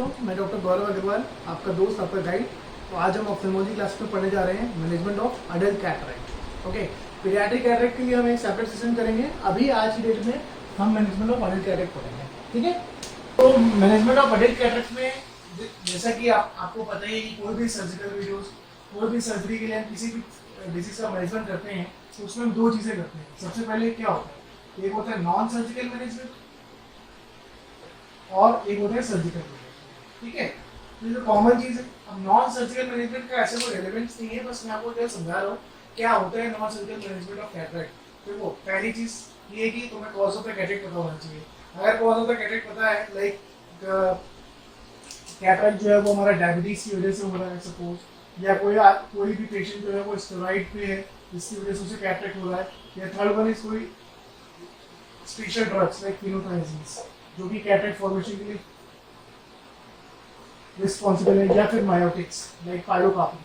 दोस्तों, मैं डॉक्टर गौरव अग्रवाल, आपका दोस्त, आपका गाइड। तो आज हम ऑप्थेल्मोलॉजी क्लास में पढ़ने जा रहे हैं management of adult cataract. Okay, paediatric cataract के लिए हम एक सेपरेट सेशन करेंगे। अभी आज की डेट में हम मैनेजमेंट ऑफ अडल्ट कैटरेक्ट पढ़ेंगे, ठीक है। तो मैनेजमेंट ऑफ अडल्ट कैटरेक्ट में जैसा कि आपको पता ही है कि कोई भी सर्जिकल वीडियोस, कोई भी सर्जरी के लिए हम किसी भी डिजीज का मैनेजमेंट करते हैं तो उसमें हम दो चीज़ें करते हैं। सबसे पहले क्या होता है, एक होता है नॉन सर्जिकल मैनेजमेंट और एक होता है सर्जिकल मैनेजमेंट, ठीक है। तो ये जो कॉमन चीज़ है, अब नॉन सर्जिकल मैनेजमेंट का ऐसे कोई रेलेवेंस नहीं है, बस मैं आपको क्या समझा रहा हूँ क्या होता है non surgical management of cataract. देखो, पहली चीज़ ये है कि तुम्हें कॉज ऑफ द कैटरेक्ट पता होना चाहिए। अगर कॉज ऑफ द कैटरेक्ट पता है, लाइक कैटरेक्ट जो है वो हमारा डायबिटीज की वजह से हो रहा है सपोज, या कोई भी पेशेंट जो है वो स्टेरॉइड पे है जिसकी वजह से उसे कैटरेक्ट हो रहा है, या थर्ड वन इज कोई स्पेशल ड्रग्स लाइक फिनोथाइजीन्स जो कि कैटरेक्ट फॉर्मेशन के लिए रिस्पॉन्सिबल है, या फिर मायोटिक्स लाइक पाइलोकार्पिन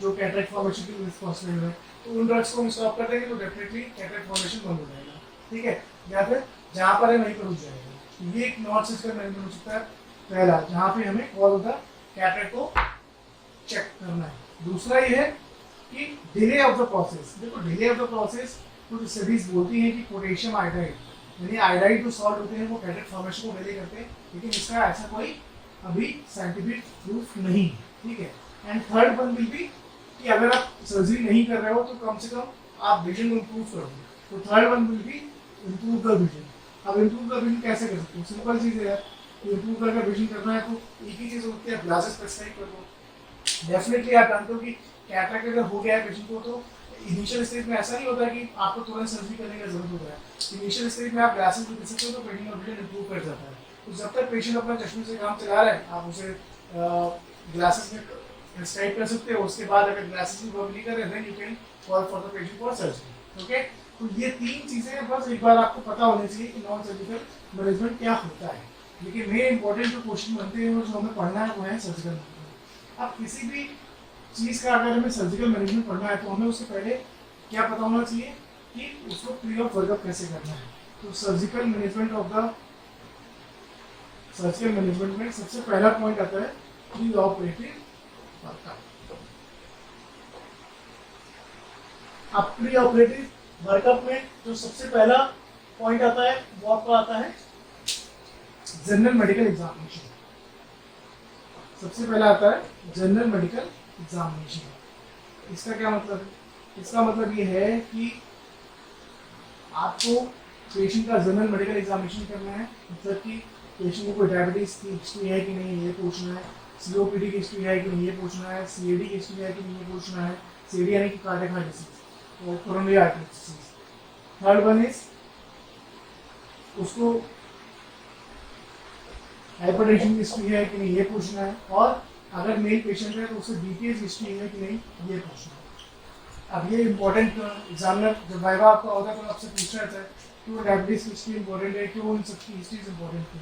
जो कैटरेक्ट फॉर्मेशन के लिए रिस्पॉन्सिबल है। तो उन ड्रग्स को हम स्टॉप कर देंगे तो डेफिनेटली कैटरेक्ट फॉर्मेशन बंद हो जाएगा, ठीक है। या फिर जहाँ पर है वहीं पर रुक जाएगा। ये एक नॉन सर्जिकल मैनेजमेंट हो सकता है पहला, जहाँ पे हमें कॉज ऑफ द कैटरेक्ट को चेक करना है। दूसरा ये है कि डिले ऑफ द प्रोसेस। देखो, डिले ऑफ द प्रोसेस कुछ स्टडीज बोलती हैं कि पोटेशियम आयोडाइड यानी आयोडाइड जो सॉल्ट होते हैं वो कैटरेक्ट फॉर्मेशन को डिले करते हैं, लेकिन इसका ऐसा कोई अभी साइंटिफिक प्रूफ नहीं है, ठीक है। And third one will be कि अगर आप सर्जरी नहीं कर रहे हो तो कम से कम आप विजन को इम्प्रूव करोगे। तो third one will be improve the vision. अब इम्प्रूव द विजन कैसे कर सकते हो? सिंपल चीज़ है यार, इम्प्रूव करके विजन करना है तो एक ही चीज़ होती है, ग्लासेस प्रेस्क्राइब कर दो। डेफिनेटली आप जानते हो कि कैटरेक्ट अगर हो गया है पेशेंट को तो इनिशियल स्टेज में ऐसा नहीं होता है कि आपको तुरंत सर्जरी करने की जरूरत होता है। इनिशियल स्टेज में आप ग्लासेस भी दे सकते हो तो पेशेंट का विजन इंप्रूव कर जाता है। तो जब तक पेशेंट अपना चश्मे से काम चला रहा है आप उसे ग्लासेस में प्रेस्क्राइब कर सकते हो। उसके बाद अगर ग्लासेस भी वर्क नहीं कर रहे then you can call for the patient for surgery, okay. तो ये तीन चीज़ें बस एक बार आपको पता होनी चाहिए कि नॉन सर्जिकल मैनेजमेंट क्या होता है। लेकिन मेन इंपॉर्टेंट जो क्वेश्चन बनते हैं जो हमें पढ़ना है वो है सर्जिकल मैनेजमेंट। अब किसी भी चीज़ का अगर हमें सर्जिकल मैनेजमेंट पढ़ना है तो हमें उससे पहले क्या पता होना चाहिए कि उसको प्री ऑफ वर्कअप कैसे करना है। तो सर्जिकल मैनेजमेंट में सबसे पहला पॉइंट आता है प्री ऑपरेटिव वर्कअप। अब प्री ऑपरेटिव वर्कअप में जो सबसे पहला पॉइंट आता है वो आपका आता है जनरल मेडिकल एग्जामिनेशन। सबसे पहला आता है जनरल मेडिकल एग्जामिनेशन। इसका क्या मतलब है? इसका मतलब ये है कि आपको पेशेंट का जनरल मेडिकल एग्जामिनेशन करना है, मतलब कि पेशेंट को कोई डायबिटीज की हिस्ट्री है कि नहीं ये पूछना है, सीओपीडी की हिस्ट्री है कि नहीं ये पूछना है, सीएडी की हिस्ट्री है कि नहीं ये पूछना है। सीएडी यानी कि कार्डियक हार्ट डिसीज और coronary artery disease. Third one is उसको हाइपरटेंशन की हिस्ट्री है कि नहीं ये पूछना है, और अगर मेल पेशेंट है तो उसे बीपीएस हिस्ट्री है कि नहीं ये पूछना है। अब ये इंपॉर्टेंट एग्जामिनर जब वाइवा आपका होता है तो आपसे पूछ रहा है क्यों डायबिटीज की हिस्ट्री इंपॉर्टेंट है, क्यों इन सबकी हिस्ट्रीज इंपॉर्टेंट है।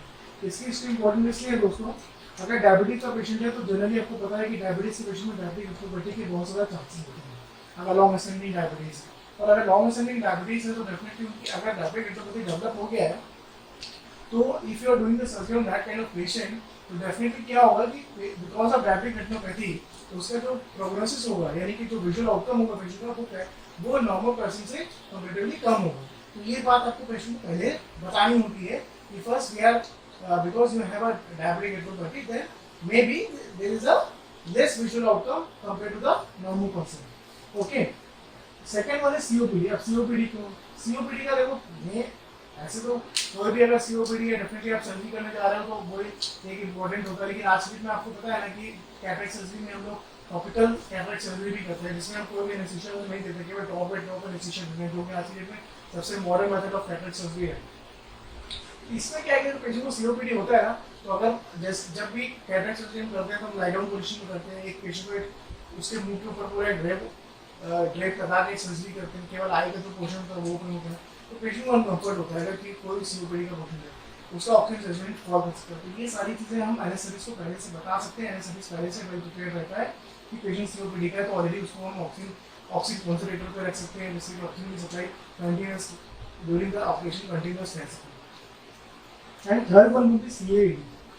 इसकी हिस्ट्री इंपॉर्टेंट इसलिए है दोस्तों, अगर डायबिटीज का पेशेंट है तो जनरली आपको पता है कि डायबिटीज के पेशेंट में डायबिटिक रेटिनोपैथी के बहुत ज़्यादा चांसेस होते हैं अगर लॉन्ग असेंडिंग डायबिटीज है। और अगर लॉन्ग असेंडिंग डायबिटीज है तो डेफिनेटली उनकी अगर डायबिटिक रेटिनोपैथी डेवलप हो गया है तो if you are doing the surgery on that kind of patient तो डेफिनेटली क्या होगा कि बिकॉज ऑफ डायबिटिक रेटिनोपैथी तो उसका जो प्रोग्नोसिस होगा यानी कि जो विजुअल आउटकम होगा पेशेंट का वो नॉर्मल पर्सन से कंपैरेटिवली कम होगा। तो ये बात आपको पेशेंट को पहले बतानी होती है कि first we are because you have a diabetic retinopathy then may be there is a less visual outcome compare to the normal person, okay. Second one है सीओपीडी। अब सीओपीडी क्यों? सीओपीडी का देखो ऐसे तो कोई भी अगर सीओपीडी है डेफिनेटली आप सर्जरी करने जा रहे हो तो वो एक इंपॉर्टेंट होता है। लेकिन आज की में आपको पता है ना कि कैटरेक्ट सर्जरी में हम लोग टॉपिकल कैटरेक्ट सर्जरी भी करते हैं जिसमें हम कोई भी एनेस्थीसिया नहीं देते, केवल टॉप एनेस्थीसिया देते हैं, जो कि आज की डेट में सबसे modern method of cataract surgery है। इसमें क्या है कि पेशेंट को सीओपीडी होता है ना तो अगर जब भी कैटरेक्ट सर्जरी हम करते हैं तो हम लाई डाउन पोजिशन में करते हैं, एक पेशेंट को उसके मुंह के ऊपर पूरा ड्रेप लगा के सर्जरी करते हैं, केवल आई का जो पोर्शन होता है वो ओपन होता है तो पेशेंट को अनकम्फर्ट होता है अगर कि कोई सीओपीडी का पोर्शन है उसका ऑप्शन सर्जरी फॉलो कर सकते हैं। तो ये सारी चीज़ें हम एनेस्थेटिस्ट को पहले से बता सकते हैं। एनेस्थेटिस्ट पहले से वेल प्रिपेयर्ड रहता है कि पेशेंट सीओपीडी का है तो ऑलरेडी उसको हम ऑक्सीजन कॉन्सनट्रेटर पर रख सकते हैं जिससे कि ऑक्सीजन की supply continuous during the operation continuous रह सकती है। And third one will be CAD.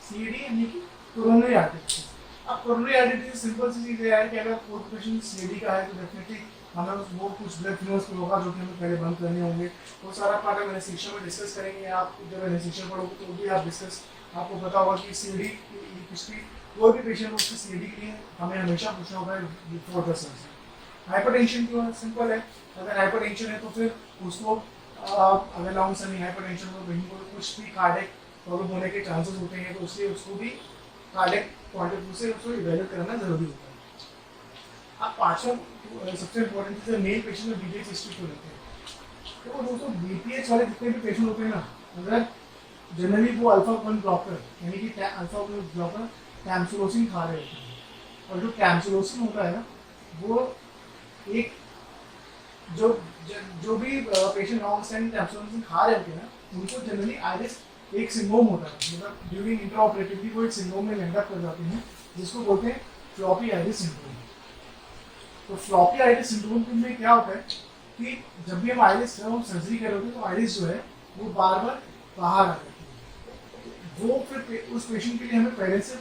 CAD यानी कि कोरोनरी आर्टरीज। अब कोरोनरी आर्टरीज सिंपल सी चीज़ है यार कि अगर कोई पेशेंट सीडी का है तो डेफिनेटली हमें वो कुछ ब्लड फ्लोस होगा जो कि हमें पहले बंद करने होंगे। वो सारा पार्ट हम एनेस्थीसिया में डिस्कस करेंगे। आप जब एनेस्थीसिया पढ़ोगे तो भी आप डिस्कस, आपको पता होगा कि सीडी की हिस्ट्री, कोई भी पेशेंट उसकी सीडी के लिए हमें हमेशा पूछना होगा बिफोर द सर्जरी। हाइपरटेंशन क्यों है? सिंपल है, अगर हाइपरटेंशन है तो फिर उसको अगर लॉन्ग टर्म हाइपरटेंशन हो तो को कुछ भी कार्डियक प्रॉब्लम होने के चांसेस होते हैं, तो इसलिए उसको भी कार्डियक पॉइंट ऑफ व्यू से उसको इवैल्यूएट करना जरूरी होता है। अब पांचवा सबसे इम्पोर्टेंट चीज़ है मेल पेशेंट में बीपीएच हिस्ट्री को लेते हैं। तो दोस्तों बीपीएच वाले जितने भी पेशेंट होते हैं ना, अगर जनरली वो अल्फा 1 ब्लॉकर यानी कि अल्फा 1 ब्लॉकर टैमसुलोसिन खा रहे होते हैं, और जो टैमसुलोसिन होता है ना वो एक जो भी पेशेंट लॉन्ग स्टैंडिंग टैमसुलोसिन खा रहे होते हैं ना, उनको जनरली आइरिस एक सिंड्रोम होता है, मतलब ड्यूरिंग इंट्राऑपरेटिवली वो एक सिंड्रोम में एंड अप कर जाते हैं जिसको बोलते हैं फ्लॉपी आइरिस सिंड्रोम। तो फ्लॉपी आइरिस सिंड्रोम में क्या होता है कि जब भी हम आइरिस हम सर्जरी कर रहे होते हैं तो आइरिस जो है वो बार बार बाहर आ जाती है। वो फिर उस पेशेंट के लिए हमें पहले से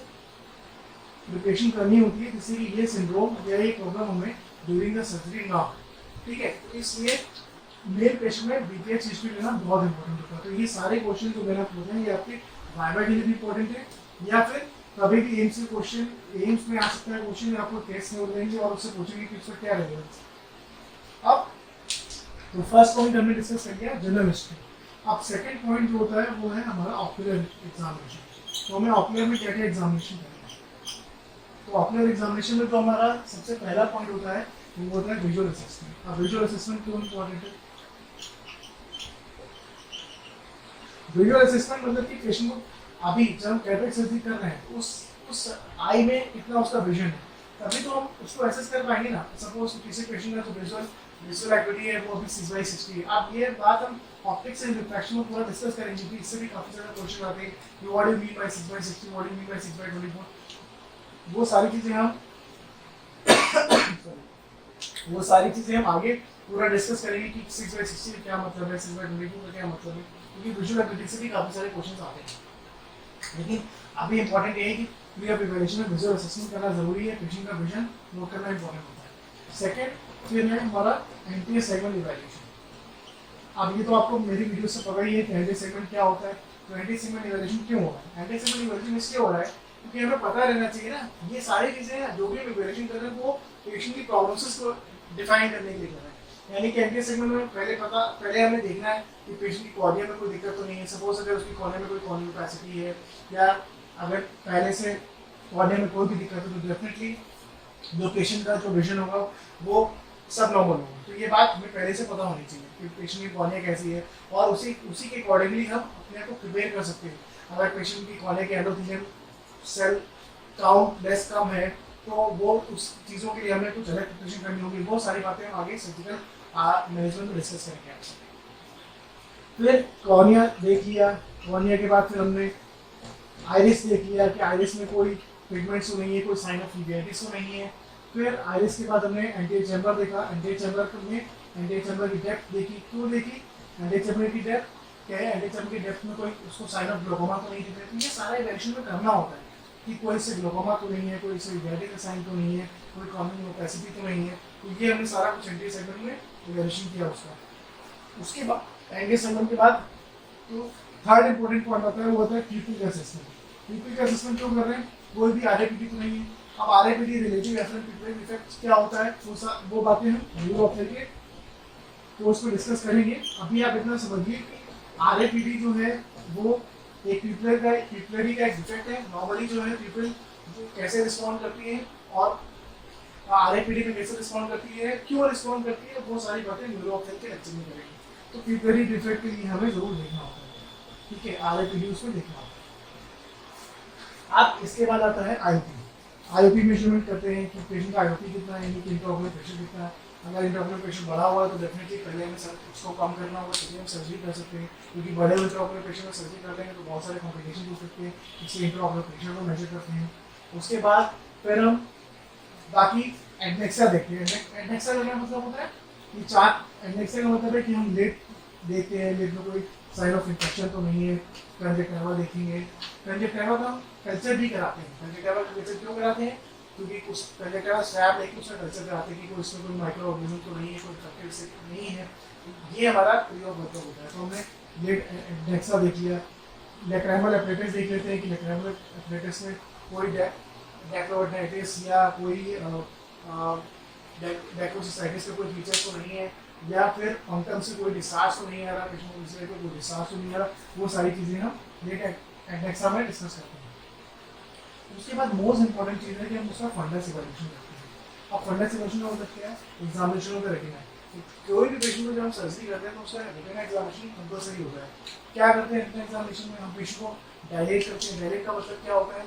प्रिपरेशन करनी होती है जिससे कि ये सिंड्रोम या ये प्रॉब्लम हमें ड्यूरिंग द सर्जरी ना हो। ठीक है, तो इसलिए मेल पेशेंट में बीपीएच हिस्ट्री लेना बहुत इंपॉर्टेंट होता है। तो ये सारे क्वेश्चन जो मैंने पूछे हैं ये आपके वाइवा के लिए भी इंपॉर्टेंट है, या फिर कभी भी एम्स के क्वेश्चन, एम्स में आ सकता है क्वेश्चन, आपको टेस्ट में देंगे और उससे पूछेंगे कि उसका क्या रेलेवेंस। अब तो फर्स्ट पॉइंट हमने डिस्कस कर लिया जनरल हिस्ट्री। अब सेकंड पॉइंट जो होता है वो है हमारा ऑक्यूलर एग्जामिनेशन। तो हमें ऑक्यूलर में क्या क्या एग्जामिनेशन करना है? तो ऑक्यूलर एग्जामिनेशन में तो हमारा सबसे पहला पॉइंट होता है वो होता है विजुअल असेसमेंट। अब विजुअल असेसमेंट क्यों इम्पोर्टेंट है? विजुअल असेसमेंट मतलब कि पेशेंट को अभी जब हम कैटरेक्ट सर्जरी कर रहे हैं उस आई में कितना उसका विजन है, तभी तो हम उसको एसेस कर पाएंगे ना। सपोज किसी पेशेंट का तो विजुअल एक्टिविटी है वो अभी 6/60 है। अब ये बात हम ऑप्टिक्स एंड रिफ्रैक्शन में पूरा डिस्कस करेंगे कि इससे भी काफी ज्यादा क्वेश्चन आते हैं कि what do you mean by 6/60, what do you mean by 6/24। वो सारी चीजें हम वो सारी चीजें हम आगे पूरा डिस्कस करेंगे कि 6/60 का क्या मतलब है, 6/24 का क्या मतलब है, क्योंकि विजुअल एक्टिविटी से भी काफी सारे क्वेश्चन आते हैं। लेकिन अभी इंपॉर्टेंट ये है कि प्री ऑफ इवैल्यूएशन में विजुअल असेसमेंट करना जरूरी है, पेशेंट का विजन नोट करना इंपॉर्टेंट होता है। सेकंड फिर है हमारा एंटीरियर सेगमेंट इवैल्यूएशन। अब ये तो आपको मेरी वीडियो से पता ही है कि एंटीरियर सेगमेंट क्या होता है। तो एंटीरियर सेगमेंट इवैल्यूएशन क्यों हो रहा है? एंटीरियर सेगमेंट इवैल्यूएशन इसलिए हो रहा है क्योंकि हमें पता रहना चाहिए ना, ये सारी चीजें जो भी हम इवैल्यूएशन कर रहे हैं वो पेशेंट की प्रॉब्लम्स को डिफाइन करने के लिए कर रहे हैं। यानी कि एंटीरियर सेगमेंट में पहले हमें देखना है कि पेशेंट की कॉर्निया में कोई दिक्कत तो नहीं है। सपोज अगर उसकी कॉर्निया में कोई कॉर्नियल ओपेसिटी है या अगर पहले से कॉर्निया में कोई भी दिक्कत है तो डेफिनेटली जो पेशेंट का जो विजन होगा वो सब नॉर्मल होगा। तो ये बात हमें पहले से पता होनी चाहिए कि पेशेंट की कॉर्निया कैसी है, और उसी के अकॉर्डिंगली हम अपने आप को प्रिपेयर कर सकते हैं। अगर पेशेंट की कॉर्निया के एंडोथेलियम सेल काउंट लेस कम है तो वो उस चीज़ों के लिए हमें कुछ अलग प्रिपरेशन करनी होगी। वो सारी बातें हम आगे सर्जिकल मैनेजमेंट में डिस्कस करेंगे आपसे। फिर कॉर्निया देख लिया, कॉर्निया के बाद फिर हमने आइरिस देख लिया कि आइरिस में कोई पिगमेंट्स तो नहीं है, कोई साइन ऑफ यूवेरिटिस तो नहीं है। फिर आइरिस के बाद हमने एंटीरियर चैम्बर देखा, एंटीरियर चैम्बर में एंटीरियर चैम्बर की डेप्थ देखी। क्यों देखी? एंटीरियर चैम्बर की डेप्थ क्या है, एंटीरियर चैम्बर की डेप्थ में कोई उसको साइन ऑफ ग्लोकोमा तो नहीं दिख रहा है। तो ये सारा इवैल्यूएशन में करना होता है कि कोई से ग्लोकोमा तो नहीं है, कोई से यूवेरिटिस का साइन तो नहीं है, कोई कॉर्नियल ओपेसिटी तो नहीं है। तो ये हमने सारा कुछ एंटीरियर चैम्बर में इवैल्यूएशन किया उसका। उसके बाद एंटीरियर चैम्बर के बाद तो थर्ड इंपॉर्टेंट पॉइंट आता है वो होता है पीपल का असेसमेंट। पीपल का असेसमेंट क्यों कर रहे हैं? कोई भी आरआईपीटी तो नहीं है। अब आरआईपीटी रिलेटिव एफरेंट पिगमेंट इफेक्ट क्या होता है वो बातें हम न्यूरो के कोर्स में डिस्कस करेंगे। अभी आप इतना समझिए कि आरआईपीटी जो है वो एक पिपलरी का एक डिफेक्ट है। नॉर्मली जो है पीपल जो कैसे रिस्पॉन्ड करती है और आरआईपीटी में कैसे रिस्पॉन्ड करती है, क्यों रिस्पॉन्ड करती है, वो सारी बातें न्यूरो के लेक्चर में करेंगे। तो पिपलरी डिफेक्ट के लिए हमें जरूर देखना होता है, ठीक है, आरआईपीटी उसमें देखना होता है। अब इसके बाद आता है आईओपी। आईओपी मेजरमेंट करते हैं कि पेशेंट का आईओपी कितना है, यानी कि इंट्राओकुलर प्रेशर कितना है। अगर इंट्राओकुलर प्रेशर बढ़ा हुआ है तो डेफिनेटली पहले हमें उसको कम करना होगा, तभी हम सर्जरी कर सकते हैं। क्योंकि बड़े इंट्राओकुलर प्रेशर में सर्जरी करते हैं तो बहुत सारे कॉम्प्लिकेशन हो सकते हैं, इसलिए इंट्राओकुलर प्रेशर को मेजर करते हैं। उसके बाद फिर हम बाकी एडनेक्सा देखते हैं। एडनेक्सा का मतलब होता है कि चार, एडनेक्सा का मतलब है कि हम लेट देखते हैं लेट में कोई साइन ऑफ इन्फेक्शन तो नहीं है, कंजक्टिवा देखेंगे। कंजक्टिवा का कल्चर भी कराते हैं। कंजक्टिवा का कल्चर क्यों कराते हैं? क्योंकि कुछ कंजक्टिवा स्वैब लेके उसका कल्चर कराते हैं कि कोई इसमें कोई माइक्रो ऑर्गेनिज्म तो नहीं है, कोई इन्फेक्टेड से नहीं है। ये हमारा फ्री ऑफ वर्क होता है। तो हमने लेट डेक्सा देख लिया, लेक्राइमल एपरेटिस देख लेते हैं कि लेक्राइमल एपरेटिस में कोई डेक्लोवर्नाइटिस या कोई डेक्रोसिसाइटिस के कोई फीचर्स तो नहीं है, या फिर फंक्टम से कोई डिस्चार्ज तो नहीं आ रहा, पेशेंट से कोई डिस्चार्ज तो नहीं आ रहा। वो सारी चीज़ें हम लेट डेक्सा में डिस्कस करते हैं। उसके बाद मोस्ट इंपॉर्टेंट चीज़ है कि हम उसका फंडस इवैल्यूएशन करते हैं। अब फंडस इवैल्यूएशन हो सकता है एग्जामिनेशन होकर रेटिना। कोई भी पेशेंट को जब हम सर्जरी करते हैं तो उसका रेटिना एग्जामिनेशन कंपलसरी होता है। क्या करते हैं रेटिना एग्जामिनेशन में? हम पेशेंट को डायलेट करते हैं। डायलेट का मतलब क्या होता है?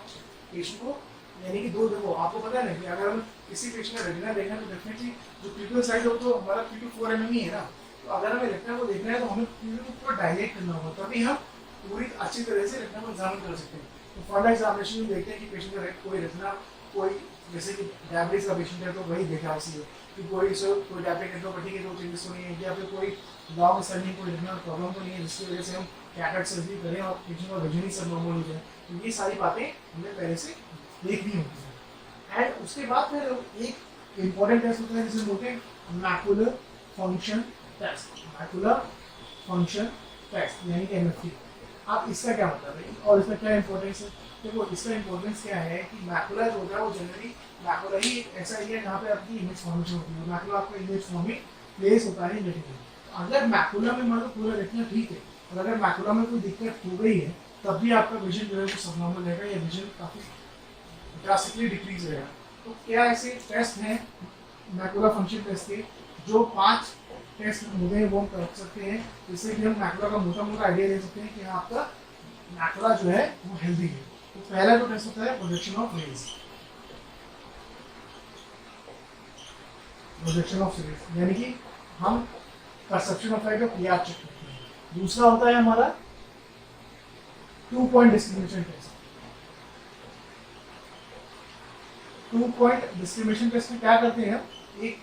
पेशेंट को यानी कि दो देखो, आपको पता है ना कि अगर हम किसी पेशेंट का रेटिना देखना है तो डेफिनेटली जो क्यूबिकल साइज हो तो हमारा 3 to 4 mm ही है ना। तो अगर हमें रेटिना को देखना है तो हमें क्यूबिकल को डायलेट करना होगा, तभी हम पूरी अच्छी तरह से रेटिना को एग्जामिन कर सकते हैं। तो फंडा एग्जामिनेशन में देखते हैं कि पेशेंट का कोई रेटिना, कोई जैसे कि डायबिटीज का पेशेंट है तो वही देखा इसलिए कि कोई डायबिटिक रेटिनोपैथी के जो चेंजेस तो नहीं है, या फिर कोई लॉन्ग स्टैंडिंग कोई रेटिनल प्रॉब्लम तो नहीं है जिसकी वजह से हम कैटरेक्ट सर्जरी करें और पेशेंट का विजन ही सब नॉर्मल हो जाए। तो ये सारी बातें हमें पहले से देखनी होती है। एंड उसके बाद फिर एक इम्पॉर्टेंट टेस्ट होता है जिसे बोलते हैं macular function test. Macular function test यानी कि MFT। अब इसका क्या मतलब है और इसका क्या इंपॉर्टेंस है? देखो इसका इंपॉर्टेंस क्या है कि मैकुला जो होता है वो जनरली मैकुला ही एक ऐसा एरिया जहाँ पे आपकी इमेज फॉर्मेशन होती है। मैकुला आपका इमेज फॉर्मिंग प्लेस होता है रेटिना। अगर मैकुला में मान लो पूरा रेटिना ठीक है और अगर मैकुला में कोई दिक्कत हो गई है तब भी आपका विजन जो है वो सबनॉर्मल रहेगा या विजन काफ़ी ड्रास्टिकली डिक्रीज रहेगा। तो क्या ऐसे टेस्ट हैं मैकुला फंक्शन टेस्ट के? जो 5 टेस्ट होते हैं वो हम कर सकते हैं, जिससे कि हम मैकुला का मोटा मोटा आइडिया ले सकते हैं कि आपका मैकुला जो है वो हेल्दी है। तो पहला जो टेस्ट होता है projection of rays. Projection of rays यानी कि हम perception of light of PR check करते हैं। दूसरा होता है हमारा 2 point discrimination test. 2 point discrimination test में क्या करते हैं? एक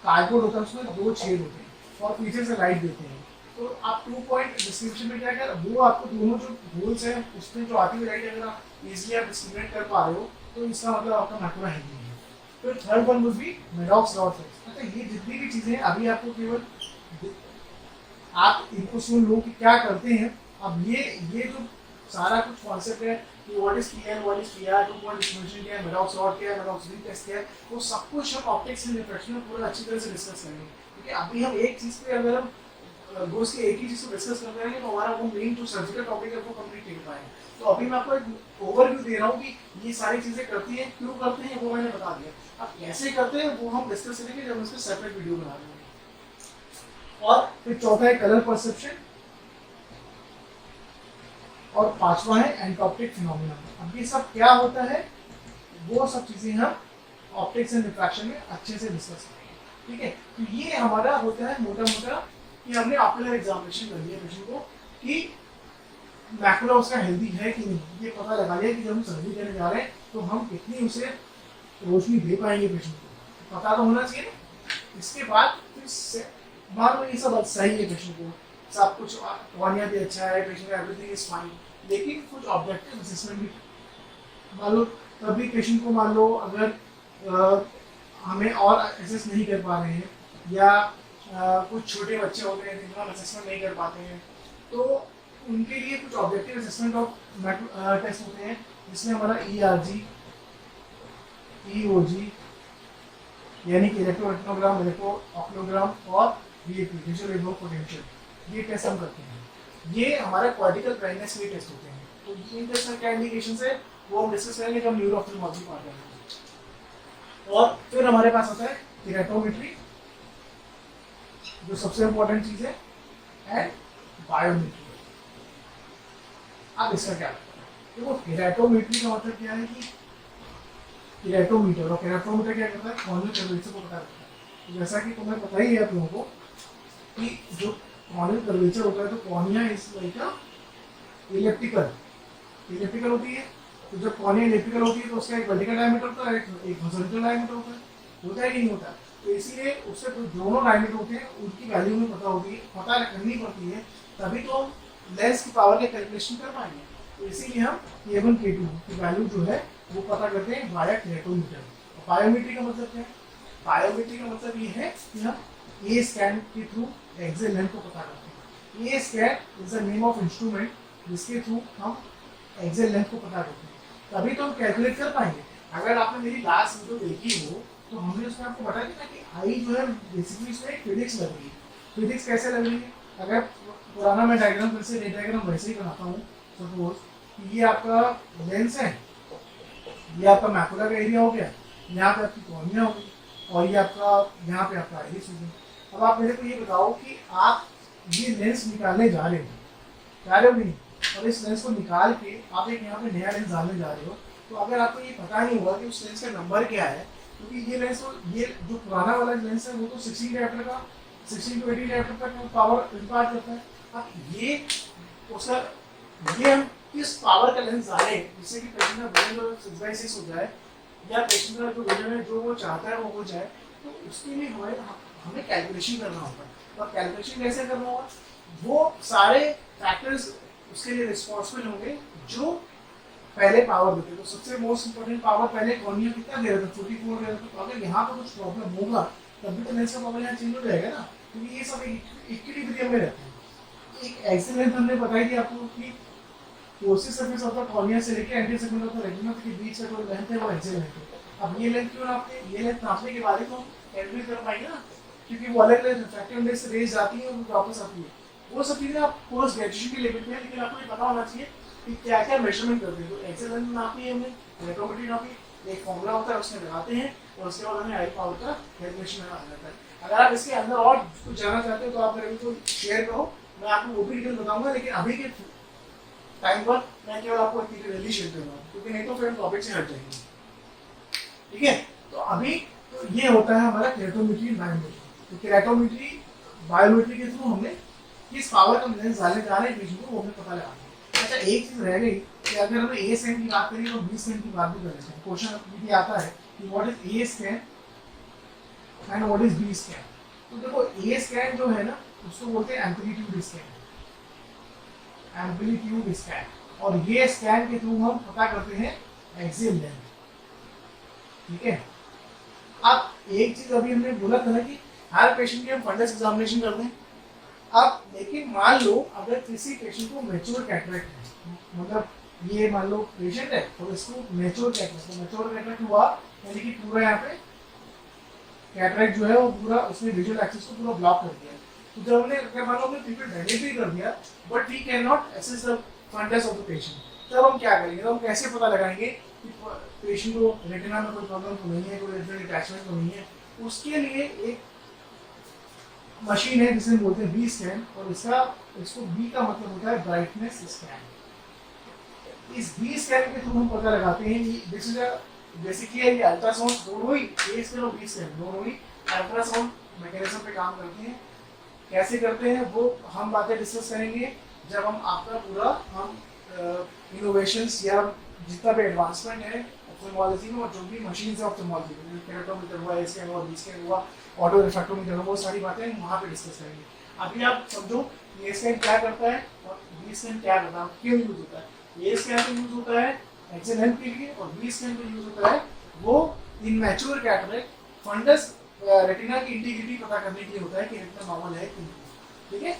कार्डबोर्ड होता है उसमें 2 छेद होते हैं और पीछे से लाइट देते हैं। तो आप 2 पॉइंट डिस्क्रिमिनेशन में क्या कर वो आपको दोनों जो होल्स हैं उसमें जो आती हुई लाइट अगर आप इजीली आप डिस्क्रिमिनेट कर पा रहे हो तो इसका मतलब आपका मैकुला हेल्दी है। फिर third one would be Maddox dot test. मतलब ये जितनी भी चीजें अभी आपको केवल आप इनको सुन लो कि क्या करते हैं। अब ये जो सारा कुछ कॉन्सेप्ट है कि what is PN, what is PR, 2 point discrimination क्या है, मेडॉक्स डॉट क्या है, मेडॉक्स डी टेस्ट क्या है, वो सब कुछ हम ऑप्टिक्स एंड रिफ्रैक्शन में पूरा अच्छी तरह से डिस्कस करेंगे। क्योंकि अभी हम एक चीज पे अगर हम रोज के एक ही चीज को डिस्कस करते रहेंगे तो हमारा वो मेन जो सर्जिकल टॉपिक है वो कंप्लीट नहीं हो पाएगा। तो अभी मैं आपको एक ओवरव्यू दे रहा हूँ कि ये सारी चीजें करती हैं, क्यों करते हैं वो मैंने बता दिया। अब कैसे करते हैं वो हम डिस्कस करेंगे जब हम इसका सेपरेट वीडियो बना देंगे। और फिर चौथा है कलर परसेप्शन और पांचवा है एंटॉप्टिक फिनोमेना। अब ये सब क्या होता है वो सब चीजें हम ऑप्टिक्स एंड रिफ्रैक्शन में अच्छे से डिस्कस करेंगे। ठीक है, तो ये हमारा होता है मोटा मोटा कि हमने ऑक्यूलर एग्जामिनेशन कर लिया पेशेंट को कि मैकुला उसका हेल्दी है कि नहीं, ये पता लगा लिया कि जब हम सर्जरी करने जा रहे हैं तो हम कितनी उसे रोशनी दे पाएंगे पेशेंट को, पता तो होना चाहिए ना। इसके बाद फिर मान लो ये सब सही है, पेशेंट को सब कुछ कॉर्निया भी अच्छा है, पेशेंट का एवरीथिंग इज फाइन, लेकिन कुछ ऑब्जेक्टिव असेसमेंट भी मान लो तभी पेशेंट को मान लो अगर हमें और असेस नहीं कर पा रहे हैं या कुछ छोटे बच्चे होते हैं जिनको हम असेसमेंट नहीं कर पाते हैं तो उनके लिए कुछ ऑब्जेक्टिव असेसमेंट ऑफ टेस्ट होते हैं जिसमें हमारा ERG, EOG यानी कि इलेक्ट्रोरेटिनोग्राम, इलेक्ट्रोऑक्यूलोग्राम और VAP विजुअल इमेज पोटेंशियल, ये टेस्ट हम करते हैं। ये हमारा कॉर्टिकल ब्राइटनेस के टेस्ट होते हैं। तो इन टेस्ट का क्या इंडिकेशंस है वो हम डिस्कस करेंगे जब न्यूरोऑफ्थल्मोलॉजी पार्ट है। और फिर हमारे पास होता है केराटोमेट्री जो सबसे इम्पोर्टेंट चीज है एंड बायोमेट्री। अब इसका क्या देखो, केराटोमेट्री का मतलब क्या है कि केराटोमीटर और केराटोमीटर क्या करता है कॉर्नियल कर्वेचर को पता करता है। तो जैसा कि तुम्हें पता ही है आप लोगों को कि जो कॉर्नियल कर्वेचर होता है तो cornea is like a elliptical होती है। तो जब कॉर्निया इलिप्टिकल होती है तो उसका एक वर्टिकल डायमीटर होता है, एक हॉरिजॉन्टल डायमीटर होता है कि नहीं होता है? तो इसीलिए उससे जो दोनों डायमीटर होते हैं उनकी वैल्यू हमें पता करनी पड़ती है, तभी तो हम लेंस की पावर का कैलकुलेशन कर पाएंगे। तो इसीलिए हम K1 K2 की वैल्यू जो है वो पता करते हैं वाया केरेटोमीटर। बायोमेट्री का मतलब क्या है? बायोमेट्री का मतलब ये है कि हम ए स्कैन के थ्रू एक्सेल लेंथ को पता करते हैं। A scan is the name of instrument जिसके थ्रू हम एक्सेल लेंथ को पता करते हैं, तभी तो हम कैलकुलेट कर पाएंगे। अगर आपने मेरी लास्ट वीडियो देखी हो तो हमने उसमें आपको बताया था कि आई जो है बेसिकली इसमें फिजिक्स लग रही है। फिजिक्स कैसे लग रही है? अगर पुराना मैं डायग्राम फिर से डायग्राम वैसे ही बनाता हूँ। सपोज ये आपका लेंस है, ये आपका मैकुलर का एरिया हो गया, यहाँ पे आपकी कॉर्निया होगी, और ये आपका यहाँ पे आपका आइरिस होगी। अब आप मेरे को ये बताओ कि आप ये लेंस निकालने जा रहे हो नहीं, और इस लेंस को निकाल के आप एक यहाँ पे नया लेंस डालने जा रहे हो, तो अगर आपको ये पता नहीं होगा कि उस लेंस का नंबर क्या है, क्योंकि ये लेंस ये जो पुराना वाला लेंस है वो तो 16 डायप्टर का 16 to 18 डायप्टर तक पावर इम्पार्ट करता है। अब ये उसका ये हम किस पावर का लेंस डालें जिससे कि पेशेंट का विजन 6/6 हो जाए, या पेशेंट का जो विजन है जो वो चाहता है वो हो जाए, तो उसके लिए हमें कैलकुलेशन करना होगा। और कैलकुलेशन कैसे करना होगा? वो सारे फैक्टर्स उसके लिए रिस्पॉन्सिबल होंगे जो पहले पावर देते। तो सबसे मोस्ट इंपोर्टेंट पावर पहले कॉर्निया कितना दे रहा था? 44 दे रहा था। तो अगर यहाँ पर कुछ प्रॉब्लम होगा तब भी तो लेंस का पावर यहाँ चेंज हो जाएगा ना, क्योंकि ये सब इक्विलिब्रियम में रहते हैं। एक ऐसे लेंथ हमने बताई थी आपको कि courses surface of the cornea से लेके anti segment of the retina के बीच का जो लेंथ है वो एक्सेल लेंथ है। अब ये लेंथ क्यों नापते हैं? ये लेंथ नापने के बाद ही तो हम कैलकुलेट कर पाएंगे ना, क्योंकि वो अलग रिफ्रैक्टिव इंडेक्स से रेज जाती है और वापस आती है। वो सब चीजें आप पोस्ट ग्रेजुएशन के लेवल पे है, लेकिन आपको ये पता होना चाहिए कि क्या क्या मेजरमेंट करते हैं। तो एक्सेल लेंथ नापी है हमने, रेटोमेट्री नापी, एक फॉर्मूला होता है उसमें लगाते हैं, और उसके बाद हमें आई पावर का कैलकुलेशन आ जाता है। अगर आप इसके अंदर और कुछ जानना चाहते हो तो आप मेरे को शेयर करो, मैं आपको वो भी डिटेल बताऊंगा, लेकिन अभी के टाइम पर मैं केवल आपको डिटेल शेयर कर रहा हूँ, क्योंकि नहीं तो फिर हम टॉपिक से हट जाएंगे। ठीक है, तो अभी तो ये होता है हमारा केरेटोमेट्री एंड बायोमेट्री। तो केरेटोमेट्री बायोमेट्री के थ्रू हमने किस पावर का लेंस डालने जा रहे हैं पेशेंट को वो हमें पता लगा। अच्छा, एक चीज रह गई कि अगर हमें ए स्कैन की बात करें तो बी स्कैन की बात भी कर लेते हैं। क्वेश्चन ये आता है कि what is A scan and what is B scan. तो देखो, ए स्कैन जो है ना उसको बोलते हैं एम्पलीट्यूड स्कैन, एम्पलीट्यूड स्कैन, और ये स्कैन के थ्रू हम पता करते हैं एक्सियल लेंथ। ठीक है, अब एक चीज अभी हमने बोला था ना कि हर पेशेंट की हम फंडस एग्जामिनेशन करते हैं। अब लेकिन मान लो अगर किसी पेशेंट को मैच्योर कैटरेक्ट है, मतलब ये मान लो पेशेंट है तो इसको मैच्योर कैटरेक्ट हुआ, यानी कि पूरा यहाँ पे कैटरेक्ट जो है वो पूरा उसने विजुअल एक्सिस को पूरा ब्लॉक कर दिया। तो जब हमने अगर मान लो हमने ट्रीटमेंट डायरेक्टली कर दिया but we can not assess the fundus of the patient, तब हम क्या करेंगे? तो हम कैसे पता लगाएंगे कि पेशेंट को रेटिना में कोई प्रॉब्लम तो नहीं है, कोई रेटिनल डिटैचमेंट तो नहीं है? उसके लिए एक मशीन है जिसे बोलते हैं बी स्कैन, और इसको बी का मतलब होता है ब्राइटनेस स्कैन। इस बी स्कैन के थ्रू हम पता लगाते हैं कि दिस इज बेसिकली ये अल्ट्रासाउंड, दोनों ही ए स्कैन और बी स्कैन दोनों ही अल्ट्रासाउंड मैकेनिज्म पे काम करते हैं। कैसे करते हैं वो हम बातें डिस्कस करेंगे जब हम आपका पूरा हम इनोवेशंस या जितना भी एडवांसमेंट है ऑप्थेल्मोलॉजी में, और जो भी मशीन्स है ऑप्थेल्मोलॉजी में, केरेटोमीटर हुआ, ए स्कैन हुआ, बी स्कैन हुआ, ऑटो रिफ्रैक्टोमीटर हुआ, वो सारी बातें हम वहाँ पे डिस्कस करेंगे। अभी आप समझो ए स्कैन क्या करता है और बी स्कैन क्या करता है, क्यों यूज होता है। ए स्कैन का यूज होता है एक्सेल लेंथ के लिए, और बी स्कैन का यूज होता है वो immature cataract fundus retina की इंटीग्रिटी पता करने के लिए होता है कि रेटिना नॉर्मल है कि नहीं। ठीक है,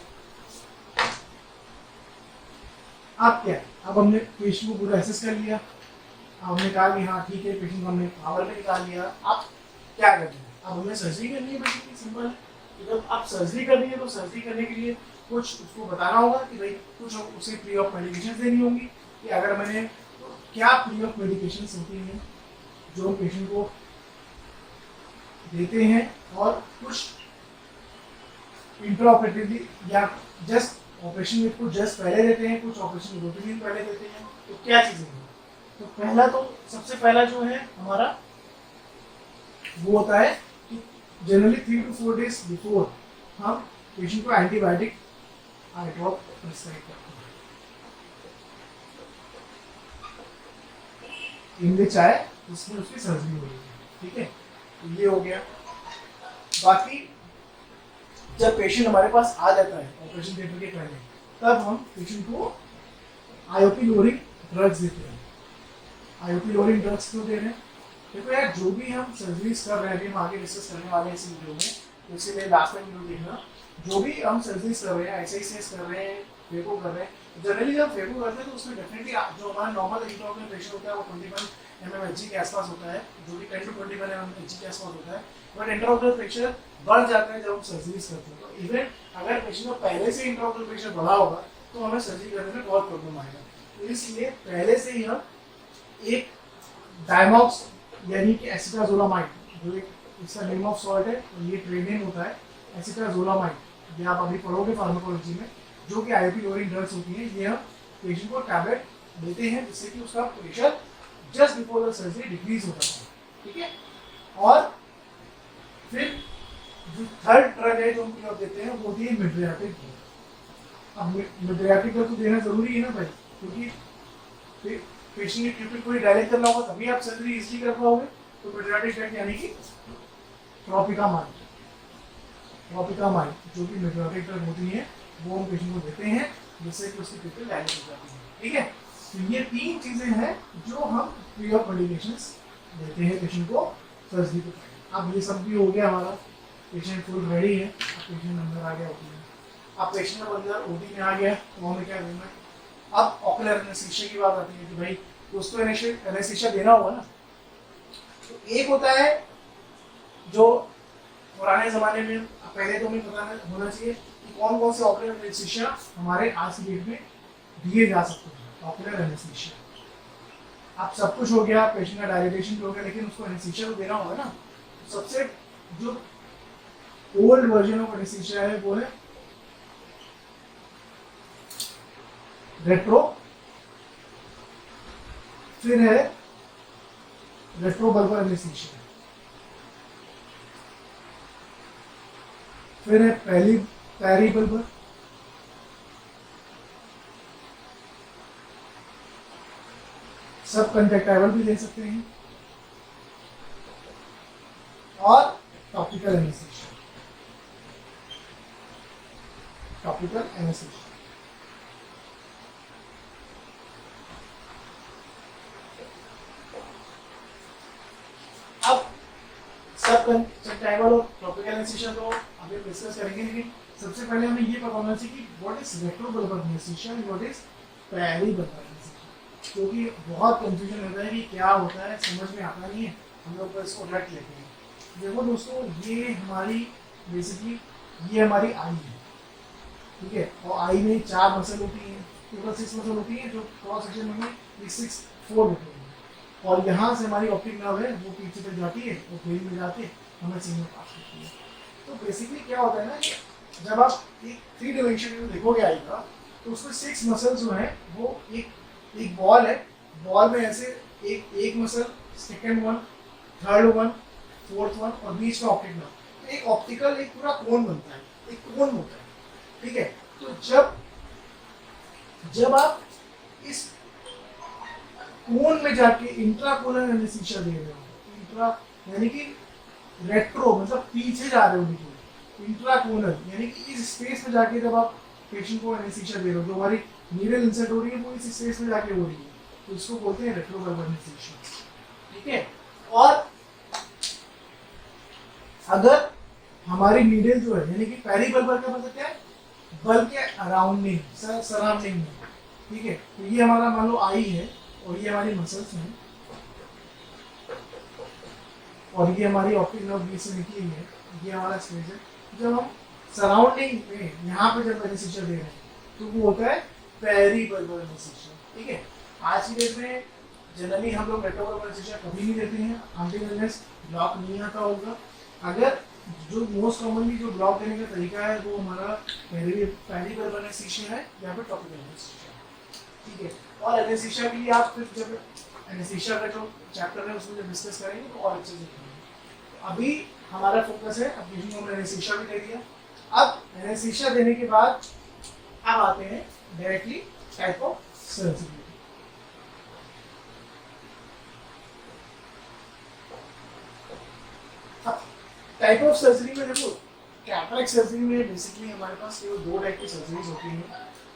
अब क्या, अब हमने पेशेंट को पूरा एसेस कर लिया, अब हमने कहा कि हाँ ठीक है पेशेंट को हमने पावर में निकाल लिया। अब क्या करना है? अब हमें सर्जरी करनी है, बेसिकली सिंपल है। तो जब आप सर्जरी करनी है तो सर्जरी करने के लिए कुछ उसको बताना होगा कि भाई कुछ उसे फ्री ऑफ मेडिकेशन देनी होंगी, कि अगर मैंने तो क्या फ्री ऑफ मेडिकेशन होती हैं जो हम पेशेंट को देते हैं, और कुछ इंट्राऑपरेटिवली या जस्ट ऑपरेशन में कुछ जस्ट पहले देते हैं, कुछ ऑपरेशन 2-3 दिन पहले देते हैं। तो क्या चीजें हैं? तो पहला तो सबसे पहला जो है हमारा वो होता है कि जनरली 3 to 4 days बिफोर हम पेशेंट को एंटीबायोटिक आई ड्रॉप प्रिस्क्राइब करते हैं, इन विच आए उसमें उसकी सर्जरी हो रही है। ठीक है, तो ये हो गया। बाकी जब पेशेंट हमारे पास आ जाता है ऑपरेशन थिएटर के पहले, तब हम पेशेंट को आईओपी लोअरिंग ड्रग्स देते हैं। आईओपी लोअरिंग ड्रग्स क्यों दे रहे हैं? देखो यार, जो भी हम सर्जरीज कर रहे हैं, अभी हम आगे डिस्कस करने वाले हैं इस वीडियो में, तो इसलिए लास्ट में वीडियो देखना। जो भी हम सर्जरीज कर रहे हैं, एक्सरसाइज कर रहे हैं, फेको कर रहे हैं, जनरली जब फेको करते हैं तो उसमें डेफिनेटली जो हमारा नॉर्मल इंट्राऑक्यूलर प्रेशर होता है वो 21 mmHg के आसपास होता है, जो कि 10 to 21 mmHg के आसपास होता है। बट इंट्राऑक्यूलर प्रेशर बढ़ जाता है जब हम सर्जरीज करते हैं। तो इवन अगर पेशेंट का पहले से इंट्राऑक्यूलर प्रेशर बढ़ा होगा तो हमें सर्जरी करने में बहुत प्रॉब्लम आएगा। तो इसलिए पहले से ही हम एक डायमॉक्स यानी कि एसिटाजोलामाइड, जो एक इसका नेम ऑफ सॉल्ट है और ये ट्रेड नेम होता है एसिटाजोलामाइड, ये आप अभी पढ़ोगे फार्माकोलॉजी में, जो कि आईओपी लोअरिंग ड्रग्स होती हैं। ये हम पेशेंट को टैबलेट देते हैं जिससे कि उसका pressure just before the surgery decrease होता है, ठीक है। और फिर जो थर्ड ड्रग है जो हम देते हैं वो होती है मिड्रियाटिक ड्रग। अब मिड्रियाटिक ड्रग तो देना जरूरी है ना भाई, क्योंकि पेशेंट की ट्यूपिल को डायलेट करना होगा तभी आप सर्जरी इजीली कर पाओगे। तो मिड्रियाटिक ड्रग यानी कि ट्रोपिकामाइड, जो कि मिड्रियाटिक ड्रग होती है वो हम पेशेंट को देते हैं जिससे कि उसकी ट्यूपिल डायलेट हो जाती है, ठीक है। तो ये 3 चीजें हैं जो हम फ्री ऑफ मेडिकेशंस देते हैं पेशेंट को सर्जरी के पहले। अब ये सब भी हो गया हमारा, पेशेंट फुल रेडी है। अब पेशेंट अंदर आ गया ओटी में। अब पेशेंट अंदर ओटी में आ गया तो हमें क्या देना है? अब ऑकुलर एनेस्थीसिया की बात आती है कि भाई उसको एनेस्थीसिया देना होगा ना। तो एक होता है जो पुराने जमाने में, पहले तो हमें पता होना चाहिए कि कौन कौन से ऑकुलर एनेस्थीसिया हमारे आज की डेट में दिए जा सकते हैं। ऑकुलर एनेस्थीसिया, अब सब कुछ हो गया, पेशेंट का डायलिटेशन हो गया, लेकिन उसको एनेस्थीसिया तो देना होगा ना। तो सबसे जो ओल्ड वर्जन ऑफ एनेस्थीसिया है वो है रेट्रो, फिर है रेट्रोबल्बर एनेस्थीसिया, फिर है पेरीबल्बर, सब कंजक्टाइवल भी ले सकते हैं, और टॉपिकल एनेस्थीसिया। अब सब कंजक्टाइवल और टॉपिकल एनेस्थीसिया तो अभी डिस्कस करेंगे, लेकिन सबसे पहले हमें ये पता होना चाहिए कि what is retrobulbar anaesthesia and what is peribulbar anaesthesia, क्योंकि बहुत कंफ्यूजन होता है कि क्या होता है, समझ में आता नहीं है, हम लोग बस इसको रट लेते हैं। देखो दोस्तों, ये हमारी बेसिकली ये हमारी आई है, ठीक है। और आई में 4 मसल होती हैं, टोटल 6 मसल होती हैं, जो क्रॉस सेक्शन में 6-4 होती है। और यहाँ से हमारी ऑप्टिक नर्व है वो पीछे तक जाती है और ब्रेन में जाके हमें सिग्नल पास करती है। तो बेसिकली क्या होता है ना कि जब आप एक 3 डायमेंशन में देखोगे आई का, तो उसमें 6 मसल जो है वो एक बॉल है, बॉल में ऐसे एक muscle, second one, third one, fourth one और बीच में ऑप्टिक नर्व, एक ऑप्टिकल एक पूरा कोन बनता है, एक कोन होता है, ठीक है। तो जब आप इस कोन में जाके इंट्राकोनल एनेस्थीसिया दे रहे हो, इंट्रा यानी कि रेट्रो मतलब पीछे जा रहे हो, बिल्कुल इंट्राकोनल यानी कि इस स्पेस में जाके जब आप पेशेंट को एनेस्थीसिया दे रहे हो, जो हमारी नीडल इंसर्ट हो रही है वो इस स्पेस में जाके हो रही है, तो इसको बोलते हैं रेट्रोबल्बर एनेस्थीसिया, ठीक है। और अगर हमारी नीडल जो है यानी कि पेरीबल्बर का मतलब क्या है? बल के अराउंडिंग, सराउंडिंग में, ठीक है। तो ये हमारा मान लो आई है और ये हमारी मसल्स हैं और ये हमारी ऑप्टिक नर्व बीच से निकली है, ये हमारा स्पेस है। जब हम सराउंडिंग में यहाँ पे जब एनेस्थीसिया दे रहे हैं तो वो होता है पेरीबल्बर एनेस्थीसिया, ठीक है। आज की डेट में जनरली हम लोग रेट्रोबल्बर एनेस्थीसिया कभी नहीं देते हैं until unless ब्लॉक नहीं आता होगा। अगर जो मोस्ट कॉमनली जो ब्लॉक देने का तरीका है वो हमारा पेरीबल्बर एनेस्थीसिया है या फिर टॉपिकल एनेस्थीसिया, ठीक है। और एनेस्थीसिया के लिए आप फिर जब एनेस्थीसिया का जो चैप्टर है उसमें जब डिस्कस करेंगे तो और अच्छे से करेंगे। अभी हमारा फोकस है, अब हमने एनेस्थीसिया भी दे दिया। अब एनेस्थीसिया देने के बाद अब आते हैं directly type of surgery. Type of surgery में देखो, कैटरेक्ट सर्जरी में बेसिकली हमारे पास केवल दो टाइप की सर्जरीज होती हैं।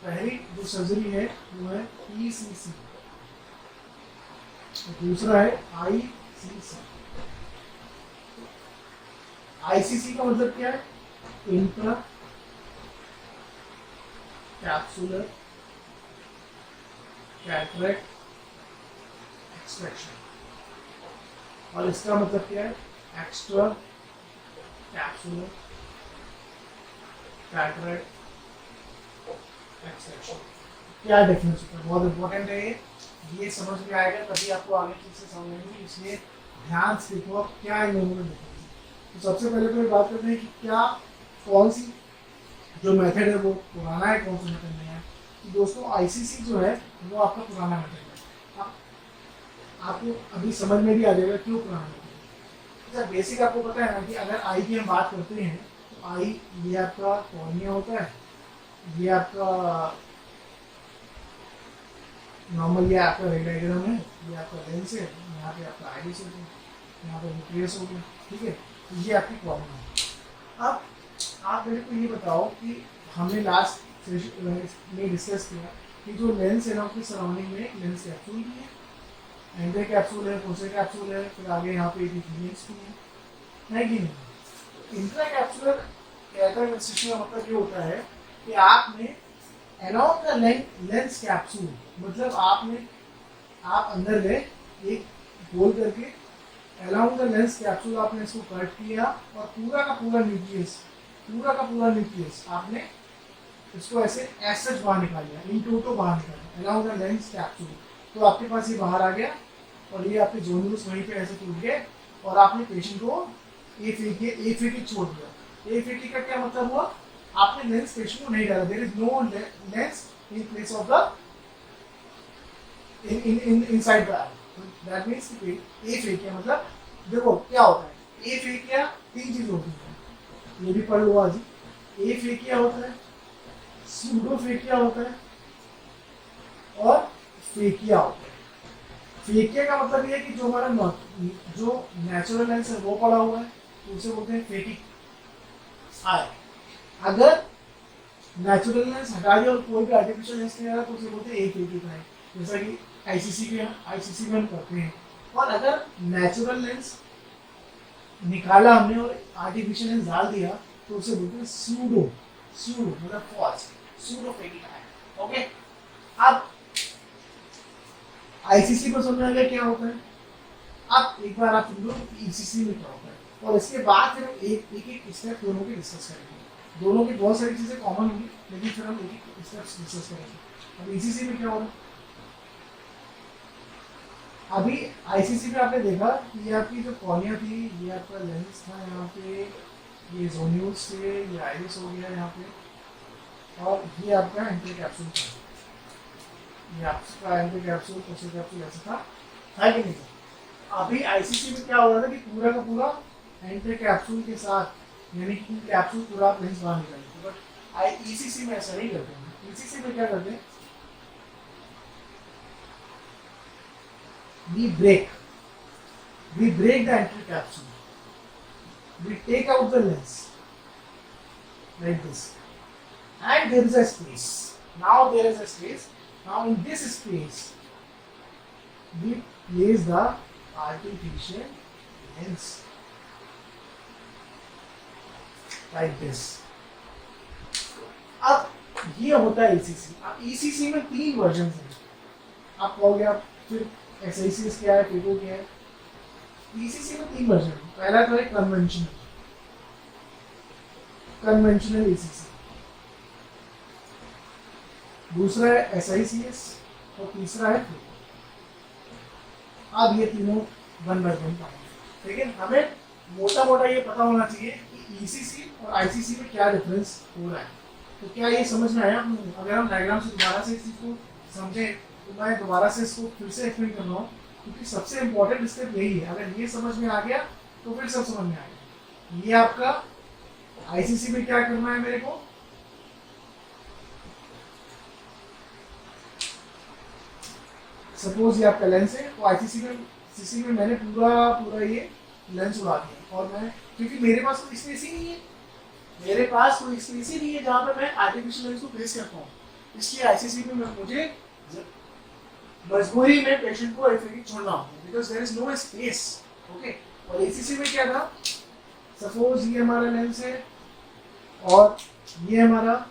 पहली जो सर्जरी है वो है PCC, दूसरा है ICC। ICC का मतलब क्या है? इंट्रा कैप्सुलर कैटरेक्ट एक्सट्रैक्शन, और इसका मतलब क्या है? Extra capsular cataract extraction. क्या डिफरेंस होता है? बहुत इंपॉर्टेंट है ये समझ में आएगा तभी आपको आगे ठीक से समझ आएगी, इसलिए ध्यान से देखो आप क्या इन दोनों में डिफरेंस। तो सबसे पहले तो ये बात करते हैं कि क्या कौन सी जो मेथड है वो पुराना है, कौन सा मेथड नया है। तो दोस्तों ICC जो है वो आपका पुराना मेथड है। आपको अभी समझ में भी आ जाएगा क्यों पुराना मेथड है। अच्छा, बेसिक आपको पता है ना कि अगर आई की हम बात करते हैं तो आई ये आपका कॉर्निया होता है, ये आपका नॉर्मल ये आपका रेड डायग्राम है, ये आपका लेंस है, यहाँ पे आपका आइरिस हो गया, यहाँ पे न्यूक्लियस हो गया, ठीक है। तो ये आपकी कॉर्निया है। अब आप मेरे को ये बताओ कि हमने लास्ट में डिस्कस किया कि जो लेंस है ना उसके सराउंडिंग में लेंस कैप्सूल भी है, एंडर कैप्सूल है, फोर्से कैप्सूल है, फिर आगे यहाँ पे इपिथेलियल्स भी है कि नहीं। इंट्रा कैप्सूलर कैटरेक्ट एक्सट्रैक्शन का मतलब ये होता है कि आपने along the लेंस कैप्सूल, मतलब आप अंदर गए एक गोल करके along the लेंस कैप्सूल आपने इसको कट किया और पूरा का पूरा न्यूक्लियस आपने इसको ऐसे सच बाहर निकाल लिया, इन टोटो बाहर निकाल लिया along the लेंस कैप्सूल। तो आपके पास ये बाहर आ गया और ये आपके जोनुलस वहीं पे ऐसे टूट गए और आपने पेशेंट को एफेटिक छोड़ दिया। एफेटिक का क्या मतलब हुआ? आपने लेंस पेशेंट को नहीं डाला, there is no lens in place of the inside the eye. That means कि एफेकिया मतलब देखो क्या होता है। एफेकिया तीन चीज होती है, ये भी पढ़ लो आज। एफेकिया होता है, सूडोफेकिया होता है और फेकिया होता है। फेकिया का मतलब ये है कि जो हमारा जो नेचुरल लेंस है वो पड़ा हुआ है तो उसे बोलते हैं फेकिक आई। अगर नेचुरल लेंस हटा दिया और कोई भी आर्टिफिशियल लेंस नहीं आ रहा तो उसे बोलते हैं एफेकिक आई, जैसा कि आईसीसी में हम करते हैं। और अगर नेचुरल लेंस निकाला हमने और आर्टिफिशियल लेंस डाल दिया तो उसे बोलते हैं सूडो मतलब फॉल्स, सूडोफेकिक आई। ओके, अब आईसीसी पर समझ आ गया क्या होता है। अब एक बार आप समझो कि ईसीसी में क्या होता है और इसके बाद फिर हम एक स्टेप दोनों के डिस्कस करेंगे। दोनों की बहुत सारी चीजें कॉमन होंगी लेकिन फिर हम एक स्टेप्स डिस्कस करेंगे। अब ईसीसी में क्या होगा? अभी आईसीसी में आपने देखा कि ये आपकी जो कॉर्निया थी, ये आपका लेंस था यहाँ पे, ये जोन्यूल्स थे, ये आइरिस हो गया यहाँ पे, और ये आपका एंटी कैप्सूल था। ये आपका एंटी कैप्सूल पोस्ट कैप्सूल ऐसा था, है कि नहीं? अभी आईसीसी में क्या हो रहा था कि पूरा का पूरा एंटी कैप्सूल के साथ, यानी कि कैप्सूल पूरा लेंस बाहर निकाल देते, बट ईसीसी में ऐसा नहीं करते हैं। ईसीसी में क्या करते हैं? we break the entry capsule, we take out the lens like this, and there is a space. Now in this space we place the artificial lens like this. अब ये होता है ईसीसी। अब ईसीसी में तीन वर्जन हैं। आप कहोगे आप फिर एक्सरसाइज क्या है, पेटो क्या है? ईसीसी में तीन वर्जन है। पहला तो है कन्वेंशनल ईसीसी, दूसरा है एसआईसीएस और तीसरा है पेटो। अब ये तीनों वन बाय वन पाएंगे, लेकिन हमें मोटा मोटा ये पता होना चाहिए कि ईसीसी और आईसीसी में क्या डिफरेंस हो रहा है। तो क्या ये समझ में आया? अगर हम डायग्राम से दोबारा से इस चीज को समझें तो मैं दोबारा से इसको फिर से एक्सप्लेन कर रहा हूँ, क्योंकि सबसे इम्पोर्टेंट स्टेप यही है। अगर ये समझ में आ गया तो फिर सब समझ में आ गया। ये आपका आईसीसी में क्या करना है मेरे को? सपोज ये आपका लेंस है, तो आईसीसी में मैंने पूरा ये लेंस उड़ा दिया और मैं, क्योंकि मेरे पास कोई स्पेस ही नहीं है, मेरे पास कोई स्पेस ही नहीं है जहाँ पे मैं आर्टिफिशियल लेंस को प्लेस कर पाऊँ, इसलिए आईसीसी में मुझे मजबूरी में पेशेंट को एफएडी छोड़ना होता है because there is no space. Okay, और एसीसी में क्या था, सपोज ये हमारा लेंस है और ये हमारा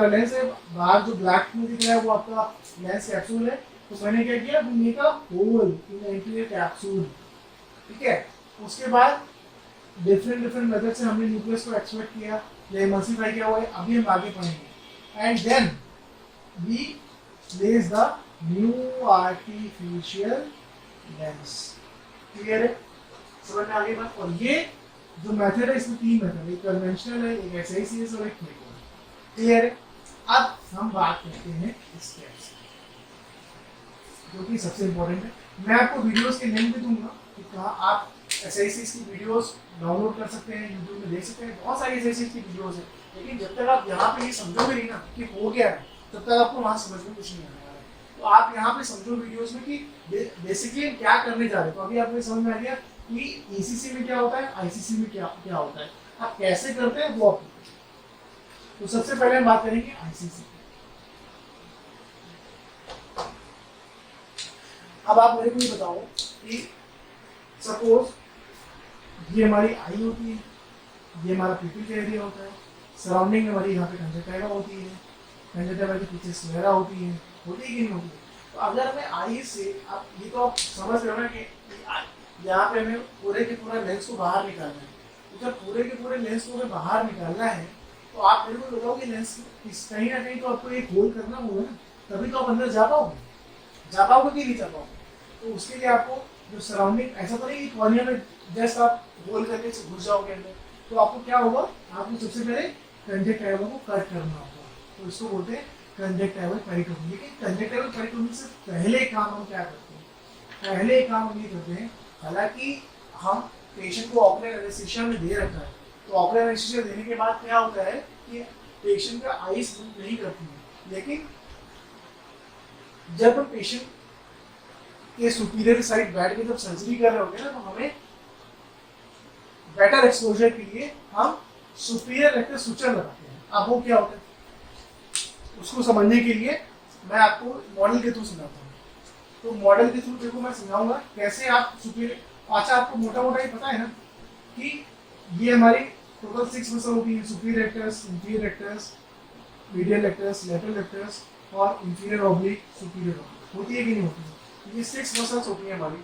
लेंस है, बाहर जो ब्लैक में दिख रहा है वो आपका लेंस कैप्सूल है, तो मैंने क्या किया, make a hole in the anterior capsule, ठीक है। उसके बाद डिफरेंट मेथड से हमने न्यूक्लियस को एक्सट्रैक्ट किया या इमल्सिफाई किया हुआ है, अभी हम आगे पढ़ेंगे। And then we place the new artificial lens. Clear है, समझ में आ गई बात। और ये जो मेथड है इसमें 3 मेथड है, एक कन्वेंशनल है, एक एसआईसीएस और एक फेको। क्लियर है। अब हम बात करते हैं स्टेप्स, जो कि सबसे इंपॉर्टेंट है। मैं आपको वीडियोस के लिंक भी दूंगा कि कहाँ आप एसआईसीएस की वीडियोस डाउनलोड कर सकते हैं, यूट्यूब में देख सकते हैं, बहुत सारी एसआईसीएस की वीडियोस है। लेकिन जब तक आप यहाँ पे ये समझोगे नहीं ना कि हो गया है, तब तक आपको वहाँ समझ में कुछ नहीं आने वाला है। तो आप यहाँ पे समझो वीडियोस में कि बेसिकली हम क्या करने जा रहे हैं। तो अभी आपको समझ में आ गया कि ईसीसी में क्या होता है, आईसीसी में क्या होता है, आप कैसे करते हैं वो आपको। तो सबसे पहले हम बात करेंगे आईसीसी। अब आप मेरे को ये बताओ कि सपोज ये हमारी आई होती है, ये हमारा पीपी का एरिया होता है, सराउंडिंग में हमारी यहाँ पे कंजक्टिवा होती है, कंजक्टिवा के पीछे स्क्लेरा होती है कि नहीं होती है। तो अगर हमें आई से, आप ये तो आप समझ रहे हो ना कि यहाँ पे हमें पूरे के पूरा लेंस को बाहर निकालना है। तो जब पूरे के पूरे लेंस को हमें बाहर निकालना है तो आप मेरे को बताओ कि लेंस कहीं ना कहीं तो आपको एक होल करना होगा ना, तभी तो आप अंदर जा पाओगे कि नहीं जा पाओगे। तो उसके लिए आपको जो सराउंडिंग, ऐसा तो नहीं कि कॉर्निया में जस्ट आप होल करके घुस जाओगे अंदर, तो आपको क्या होगा, आपको सबसे पहले कंजक्टिवा को कट करना होगा। तो इसको बोलते हैं कंजक्टिवल पेरिटोमी। लेकिन कंजक्टिवल पेरिटोमी से पहले काम हम क्या करते हैं, पहले काम हम ये करते हैं, हालांकि हम पेशेंट को ऑपरेटर एनेस्थीसिया में दे रखा है, तो ऑपरेटर एनेस्थीसिया देने के बाद क्या होता है कि पेशेंट का आईज मूव नहीं करती है। लेकिन जब हम पेशेंट के सुपीरियर साइड बैठ के जब सर्जरी कर रहे होते हैं ना, तो हमें बेटर एक्सपोजर के लिए हम सुपीरियर रेक्टस सुचर लगाते हैं। अब वो क्या होता है, उसको समझने के लिए मैं आपको मॉडल के थ्रू समझाता हूँ। तो मॉडल के थ्रू देखो मैं समझाऊंगा कैसे आप सुपीरियर। अच्छा, आपको मोटा मोटा ही पता है ना कि ये हमारी टोटल 6 मसल होती है, superior rectus, inferior rectus, medial rectus, lateral rectus और इंफीरियर ऑब्लिक सुपीरियर होती है कि नहीं होती है। ये 6 मसल्स होती हैं हमारी।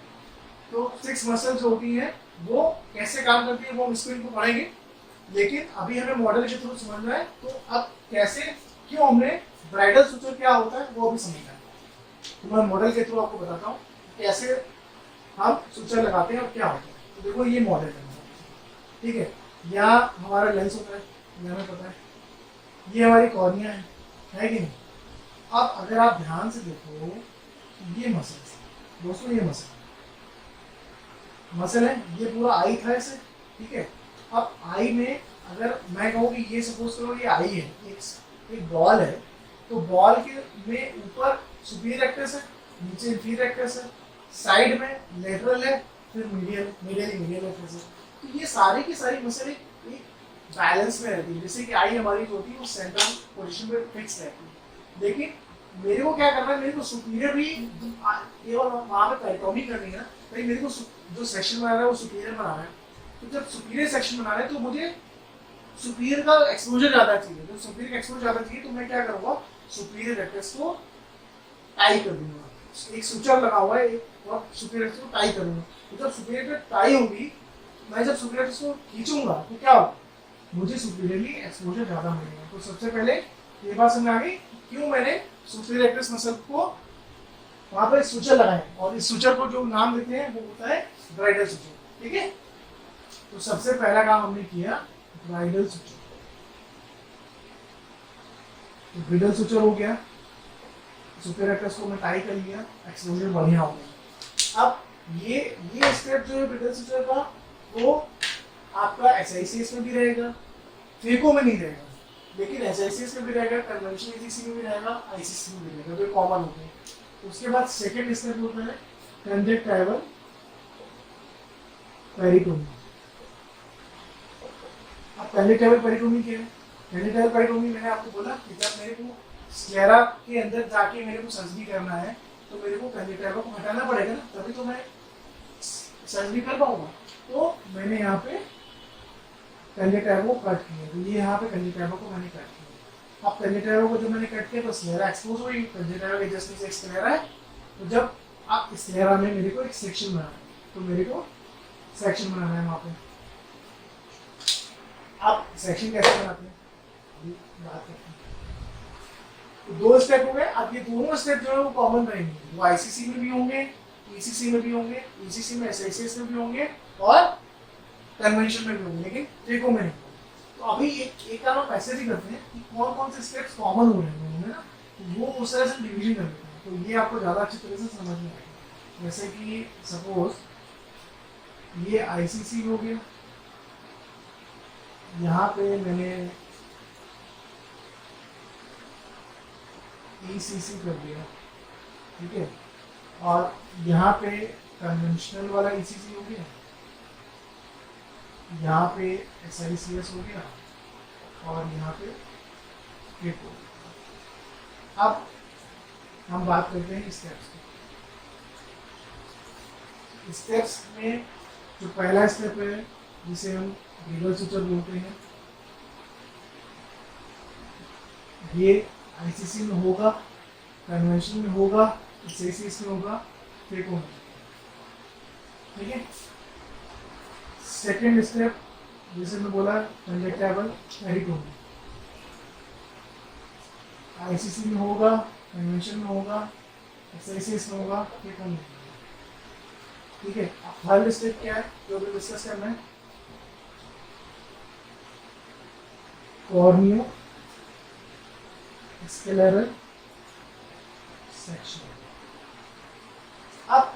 तो 6 मसल्स जो होती हैं वो कैसे काम करती है वो हम इसको इनको पढ़ेंगे, लेकिन अभी हमें मॉडल के थ्रू समझना है। तो अब कैसे, क्यों हमने ब्राइडल सुचर क्या होता है वो अभी समझना है। तो मैं मॉडल के थ्रू आपको बताता हूँ कैसे हम सुचर लगाते हैं और क्या होता है। तो देखो ये मॉडल है, ठीक है। यहाँ हमारा लेंस होता है, ये हमें पता है, ये हमारी कॉर्निया है कि नहीं। अब अगर आप ध्यान से देखो, ये मसल दोस्तों, ये मसल है, ये पूरा आई था ऐसे, ठीक है। अब आई में अगर मैं कहूँ कि ये सपोज करो ये आई है, एक बॉल है, तो बॉल के में ऊपर सुपीरियर रेक्टस है, नीचे इंफीरियर रेक्टस है, साइड में लेटरल है, फिर मीडियल रेक्टस है। तो ये सारी की सारी मसल एक बैलेंस में रहती है। जैसे कि आई हमारी जो होती है वो सेंट्रल पोजीशन पे फिक्स रहती है। लेकिन मेरे को क्या करना है, मेरे को सुपीरियर भी केवल वहाँ पे पेरिटोमी करनी है ना, भाई मेरे को जो सेक्शन बनाना है वो सुपीरियर बनाना है। तो जब सुपीरियर सेक्शन बनाना है तो मुझे सुपीरियर का एक्सपोजर ज़्यादा चाहिए। जब सुपीरियर का एक्सपोजर ज़्यादा चाहिए तो मैं क्या करूँगा, सुपीरियर रेक्टस को टाई कर दूंगा, एक सुचर लगा हुआ है और सुपीरियर रेक्टस को टाई करूँगा। तो जब सुपीरियर रेक्टस टाई होगी, मैं जब सुपीरियर रेक्टस को खींचूंगा तो क्या होगा, मुझे सुपीरियरली एक्सपोजर ज़्यादा मिलेगा। तो सबसे पहले ये बात समझ आ गई क्यों मैंने सुपीरियर रेक्टस मसल को वहाँ पर सुचर लगाए, और इस सुचर को जो नाम देते हैं वो होता है ब्राइडल सुचर, ठीक है। तो सबसे पहला काम हमने किया ब्राइडल सुचर। तो ब्राइडल सुचर हो गया, सुपीरियर रेक्टस को मैं टाई कर लिया, एक्सपोजर बढ़िया हो गया। अब ये स्टेप जो है ब्राइडल सुचर का, वो आपका एसआईसीएस में भी रहेगा, फेको में नहीं रहेगा, लेकिन एसआईसीएस में भी रहेगा, कन्वेंशनल ईसीसी में भी रहेगा, आईसीसी में भी रहेगा, तो कॉमन होते हैं। उसके बाद सेकंड स्टेप होता है कंजक्टिवल पेरिटोमी। अब पेनिट्रेबल पेरिटोमी क्या है? पेनिट्रेबल पेरिटोमी मैंने आपको बोला कि जब मेरे को स्क्लेरा के अंदर जाके मेरे को सर्जरी करना है तो मेरे को पेनिट्रेबल को हटाना पड़ेगा ना, तभी तो मैं सर्जरी कर पाऊंगा। तो मैंने यहाँ पे पेनिट्रेबल को कट किया, तो ये यहाँ पे पेनिट्रेबल को मैंने कट किया। अब पेनिट्रेबल को जब मैंने कट किया तो स्क्लेरा एक्सपोज हुई, पेनिट्रेबल के जस्ट नीचे स्क्लेरा है। तो जब आप स्क्लेरा में मेरे को एक सेक्शन बनाना है, तो मेरे को सेक्शन बनाना है वहाँ पे। आप सेक्शन कैसे बनाते हैं बात करते हैं। तो दो स्टेप हो गए। अब ये दोनों स्टेप जो है वो कॉमन रहेंगे, वो आईसीसी में भी होंगे, ईसीसी में भी होंगे, ईसीसी में एसआईसीएस में भी होंगे और कन्वेंशन में भी होंगे, लेकिन ट्रेको में नहीं। तो अभी एक काम हम ऐसे भी करते हैं कि कौन कौन से स्टेप्स कॉमन हो रहे हैं ना, तो वो उस तरह से डिवीजन कर देते हैं, तो ये आपको ज़्यादा अच्छी तरह से समझ में आएगा। जैसे कि सपोज ये आईसीसी हो गया, यहाँ पे मैंने ईसीसी कर दिया, ठीक है, और यहाँ पे कन्वेंशनल वाला ईसीसी हो गया, यहाँ पे एसआईसीएस हो गया और यहाँ पे ट्रेको। अब हम बात करते हैं स्टेप्स की। स्टेप्स में जो पहला स्टेप है जिसे हम रीगल सूचर बोलते हैं, ये आईसीसी में होगा, कन्वेंशन में होगा, एसआईसीएस में होगा, ट्रेको में, ठीक है। सेकेंड स्टेप जैसे मैं बोला कंजक्टिवल पेरिटोमी, आईसीसी में होगा, कन्वेंशन में होगा, एसआईसीएस में होगा, ट्रेको में, ठीक है। थर्ड स्टेप क्या है जो भी डिस्कस करना है, कॉर्नियो स्क्लेरल सेक्शन। अब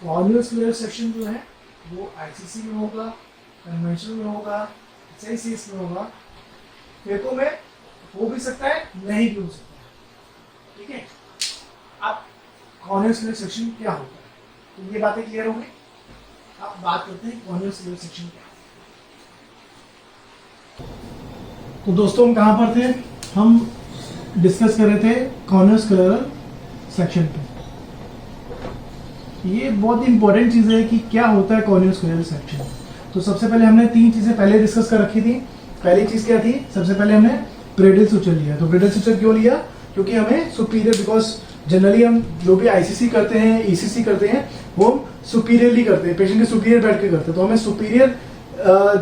कॉर्नियो स्क्लेरल सेक्शन जो है वो आईसीसी में होगा, कन्वेंशन में होगा, एसआईसीएस में होगा, ट्रेको में हो भी सकता है, नहीं भी हो सकता है, ठीक है। अब कॉर्नियो स्क्लेरल सेक्शन क्या होता है, तो ये बातें क्लियर हो गई। अब बात करते हैं कॉर्नियो स्क्लेरल सेक्शन क्या है। तो दोस्तों हम कहाँ पर थे, हम डिस्कस कर रहे थे कॉर्नियो स्क्लेरल सेक्शन पे। ये बहुत इंपॉर्टेंट चीज़ है कि क्या होता है कॉर्नियो स्क्लेरल सेक्शन। तो सबसे पहले हमने तीन चीज़ें पहले डिस्कस कर रखी थी। पहली चीज़ क्या थी, सबसे पहले हमने प्रेडल सूचर लिया। तो प्रेडल सूचर क्यों लिया, क्योंकि हमें सुपीरियर, बिकॉज जनरली हम जो भी आईसीसी करते हैं, ईसीसी करते हैं, वो सुपीरियरली करते हैं, पेशेंट के सुपीरियर बैठ के करते हैं। तो हमें सुपीरियर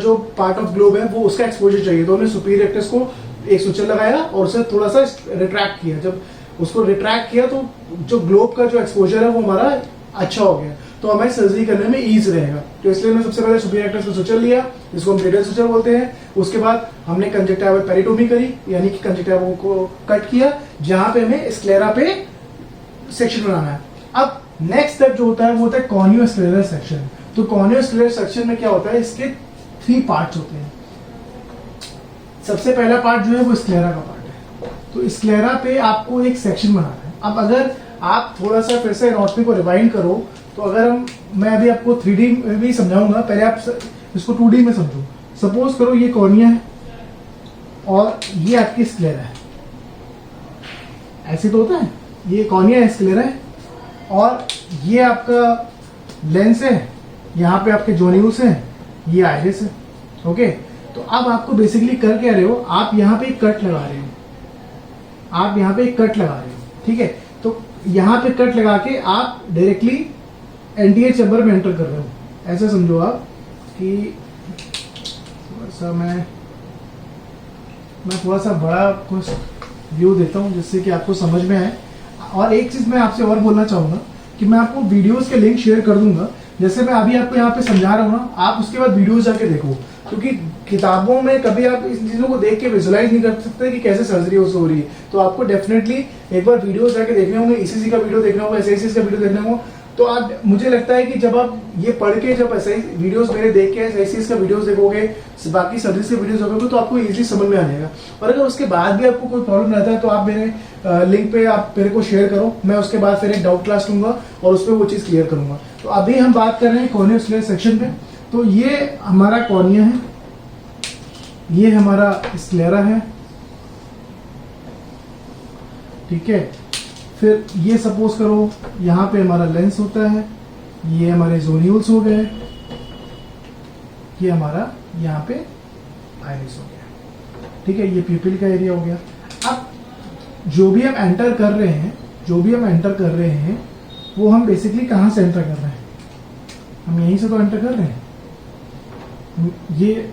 जो पार्ट ऑफ ग्लोब है वो उसका एक्सपोजर चाहिए, तो हमने सुपीरियर रेक्टस को एक सूचर लगाया और उसे थोड़ा सा रिट्रैक्ट किया। जब उसको रिट्रैक्ट किया तो जो ग्लोब का जो एक्सपोजर है वो हमारा अच्छा हो गया, तो हमें सर्जरी करने में ईज रहेगा। तो इसलिए हमने सबसे पहले सुपीरियर रेक्टस को सूचर लिया, जिसको हम प्रेडल सूचर बोलते हैं। उसके बाद हमने कंजक्टिवल पेरिटोमी करी, यानी कि कंजक्टिवल को कट किया, जहां पे हमें स्क्लेरा पे सेक्शन बनाना है। अब नेक्स्ट स्टेप जो होता है वो होता है कॉर्नियो स्क्लेरल सेक्शन। तो कॉर्नियो स्क्लेरल सेक्शन में क्या होता है, इसके 3 पार्ट्स होते हैं। सबसे पहला पार्ट जो है वो स्क्लेरा का पार्ट है। तो स्क्लेरा पे आपको एक सेक्शन बनाना है। अब अगर आप थोड़ा सा फिर से एनाटॉमी को रिवाइंड करो, तो अगर मैं अभी आपको 3D में भी समझाऊंगा, पहले आप इसको 2D में समझो। सपोज करो ये कॉर्निया है और ये आपकी स्क्लेरा है, ऐसे तो होता है, ये कॉर्निया है, स्क्लेरा है, और ये आपका लेंस है, यहाँ पे आपके जोन्यूल्स हैं, ये आइरिस है, ओके। तो अब आपको बेसिकली कर क्या रहे हो, आप यहाँ पे एक कट लगा रहे हो, आप यहाँ पे एक कट लगा रहे हो, ठीक है। तो यहाँ पे कट लगा के आप डायरेक्टली एंटीरियर चैम्बर में एंटर कर रहे हो। ऐसा समझो आप कि थोड़ा सा मैं थोड़ा सा बड़ा कुछ व्यू देता हूँ जिससे कि आपको समझ में आए। और एक चीज़ मैं आपसे और बोलना चाहूँगा कि मैं आपको वीडियोस के लिंक शेयर कर दूंगा। जैसे मैं अभी आपको यहाँ पे समझा रहा हूँ ना, आप उसके बाद वीडियोस जाके देखो, क्योंकि किताबों में कभी आप इन चीज़ों को देख के विजुलाइज नहीं कर सकते कि कैसे सर्जरी हो रही है। तो आपको डेफिनेटली एक बार वीडियोस जाके देखने होंगे, ईसीसी का वीडियो देखना होगा, एसआईसीएस का वीडियो देखना होगा। तो आप, मुझे लगता है कि जब आप ये पढ़ के, जब ऐसे वीडियोस मेरे देख के एसआईसीएस का वीडियोस देखोगे, बाकी सर्जरी के वीडियोस देखोगे, तो आपको इजीली समझ में आ जाएगा। और अगर उसके बाद भी आपको कोई प्रॉब्लम रहता है तो आप मेरे लिंक पे आप मेरे को शेयर करो, मैं उसके बाद फिर एक डाउट क्लास लूंगा और उस पर वो चीज़ क्लियर करूंगा। तो अभी हम बात कर रहे हैं कॉर्नियो स्क्लेरल सेक्शन पे। तो ये हमारा कॉर्निया है, ये हमारा स्क्लेरा है, ठीक है। फिर ये सपोज करो यहाँ पे हमारा लेंस होता है, ये हमारे जोन्यूल्स हो गए, ये हमारा यहाँ पे आइरिस हो गया, ठीक है। ये प्यूपिल का एरिया हो गया। अब जो भी हम एंटर कर रहे हैं वो हम बेसिकली कहाँ से एंटर कर रहे हैं? हम यहीं से तो एंटर कर रहे हैं, ये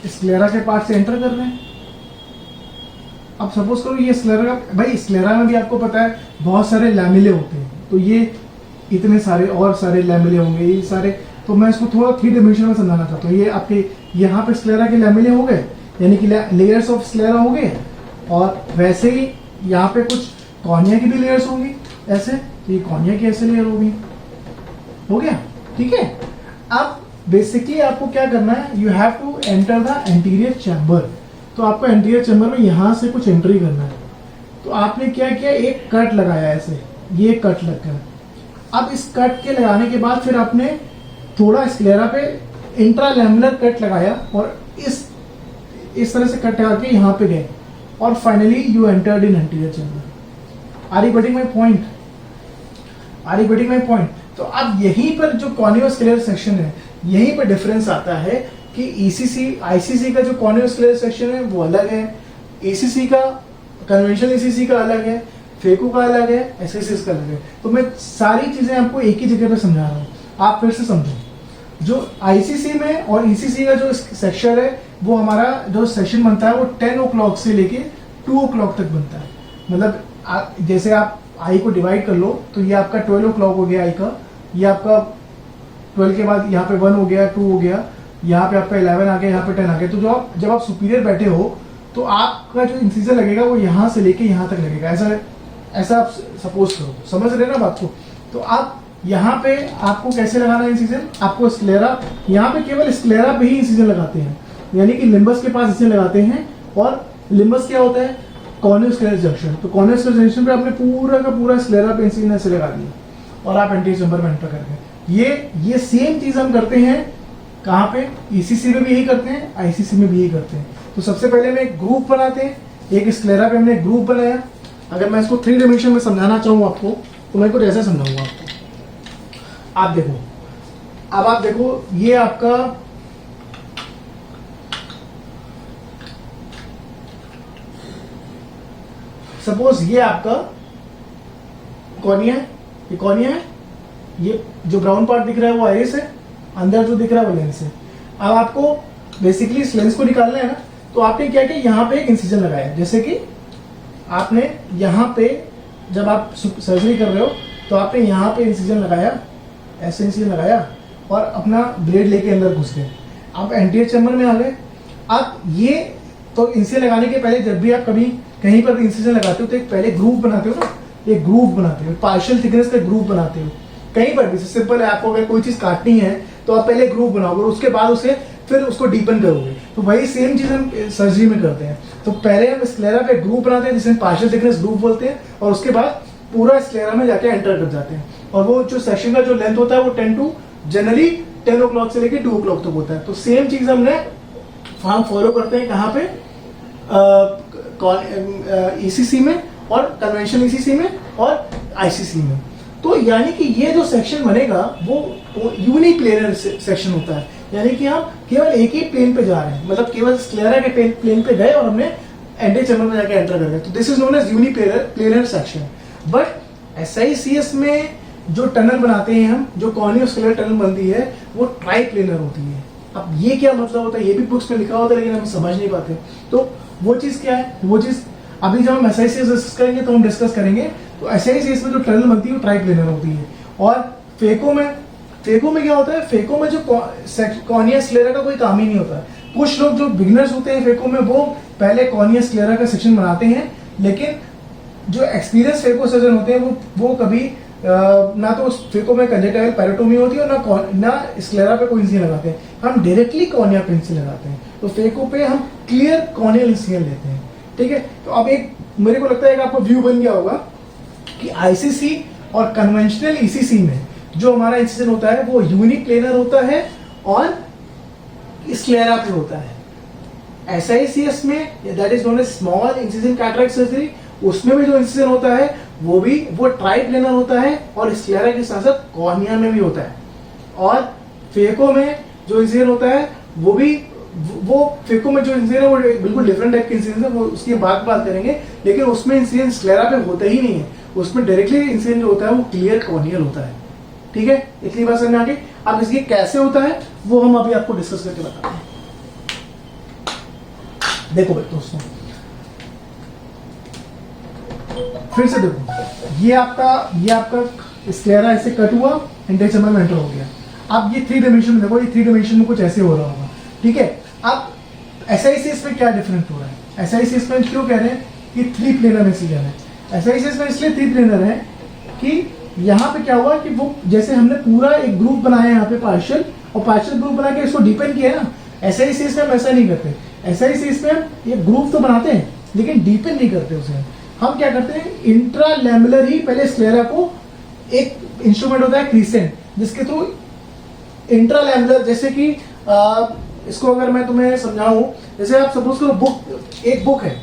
स्क्लेरा के पार्ट से एंटर कर रहे हैं। अब सपोज करो ये स्क्लेरा का, भाई स्क्लेरा में भी आपको पता है बहुत सारे लैमिले होते हैं, तो ये इतने सारे और सारे लैमिले होंगे, ये सारे, तो मैं इसको थोड़ा 3 डायमेंशन में समझाना चाहता हूँ। ये आपके यहाँ पे स्क्लेरा के लैमिले हो गए, यानी कि लेयर्स ऑफ स्क्लेरा हो गए, और वैसे ही यहाँ पे कुछ कॉर्निया की भी लेयर्स होंगी ऐसे, तो ये कॉर्निया की ऐसे लेयर होगी, हो गया, ठीक है। अब बेसिकली आपको क्या करना है, you have to enter the anterior chamber. तो आपको एंटीरियर चैम्बर में यहाँ से कुछ एंट्री करना है। तो आपने क्या किया, एक कट लगाया ऐसे, ये कट लग गया। अब इस कट के लगाने के बाद फिर आपने थोड़ा स्क्लेरा पे इंट्रालैमिनर कट लगाया, और इस तरह से कट लगा के यहाँ पे गए, और finally you entered in anterior chamber. Are you getting my point? Are you getting my point? तो अब यहीं पर जो कॉर्नियोस्क्लेरल सेक्शन है, यहीं पर डिफरेंस आता है कि ईसीसी आईसीसी का जो कॉर्नियोस्क्लेरल सेक्शन है वो अलग है, ईसीसी का, कन्वेंशनल ईसीसी का अलग है, फेको का अलग है, एसएसएस का अलग है। तो मैं सारी चीजें आपको एक ही जगह पे समझा रहा हूँ, आप फिर से समझो। जो आईसीसी में और ईसीसी का जो सेक्शन है, वो हमारा जो सेशन बनता है वो 10 o'clock से लेके 2 o'clock तक बनता है। मतलब जैसे आप आई को डिवाइड कर लो, तो ये आपका 12 o'clock हो गया आई का, ये आपका 12 के बाद यहाँ पे 1 हो गया, 2 हो गया, यहाँ पे आपका 11 आ गया, यहाँ पे 10 आ गया। तो जब आप सुपीरियर बैठे हो तो आपका जो इंसिजन लगेगा वो यहाँ से लेके यहाँ तक लगेगा, ऐसा आप सपोज करो, समझ रहे ना बात को। तो आप यहाँ पे आपको कैसे लगाना है इंसिजन, आपको स्क्लेरा, यहाँ पे केवल स्क्लेरा पे ही इंसिजन लगाते हैं, यानी कि लिम्बस के पास इंसिजन लगाते हैं। और लिम्बस क्या होता है, कॉर्नियोस्क्लेरल जंक्शन। तो कॉर्नियोस्क्लेरल जंक्शन पे आपने पूरा का पूरा स्क्लेरा पे इंसिजन ऐसे लगा दिया, और आप एंटीरियर चैम्बर में एंटर कर गए। ये सेम चीज हम करते हैं कहाँ पे, ईसीसी में भी यही करते हैं, आईसीसी में भी यही करते हैं। तो सबसे पहले हम एक ग्रुप बनाते हैं, एक स्क्लेरा पे हमने ग्रुप बनाया। अगर मैं इसको 3 डायमेंशन में समझाना चाहूँ आपको, तो मैं कुछ ऐसे समझाऊंगा आपको। आप देखो, अब आप देखो, ये आपका सपोज ये आपका कॉर्निया है, ये कॉर्निया है, ये जो ब्राउन पार्ट दिख रहा है वो आइरिस है, अंदर जो दिख रहा है वो लेंस है। अब आपको बेसिकली इस लेंस को निकालना है ना, तो आपने क्या किया, यहाँ पे एक इंसिजन लगाया। जैसे कि आपने यहाँ पे जब आप सर्जरी कर रहे हो तो आपने यहाँ पे इंसिजन लगाया, ऐसे इंसिजन लगाया, और अपना ब्लेड लेके अंदर घुस गए। आप एंटीरियर चैम्बर में आ गए। अब ये तो इंसिजन लगाने के पहले जब भी आप कभी कहीं पर भी इंसिजन लगाते हो तो एक पहले ग्रूव बनाते हो ना, एक ग्रूव बनाते हो, पार्शियल थिकनेस का ग्रूव बनाते हो। कहीं पर भी सिंपल है, आपको अगर कोई चीज काटनी है तो आप पहले ग्रूव बनाओगे, और उसके बाद उसे फिर उसको डीपन करोगे। तो वही सेम चीज हम सर्जरी में करते हैं। तो पहले हम स्क्लेरा पे ग्रूव बनाते हैं, जिसे पार्शियल थिकनेस ग्रूव बोलते हैं, और उसके बाद पूरा स्क्लेरा में जाके एंटर कर जाते हैं। और वो जो सेक्शन का जो लेंथ होता है वो 10 o'clock से लेके 2 o'clock तक होता है। तो सेम चीज हम फॉलो करते हैं कहाँ पे, ईसीसी में, और कन्वेंशनल ईसीसी में, और आईसीसी में। तो यानी कि ये जो सेक्शन बनेगा वो यूनिप्लेनर सेक्शन होता है, यानी कि हम केवल एक ही प्लेन पे जा रहे हैं, मतलब केवल स्क्लेरा के प्लेन पे गए और हमने एंटीरियर चैम्बर में जाके एंटर कर गए। तो this is known as uniplanar section. But SICS में जो टनल बनाते हैं हम, जो कॉर्नियोस्क्लेरल टनल बनती है, वो ट्राइप्लेनर होती है। अब ये क्या मतलब होता है, ये भी बुक्स में लिखा होता है, लेकिन हम समझ नहीं पाते। तो वो चीज क्या है, वो चीज अभी जब हम एसआईसीएस डिस्कस करेंगे तो हम डिस्कस करेंगे। तो एसआईसीएस में जो टनल बनती है वो ट्राइप्लेनर होती है। और फेको में क्या होता है, फेको में जो कॉर्निया स्क्लेरा का कोई काम ही नहीं होता। कुछ लोग जो बिगिनर्स होते हैं फेको में, वो पहले कॉर्निया स्क्लेरा का सेक्शन बनाते हैं, लेकिन जो एक्सपीरियंस फेको सर्जन होते हैं वो कभी ना तो फेको में कंजक्टिवल पैरेटोमी होती है, और ना स्क्लेरा पे कोई इंसिजन लगाते हैं। हम डायरेक्टली कॉर्निया पे इंसिजन लगाते हैं। तो फेको पे हम क्लियर कॉर्नियल इंसिजन लेते हैं, ठीक है। तो अब एक मेरे को लगता है कि आपको व्यू बन गया होगा कि आईसीसी और कन्वेंशनल ईसीसी में जो हमारा इंसिजन होता है वो यूनिप्लेनर होता है, और स्क्लेरा पे होता है। SICS में that is known as small incision cataract surgery, उसमें भी जो इंसिजन होता है वो ट्राइप्लेनर होता है और स्क्लेरा के साथ साथ कॉर्निया में भी होता है। और फेको में जो इंसिजन होता है वो फेको में जो इंसिजन है वो बिल्कुल डिफरेंट टाइप के इंसिजन है, वो उसकी बात करेंगे, लेकिन उसमें इंसिजन स्क्लेरा पे होता ही नहीं है, उसमें डायरेक्टली इंसिजन जो होता है वो क्लियर कॉर्नियल होता है। ठीक है, इतनी बात समझ में आ गई। अब इसकी कैसे होता है वो हम अभी आपको डिस्कस करके बताते हैं। देखो भाई दोस्तों, फिर से देखो, ये आपका स्क्लेरा ऐसे कट हुआ, इंटेंचेबल में एंटर हो गया। अब ये 3 डायमेंशन में देखो, ये 3 डायमेंशन में कुछ ऐसे हो रहा होगा। ठीक है, अब SICS में क्या डिफरेंस हो रहा है? SICS में क्यों कह रहे हैं कि 3 प्लेनर इंसिजन है? SICS में इसलिए 3 प्लेनर है कि यहाँ पे क्या हुआ कि वो जैसे हमने पूरा एक ग्रुप बनाया यहाँ पे पार्शियल, और पार्शियल ग्रुप बना के इसको डीपेन किया ना। SICS में हम ऐसा नहीं करते। SICS में हम ये ग्रुप तो बनाते हैं लेकिन डीपेन नहीं करते उसे। हम क्या करते हैं, इंट्रालैमुलर ही पहले स्क्लेरा को, एक इंस्ट्रूमेंट होता है क्रीसेंट, जिसके थ्रू इंट्रालैमुलर, जैसे कि इसको अगर मैं तुम्हें समझाऊं, जैसे आप सपोज करो एक बुक है,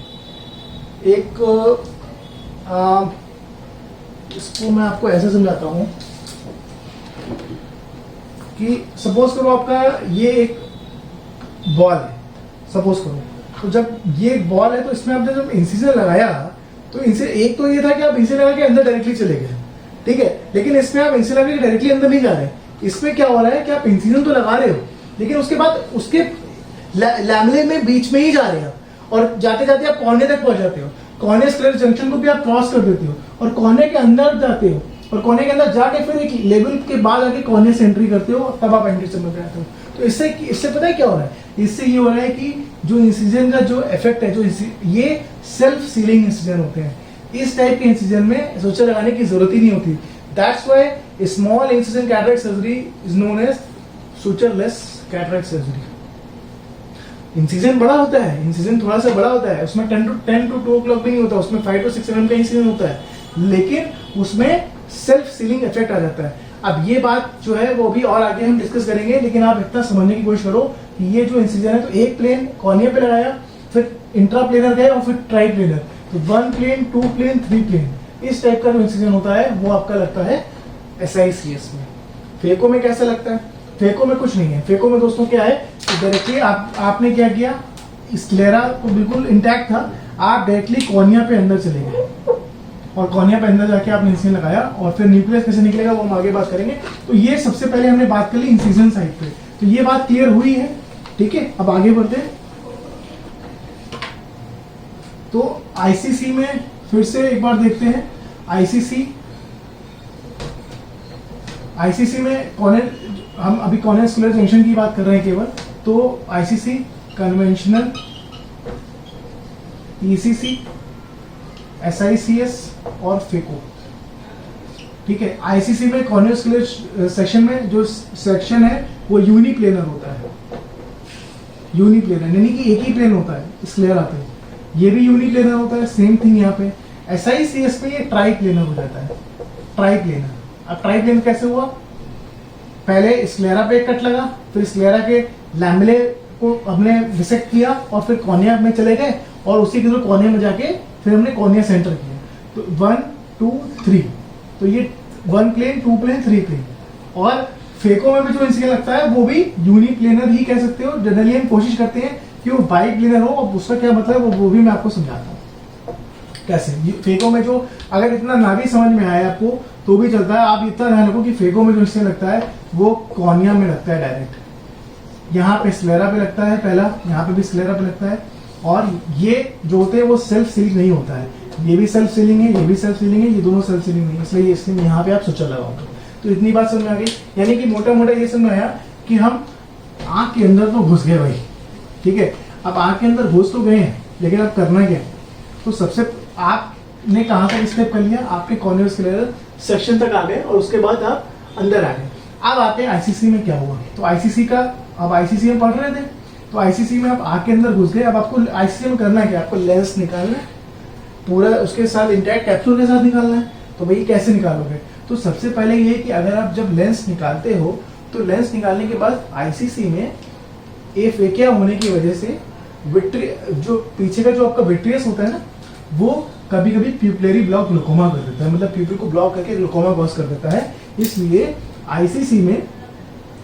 इसको मैं आपको ऐसे समझाता हूं कि सपोज करो आपका ये एक बॉल है, सपोज करो, तो जब ये एक बॉल है तो इसमें आपने जब इंसिजन लगाया तो इनसे एक तो ये था कि आप इंसिजन लगा के अंदर डायरेक्टली चले गए, ठीक है, लेकिन इसमें आप इंसिजन लगा के डायरेक्टली अंदर नहीं जा रहे। इसमें क्या हो रहा है कि आप इंसिजन तो लगा रहे हो लेकिन उसके बाद उसके लैमेले में बीच में ही जा रहे हो, और जाते जाते आप कॉर्निया तक पहुंच जाते हो। कॉर्निया स्क्लेरल जंक्शन को भी आप क्रॉस कर देते हो और कॉर्निया के अंदर जाते हो, और कॉर्निया के अंदर जाके फिर एक लेवल के बाद आके कॉर्निया से एंट्री करते हो, तब आप एंटीचेम्बर पे आते हो। तो इससे पता है क्या हो रहा है? इससे ये हो रहा है कि जो इंसिजन का जो इफेक्ट है, जो ये सेल्फ सीलिंग इंसिजन होते हैं। इस टाइप के इंसिजन में सुचर लगाने की जरूरत ही नहीं होती। That's why small incision cataract surgery is known as sutureless cataract surgery. Incision बड़ा होता है, इंसिजन थोड़ा सा बड़ा होता है, उसमें 10 to 2 o'clock भी नहीं होता, उसमें 5 to 6 mm का इंसिजन होता है, लेकिन उसमें सेल्फ सीलिंग इफेक्ट आ जाता है। अब ये बात जो है वो भी और आगे हम डिस्कस करेंगे, लेकिन आप इतना समझने की कोशिश करो कि ये जो इंसिजन है, तो एक प्लेन कॉर्निया पे लगाया, फिर इंट्रा प्लेनर गए और फिर ट्राई प्लेनर, तो 1 प्लेन 2 प्लेन 3 प्लेन, इस टाइप का जो इंसिजन होता है वो आपका लगता है SICS में। फेको में कैसा लगता है? फेको में कुछ नहीं है। फेको में दोस्तों क्या है, डायरेक्टली आपने क्या किया, स्क्लेरा तो बिल्कुल इंटैक्ट था, आप डायरेक्टली कॉर्निया पे अंदर चले गए और कॉर्निया पे अंदर जाके आपने इंसिजन लगाया, और फिर न्यूक्लियस कैसे निकलेगा वो हम आगे बात करेंगे। तो ये सबसे पहले हमने बात कर ली इंसिजन साइड पे, तो ये बात क्लियर हुई है, ठीक है। अब आगे बढ़ते हैं। तो ICC में फिर से एक बार देखते हैं। ICC में कॉर्नियल, हम अभी कॉर्नियल स्क्लेरल जंक्शन की बात कर रहे हैं केवल, तो ICC कन्वेंशनल, ECC, SICS और फेको, ठीक है। ICC में कॉर्नियल स्क्लेरल सेक्शन में जो सेक्शन है वो यूनिप्लेनर होता है, यूनिप्लेनर यानी कि एक ही प्लेन होता है स्क्लेरा पे, ये भी यूनिप्लेनर होता है, सेम थिंग यहाँ पे। SICS में ये ट्राई प्लेनर हो जाता है, ट्राई प्लेनर। अब ट्राई प्लेनर कैसे हुआ? पहले स्क्लेरा पे एक कट लगा, फिर स्क्लेरा के लैमेले को हमने डिसेक्ट किया और फिर कॉर्निया में चले गए, और उसी के थ्रू कॉर्निया में जाके फिर हमने कॉर्निया सेंटर किया। तो 1 2 3, तो ये 1 प्लेन 2 प्लेन 3 प्लेन। और फेको में भी जो इंसिजन लगता है वो भी यूनिप्लेनर ही कह सकते हो। जनरली हम कोशिश करते हैं कि वो बाई प्लेनर हो, और उसका क्या मतलब है वो भी मैं आपको समझाता हूँ कैसे। फेको में जो, अगर इतना ना भी समझ में आया आपको तो भी चलता है, आप इतना ध्यान रखो कि फेको में जो इंसिजन लगता है वो कॉर्निया में लगता है डायरेक्ट। यहाँ पे स्क्लेरा पे लगता है पहला, यहाँ पे भी स्क्लेरा पे लगता है, और ये जो होते हैं वो सेल्फ सीलिंग नहीं होता है। ये भी सेल्फ सीलिंग है, ये भी सेल्फ सीलिंग है, ये दोनों सेल्फ सीलिंग नहीं, इसलिए इसलिए यहाँ पे आप सुचर लगाओगे। तो इतनी बात समझ में आ गई, यानी कि मोटा मोटा ये समझ में आया कि हम आँख के अंदर तो घुस गए भाई, ठीक है। अब आँख के अंदर घुस तो गए हैं, लेकिन अब करना क्या है? तो सबसे आपने कहाँ तक स्टेप कर लिया, आपके कॉर्नियल स्क्लेरल सेक्शन तक आ गए, और उसके बाद आप अंदर आ गए। अब आते हैं ICC में क्या हुआ। तो ICC का, अब ICC में पढ़ रहे थे, तो ICC में आप आँख के अंदर घुस गए। अब आपको ICC में करना क्या? आपको लेंस निकालना है, पूरा उसके साथ इंटैक्ट कैप्सूल के साथ निकालना है। तो भाई कैसे निकालोगे? तो सबसे पहले ये कि अगर आप जब लेंस निकालते हो, तो लेंस निकालने के बाद ICC में एफेकिया होने की वजह से विट्री जो पीछे का जो आपका विट्रियस होता है ना, वो कभी कभी प्यूपिलरी ब्लॉक ग्लूकोमा कर देता है, मतलब प्यूपिल को ब्लॉक करके ग्लूकोमा कॉज कर देता है। इसलिए आईसीसी में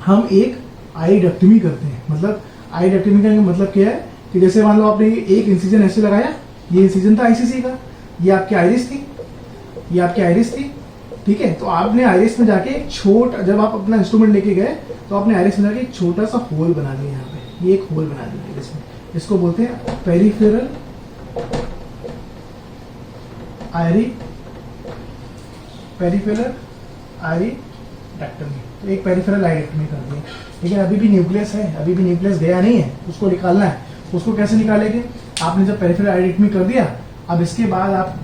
हम एक आईडेक्टमी करते हैं। मतलब आईडेक्टमी का मतलब क्या है कि जैसे मान लो आपने एक इंसिजन ऐसे लगाया, ये इंसिजन था आईसीसी का, ये आपकी आइरिस थी, ये आपकी आइरिस थी, ठीक है। तो आपने आइरिस में जाके एक छोटा, जब आप अपना इंस्ट्रूमेंट लेके गए तो आपने आइरिस में जाके एक छोटा सा होल बना दिया, यहाँ पे ये एक होल बना दिया इसमें, इसको बोलते हैं पेरिफेरल आइरिडेक्टमी। तो एक पेरिफेरल आइडेक्टमी कर दी, लेकिन अभी भी न्यूक्लियस है, अभी भी न्यूक्लियस गया नहीं है, उसको निकालना है। उसको कैसे निकालेंगे? आपने जब पेरिफेरल आइडेक्टमी कर दिया, अब इसके बाद आप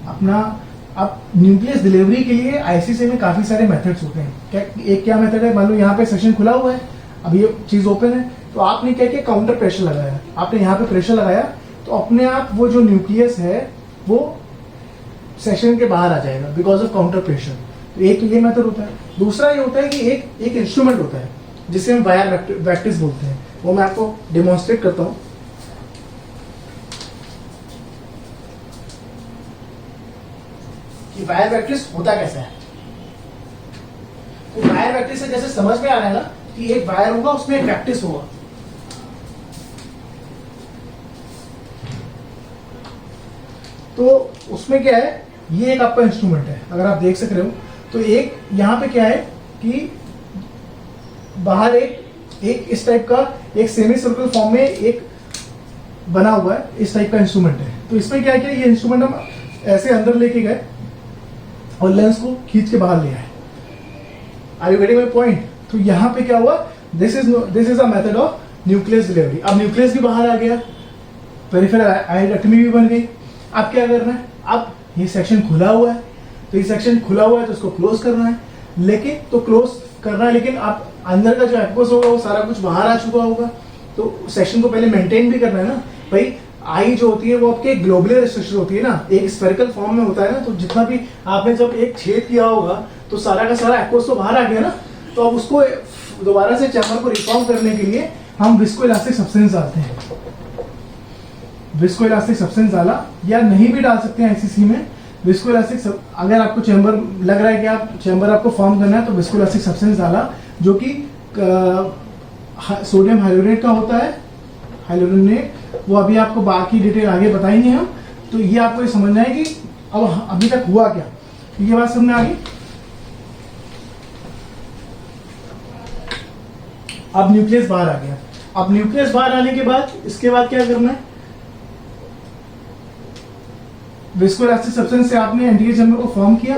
अपना अब न्यूक्लियस डिलीवरी के लिए आईसीसी में काफी सारे मेथड्स होते हैं। एक क्या मेथड है, मान लो यहाँ पे सेक्शन खुला हुआ है, अब ये चीज ओपन है, तो आपने क्या किया, काउंटर प्रेशर लगाया, आपने यहाँ पे प्रेशर लगाया, तो अपने आप वो जो न्यूक्लियस है वो सेक्शन के बाहर आ जाएगा बिकॉज ऑफ काउंटर प्रेशर। तो एक ये मेथड होता है। दूसरा ये होता है कि एक इंस्ट्रूमेंट होता है जिसे हम वायर वैक्टिस बोलते हैं, वो मैं आपको डेमोन्स्ट्रेट करता हूँ। कि वायर वैक्टिस होता कैसा है। तो वायर वैक्टिस से जैसे समझ में आ रहा है ना कि एक वायर होगा, उसमें एक वैक्टिस होगा। तो उसमें क्या है, ये एक आपका इंस्ट्रूमेंट है, अगर आप देख सक रहे हो। तो एक यहाँ पे क्या है कि बाहर एक इस टाइप का एक सेमी सर्कल फॉर्म में एक बना हुआ है, इस टाइप का इंस्ट्रूमेंट है। तो इसमें क्या किया, ये इंस्ट्रूमेंट हम ऐसे अंदर लेके गए और लेंस को खींच के बाहर ले आए। Are you getting my point? तो यहाँ पे क्या हुआ, this is a method of nucleus delivery. अब न्यूक्लियस भी बाहर आ गया, पेरिफेरल आइडेक्टमी भी बन गई। अब क्या करना है, अब ये सेक्शन खुला हुआ है, तो ये सेक्शन खुला हुआ है तो इसको क्लोज करना है। लेकिन आप अंदर का जो एक्वस होगा वो सारा कुछ बाहर आ चुका होगा, तो सेक्शन को पहले मेंटेन भी करना है ना भाई। आई जो होती है वो आपके ग्लोबुलर स्ट्रक्चर होती है ना, एक स्फेरिकल फॉर्म में होता है ना, तो जितना भी आपने जब एक छेद किया होगा तो सारा का सारा एक्वस तो बाहर आ गया ना। तो अब उसको दोबारा से चैम्बर को रिफॉर्म करने के लिए हम विस्कोइलास्टिक सब्सटेंस डालते हैं। विस्कोइलास्टिक सब्सटेंस डाला, या नहीं भी डाल सकते हैं आईसीसी में विस्कोइलास्टिक। अगर आपको चैम्बर लग रहा है कि आप चैम्बर आपको फॉर्म करना है, तो विस्कोइलास्टिक सब्सटेंस डाला, जो कि सोडियम हाइलोरेट का होता है, हाइलोरेट। वो अभी आपको बाकी डिटेल आगे बताएंगे हम। तो ये आपको ये समझना है कि अब अभी तक हुआ क्या, ये बात समझ में आ गई। अब न्यूक्लियस बाहर आ गया। अब न्यूक्लियस बाहर आने के बाद इसके बाद क्या करना है, विस्कोइलास्टिक सब्सटेंस से आपने एंटीरियर चैम्बर को फॉर्म किया,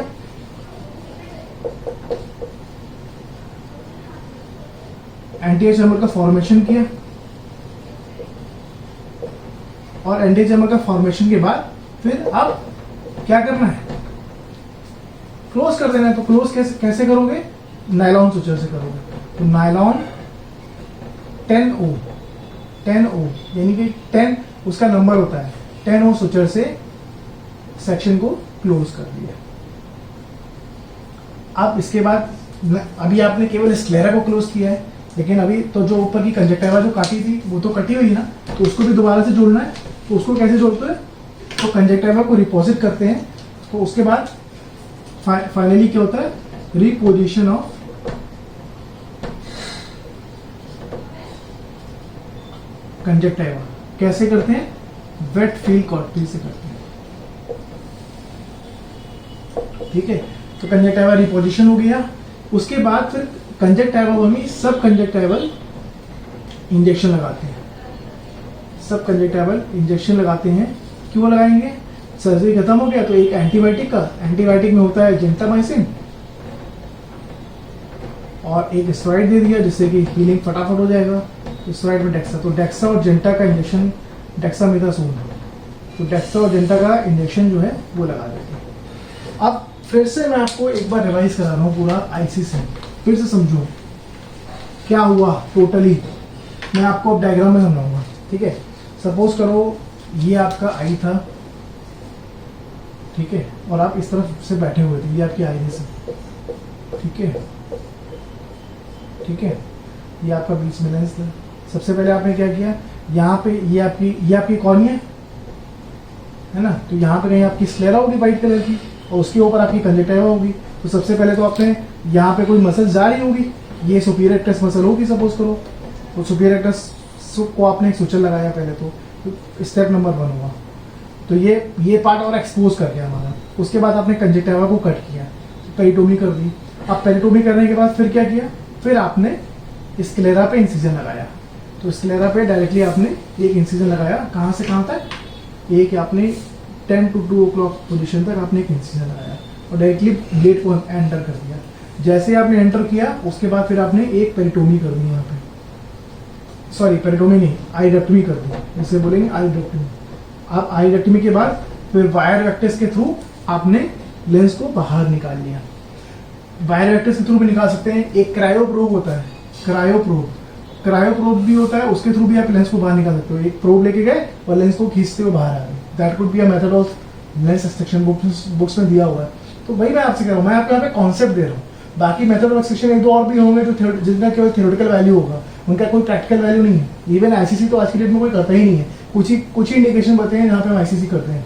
एंटीरियर चैम्बर का फॉर्मेशन किया, और एंटीरियर चैम्बर का फॉर्मेशन के बाद फिर अब क्या करना है, क्लोज कर देना है। तो क्लोज कैसे करोगे, नायलॉन सुचर से करोगे। तो नायलॉन 10O यानी कि 10 उसका नंबर होता है, 10O सुचर से सेक्शन को क्लोज कर दिया। अब इसके बाद अभी आपने केवल स्क्लेरा को क्लोज किया है, लेकिन अभी तो जो ऊपर की कंजक्टिवा जो काटी थी वो तो कटी हुई ना, तो उसको भी दोबारा से जोड़ना है। तो उसको कैसे जोड़ते हैं, तो कंजक्टिवा को रिपोजिट करते हैं। तो उसके बाद फाइनली क्या होता है, रिपोजिशन ऑफ कंजक्टिवा। कैसे करते हैं, वेट फील्ड कॉर्टी से करते हैं, ठीक है। तो कंजक्टिवा रिपोजिशन हो गया। उसके बाद फिर कंजक्टिवा में सब कंजक्टिवल इंजेक्शन लगाते हैं, सब कंजक्टिवल इंजेक्शन लगाते हैं। क्यों लगाएंगे, सर्जरी खत्म हो गया तो एक एंटीबायोटिक में होता है जेंटामाइसिन, और एक स्टेरॉइड दे दिया जिससे कि हीलिंग फटाफट हो जाएगा। स्टेरॉइड में डेक्सा, तो डेक्सा और जेंटा का इंजेक्शन डेक्सामेथासोन है, तो डेक्सा और जेंटा का इंजेक्शन जो है वो लगा देते हैं। अब फिर से मैं आपको एक बार रिवाइज करा रहा हूँ पूरा आईसीसी, फिर से समझो क्या हुआ टोटली। मैं आपको डायग्राम में समझाऊंगा, ठीक है। सपोज करो ये आपका आई था, ठीक है, और आप इस तरफ से बैठे हुए थे, ये आपकी आई है, ठीक है, ठीक है। ये आपका बीच में लेंस था, सबसे पहले आपने क्या किया, यहाँ पे ये आपकी कॉर्निया है ना, तो यहाँ पे कहीं आपकी स्क्लेरा होगी वाइट कलर की और उसके ऊपर आपकी कंजक्टिवा होगी। तो सबसे पहले तो आपने यहाँ पे कोई मसल जा रही होगी, ये सुपीरियर रेक्टस मसल होगी सपोज करो, तो सुपीरियर रेक्टस को आपने एक सुचर लगाया पहले, तो स्टेप नंबर 1 हुआ। तो ये पार्ट और एक्सपोज कर गया हमारा। उसके बाद आपने कंजक्टिवा को कट किया, तो पेरिटोमी कर दी। अब पेरिटोमी करने के बाद फिर क्या किया, फिर आपने स्क्लेरा पे इंसिजन लगाया। तो स्क्लेरा पे डायरेक्टली आपने एक इंसिजन लगाया, कहाँ से कहाँ तक, एक आपने 10 to 2 o'clock पोजीशन तक आपने एक इंसिजन लगाया और डायरेक्टली ब्लेड को एंटर कर दिया। जैसे आपने एंटर किया उसके बाद फिर आपने एक पेरिटोमी कर दी यहाँ पे, सॉरी पेरिटोमी नहीं, आइडेक्टमी कर दी, इसे बोलेंगे आइडेक्टमी। आप आइडेक्टमी के बाद फिर वायर वेक्टर्स के थ्रू आपने लेंस को बाहर निकाल लिया। वायर वेक्टर्स के थ्रू भी निकाल सकते हैं। एक क्रायोप्रोब होता है, क्रायोप्रोब भी होता है, उसके थ्रू भी आप लेंस को बाहर निकाल सकते हो। एक प्रोब लेके गए और लेंस को खींचते हुए बाहर आ गए। That could be a method of lens extraction, books में दिया हुआ है। तो वही मैं आपसे कह रहा हूँ, मैं आपको यहाँ पे कॉन्सेप्ट दे रहा हूँ। बाकी मेथड ऑफ एक्सट्रैक्शन एक दो और भी होंगे जो जिनका केवल थ्योरेटिकल वैल्यू होगा, उनका कोई प्रैक्टिकल वैल्यू नहीं है। इवन आईसीसी तो आज की डेट में कोई करता ही नहीं है, कुछ ही इंडिकेशन बताते हैं जहाँ पे हम आईसीसी करते हैं,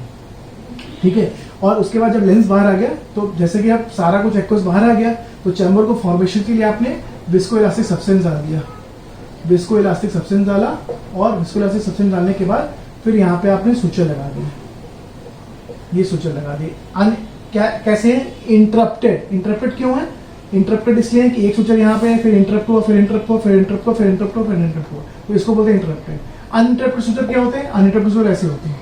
ठीक है। और उसके बाद जब लेंस बाहर आ गया, तो जैसे कि अब सारा कुछ एक्वस बाहर आ गया, तो चैम्बर को फॉर्मेशन के लिए आपने विस्कोइलास्टिक सब्सटेंस डाल दिया, विस्कोइलास्टिक सब्सटेंस डाला, और विस्कोइलास्टिक सब्सटेंस डालने के बाद फिर यहाँ पे आपने सुचर लगा दिया, ये सुचर लगा दिए। कैसे इंटरप्टेड क्यों है? इंटरप्टेड इसलिए कि एक सुचर यहाँ पे, फिर इंटरप्ट हुआ, फिर इंटरप्ट हुआ, फिर इंटरप्ट हुआ, फिर इंटरप्ट हुआ, फिर इंटरप्ट हुआ, तो इसको बोलते हैं इंटरप्टेड। अनइंटरप्टेड सुचर क्या होते हैं? अनइंटरप्टेड सुचर ऐसे होते हैं,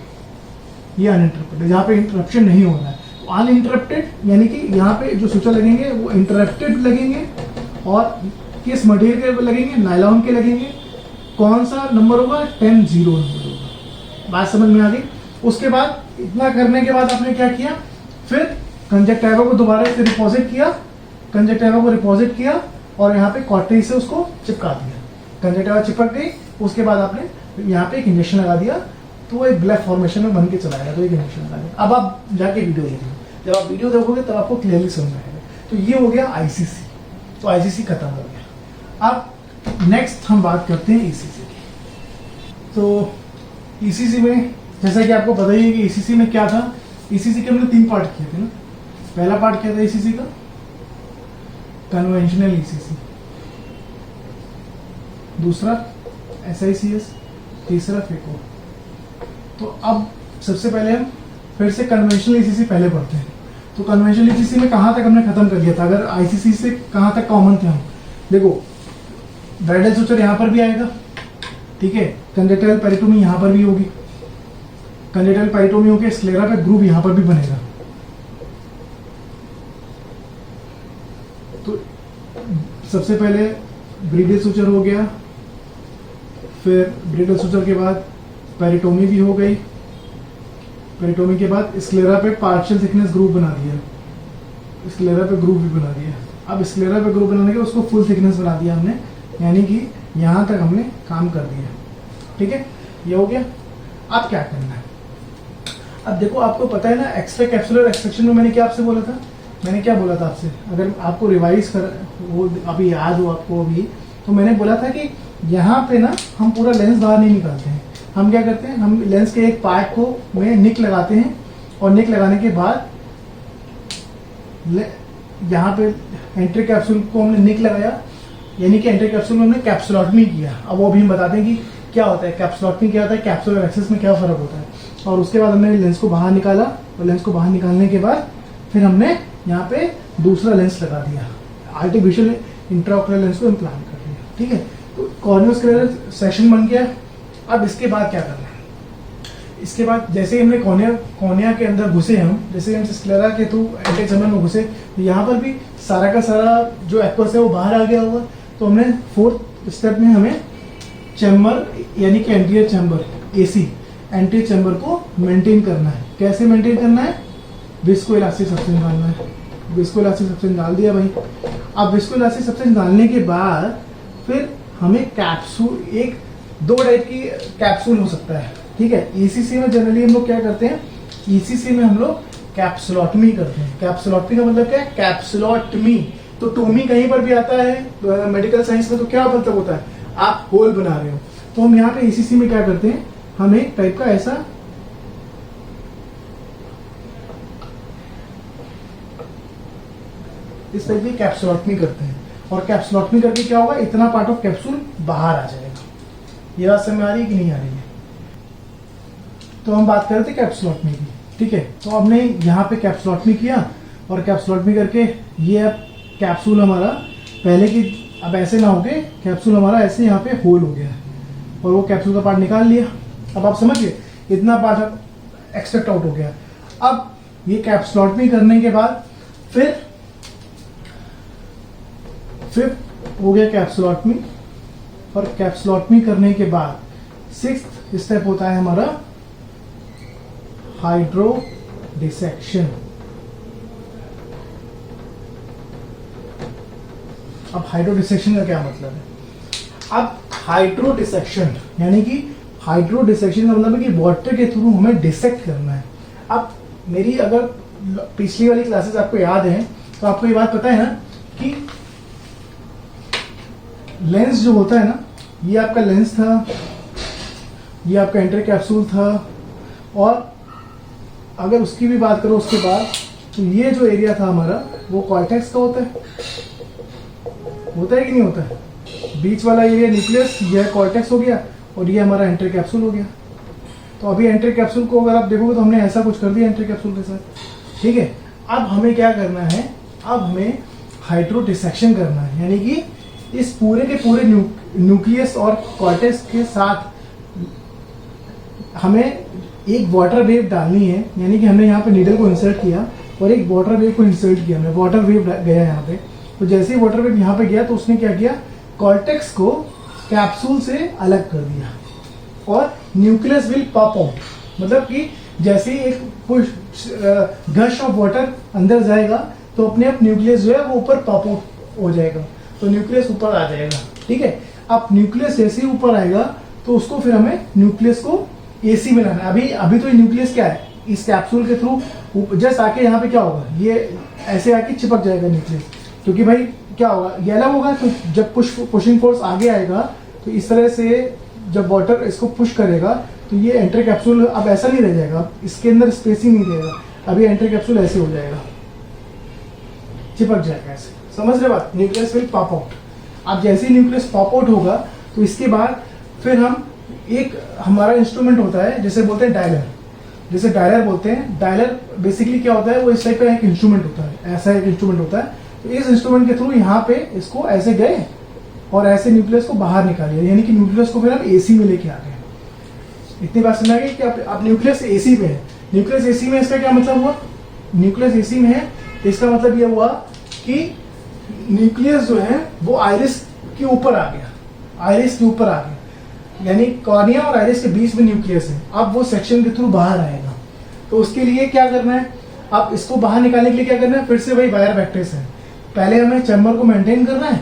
ये अनइंटरप्टेड, जहाँ पे इंटरप्शन नहीं हो रहा है। अनइंटरप्टेड यानी कि यहाँ पे जो सुचर लगेंगे वो इंटरप्टेड लगेंगे, और किस मटेरियल के लगेंगे? नायलॉन के लगेंगे। कौन सा नंबर होगा? 10-0 नंबर होगा। बात समझ में आ गई? उसके बाद इतना करने के बाद आपने क्या किया, फिर कंजक्टिवा को दोबारा से रिपोजिट किया, और यहाँ पे कॉटरी से उसको चिपका दिया। कंजक्टिवा चिपक गई, उसके बाद आपने यहाँ पे एक इंजेक्शन लगा दिया, तो वो एक ब्लैक फॉर्मेशन में बन के चला गया। तो एक इंजेक्शन लगा दिया। अब आप जाके वीडियो देखिए, जब आप वीडियो देखोगे तब आपको क्लियरली समझ में आएगा। तो ये हो गया आईसीसी, तो आईसीसी खत्म हो गया। अब नेक्स्ट हम बात करते हैं ईसीसी की। तो ईसीसी में जैसा कि आपको पता ही है कि ईसीसी में क्या था, ईसीसी के हमने 3 पार्ट किए थे ना। पहला पार्ट क्या था ईसीसी का? कन्वेंशनल ईसीसी, दूसरा एसआईसीएस, तीसरा फेको। तो अब सबसे पहले हम फिर से कन्वेंशनल ईसीसी पहले पढ़ते हैं। तो कन्वेंशनल ईसीसी में कहाँ तक हमने खत्म कर दिया था? अगर आईसीसी से कहाँ तक कॉमन थे हम, देखो ब्राइडल सुचर यहाँ पर भी आएगा, ठीक है। कंजक्टिवल पेरिटोमी यहाँ पर भी होगी, कंजक्टिवल पेरिटोमी होकर स्क्लेरा पे ग्रूव यहाँ पर भी बनेगा। तो सबसे पहले ब्रीडल सुचर हो गया, फिर ब्रीडल सुचर के बाद पेरिटोमी भी हो गई, पेरिटोमी के बाद स्क्लेरा पे पार्शियल थिकनेस ग्रूव बना दिया, स्क्लेरा पे ग्रूव भी बना दिया। अब स्क्लेरा पे ग्रूव बनाने के उसको फुल थिकनेस बना दिया हमने, यानी कि यहाँ तक हमने काम कर दिया, ठीक है। ये हो गया। अब क्या करना है? अब देखो, आपको पता है ना एक्सट्रा कैप्सुलर एक्सट्रैक्शन में मैंने क्या आपसे बोला था? मैंने क्या बोला था आपसे? अगर आपको रिवाइज कर वो अभी याद हो आपको अभी, तो मैंने बोला था कि यहाँ पे ना हम पूरा लेंस बाहर नहीं निकालते हैं। हम क्या करते हैं, हम लेंस के एक पार्ट को में निक लगाते हैं, और निक लगाने के बाद यहाँ पे एंट्री कैप्सूल को हमने निक लगाया, यानी कि एंट्री कैप्सूल में हमने कैप्सुलोटमी किया। अब वो भी हम बताते हैं कि क्या होता है कैप्सुलोटमी, क्या होता है कैप्सुलर एक्सेस में क्या फर्क होता है। और उसके बाद हमने लेंस को बाहर निकाला, और लेंस को बाहर निकालने के बाद फिर हमने यहाँ पे दूसरा लेंस लगा दिया, आर्टिफिशियल इंट्राओकुलर लेंस को इम्प्लांट कर दिया, ठीक है। तो कॉर्नियोस्क्लेरल सेक्शन बन गया। अब इसके बाद क्या करना है? इसके बाद जैसे ही हमने कॉर्निया के अंदर घुसे, हम जैसे हम स्क्लेरा के थ्रू एंटी चैम्बर में घुसे, तो यहाँ पर भी सारा का सारा जो एक्वस है वो बाहर आ गया होगा। तो हमने 4th स्टेप में हमें चैम्बर यानी कि anterior chamber AC anterior chamber को मेंटेन करना है। कैसे मेंटेन करना है? विस्कोइलास्टिक सब्सटेंस डालना है। विस्कोइलास्टिक सब्सटेंस डाल दिया भाई। अब विस्कोइलास्टिक सब्सटेंस डालने के बाद फिर हमें कैप्सूल, एक 2 टाइप की कैप्सूल हो सकता है, ठीक है। ईसीसी में जनरली हम लोग क्या करते हैं? ईसीसी में हम लोग कैप्सुलोटमी करते हैं। कैप्सुलोटमी का मतलब क्या है? कैप्सुलोटमी। तो टोमी कहीं पर भी आता है मेडिकल साइंस में, तो क्या मतलब होता है? आप होल बना रहे हो। तो हम यहाँ पे ACC में क्या करते हैं, हम एक टाइप का ऐसा इस टाइप की कैप्सुलोटमी करते हैं, और कैप्सुलोटमी करके क्या होगा, इतना पार्ट ऑफ कैप्सूल बाहर आ जाएगा। ये बात समझ में आ रही है कि नहीं आ रही है? तो हम बात कर रहे थे कैप्सुलोटमी की, ठीक है। तो हमने यहाँ पे कैप्सुलोटमी किया, और कैप्सुलोटमी करके ये अब कैप्सूल हमारा पहले की अब ऐसे ना होके कैप्सूल हमारा ऐसे यहाँ पे होल हो गया, और वो कैप्सूल का पार्ट निकाल लिया। अब आप समझिए, इतना पार्ट एक्सट्रैक्ट आउट हो गया। अब ये कैप्सुलोटमी करने के बाद फिर हो गया कैप्सुलोटमी, और कैप्सुलोटमी करने के बाद 6th स्टेप होता है हमारा हाइड्रो डिसेक्शन। अब हाइड्रो डिसेक्शन का क्या मतलब है? अब हाइड्रो डिसेक्शन यानी कि हाइड्रो डिसेक्शन का मतलब है कि वाटर के थ्रू हमें डिसेक्ट करना है। अब मेरी अगर पिछली वाली क्लासेस आपको याद है तो आपको ये बात पता है ना कि लेंस जो होता है ना, ये आपका लेंस था, ये आपका एंटर कैप्सूल था, और अगर उसकी भी बात करो उसके बाद, तो ये जो एरिया था हमारा वो कॉर्टेक्स का होता है कि नहीं होता है? बीच वाला एरिया न्यूक्लियस, ये कॉर्टेक्स हो गया, और ये हमारा एंटर कैप्सूल हो गया। तो अभी एंटर कैप्सूल को अगर आप देखोगे तो हमने ऐसा कुछ कर दिया एंटर कैप्सूल के साथ, ठीक है। अब हमें क्या करना है, अब हमें हाइड्रो डिसेक्शन करना है, यानी कि इस पूरे के पूरे न्यूक्लियस और कॉर्टेक्स के साथ हमें एक वाटर वेव डालनी है। यानी कि हमने यहाँ पे नीडल को इंसर्ट किया और एक वाटर वेव को इंसर्ट किया, हमने वाटर वेव गया यहाँ पे। तो जैसे ही वाटर वेव यहाँ पे गया तो उसने क्या किया, कॉर्टेक्स को कैप्सूल से अलग कर दिया, और न्यूक्लियस विल पॉप आउट। मतलब कि जैसे ही एक पुश गश ऑफ वाटर अंदर जाएगा तो अपने आप न्यूक्लियस जो है वो ऊपर पॉप आउट हो जाएगा, तो न्यूक्लियस ऊपर आ जाएगा, ठीक है। अब न्यूक्लियस जैसे ही ऊपर आएगा तो उसको फिर हमें न्यूक्लियस को AC में लाना है। अभी तो ये न्यूक्लियस क्या है, इस कैप्सूल के थ्रू जस्ट आके यहाँ पे क्या होगा, ये ऐसे आके चिपक जाएगा न्यूक्लियस, क्योंकि भाई क्या होगा, ये अलग होगा। तो जब पुशिंग फोर्स आगे आएगा तो इस तरह से जब वाटर इसको पुश करेगा तो ये एंटर कैप्सूल अब ऐसा नहीं रह जाएगा, इसके अंदर स्पेस ही नहीं रहेगा। अभी एंटर कैप्सूल ऐसे हो जाएगा, चिपक जाएगा ऐसे, समझ रहे बात? Nucleus will pop out. अब जैसे ही न्यूक्लियस पॉप आउट होगा तो इसके बाद फिर हम एक हमारा इंस्ट्रूमेंट होता है जिसे बोलते हैं डायलर, जिसे डायलर बोलते हैं। डायलर बेसिकली क्या होता है, वो इस टाइप का एक इंस्ट्रूमेंट होता है, ऐसा एक इंस्ट्रूमेंट होता है। तो इस इंस्ट्रूमेंट के थ्रू यहाँ पे इसको ऐसे गए और ऐसे न्यूक्लियस को बाहर निकालिए, यानी कि न्यूक्लियस को फिर हम AC में लेके आ गए। इतनी बात समझ आ गई कि अब न्यूक्लियस AC पे है। न्यूक्लियस AC में इसका क्या मतलब हुआ, न्यूक्लियस AC में है इसका मतलब यह हुआ कि न्यूक्लियस जो है वो आइरिस के ऊपर आ गया, आइरिस के ऊपर आ गया, यानी कॉर्निया और आइरिस के बीच में न्यूक्लियस है। अब वो सेक्शन के थ्रू बाहर आएगा, तो उसके लिए क्या करना है, अब इसको बाहर निकालने के लिए क्या करना है, फिर से वही वायर वेक्टर्स है। पहले हमें चैम्बर को मेंटेन करना है,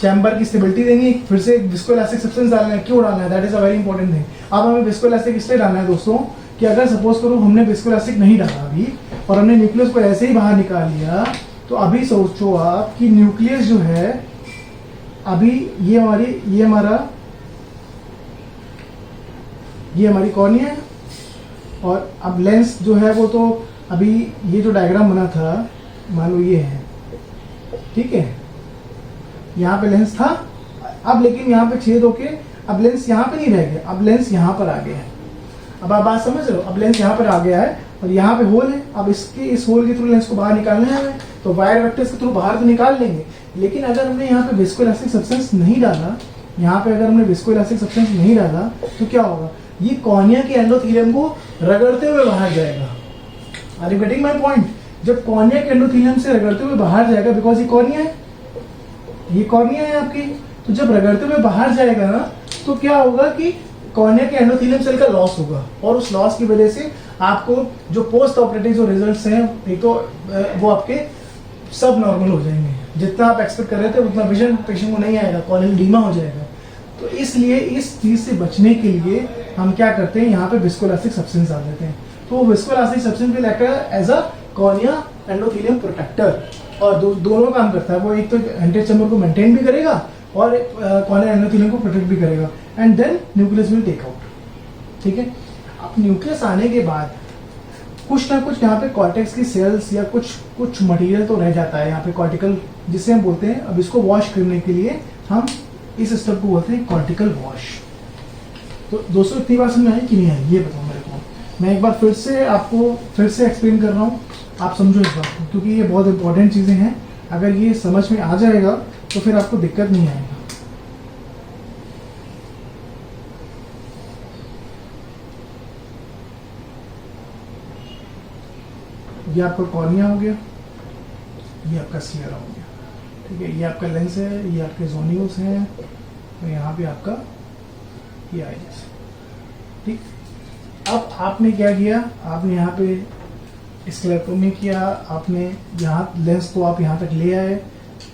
चैम्बर की स्टेबिलिटी देंगे, फिर से विस्कोइलास्टिक सब्सटेंस डालना है। क्यों डालना है, that is a very important thing. अब हमें विस्कोइलास्टिक इसलिए डालना है दोस्तों कि अगर सपोज करो हमने विस्कोइलास्टिक नहीं डाला अभी और हमने न्यूक्लियस को ऐसे ही बाहर निकाल लिया, तो अभी सोचो आप कि न्यूक्लियस जो है अभी ये हमारी कॉर्निया है, और अब लेंस जो है वो तो अभी ये जो डायग्राम बना था मान लो ये है, ठीक है, यहाँ पे लेंस था। अब लेकिन यहाँ पे छेद होके अब लेंस यहाँ पे नहीं रह गया, अब लेंस यहाँ पर आ गया है। अब आप बात समझ रहे हो, अब लेंस यहाँ पर आ गया है और यहाँ पे होल है। अब इस होल के थ्रू लेंस को बाहर निकालना है हमें, तो वायर वेक्टर्स के थ्रू बाहर तो निकाल लेंगे, लेकिन अगर हमने यहाँ पे विस्कोइलास्टिक सब्सटेंस नहीं डाला, यहाँ पे अगर हमने विस्कोइलास्टिक सब्सटेंस नहीं डाला तो क्या होगा, ये कॉर्निया के एंडोथेलियम को रगड़ते हुए बाहर जाएगा। Are you getting my point? जब कॉर्निया के एंडोथेलियम से रगड़ते हुए बाहर जाएगा, बिकॉज ये कॉर्निया है, ये कॉर्निया है आपकी, तो जब रगड़ते हुए बाहर जाएगा ना तो क्या होगा कि कॉर्निया के एंडोथेलियम सेल का लॉस होगा, और उस लॉस की वजह से आपको जो पोस्ट ऑपरेटिव जो रिजल्ट्स हैं, एक तो वो आपके सब नॉर्मल हो जाएंगे, जितना आप एक्सपेक्ट कर रहे थे उतना विजन पेशेंट को नहीं आएगा, कॉर्नियल डीमा हो जाएगा। तो इसलिए इस चीज से बचने के लिए हम क्या करते हैं, यहाँ पे विस्कोइलास्टिक सब्सटेंस डाल देते हैं। तो viscoelastic substance will act as a cornea endothelium protector, और दोनों काम करता है वो। एक तो एंटर चैम्बर को मेंटेन भी करेगा और कॉर्निया एंडोथेलियम को प्रोटेक्ट भी करेगा, and then nucleus will take out. ठीक है, अब न्यूक्लियस आने के बाद कुछ ना कुछ यहाँ पे कॉर्टेक्स की सेल्स या कुछ मटेरियल तो रह जाता है यहाँ पे कॉर्टिकल, जिसे हम बोलते हैं। अब इसको वॉश करने के लिए हम इस स्टेप को बोलते हैं कॉर्टिकल वॉश। तो दोस्तों इतनी बात समझ आई कि नहीं आई ये बताओ मेरे को। मैं एक बार फिर से आपको एक्सप्लेन कर रहा हूँ, आप समझो इस बात को, क्योंकि ये बहुत इंपॉर्टेंट चीजें हैं। अगर ये समझ में आ जाएगा तो फिर आपको दिक्कत नहीं आएगा। ये आपका कॉर्निया हो गया, ये आपका स्क्लेरा हो गया। ठीक है, ये आपका लेंस है, ये आपके जोनियल्स हैं, और यहाँ पे आपका ये आइरिस। ठीक, अब आपने क्या किया, आपने यहाँ पे स्क्लेरोटोमी किया, आपने यहाँ लेंस को आप यहाँ तक ले आए,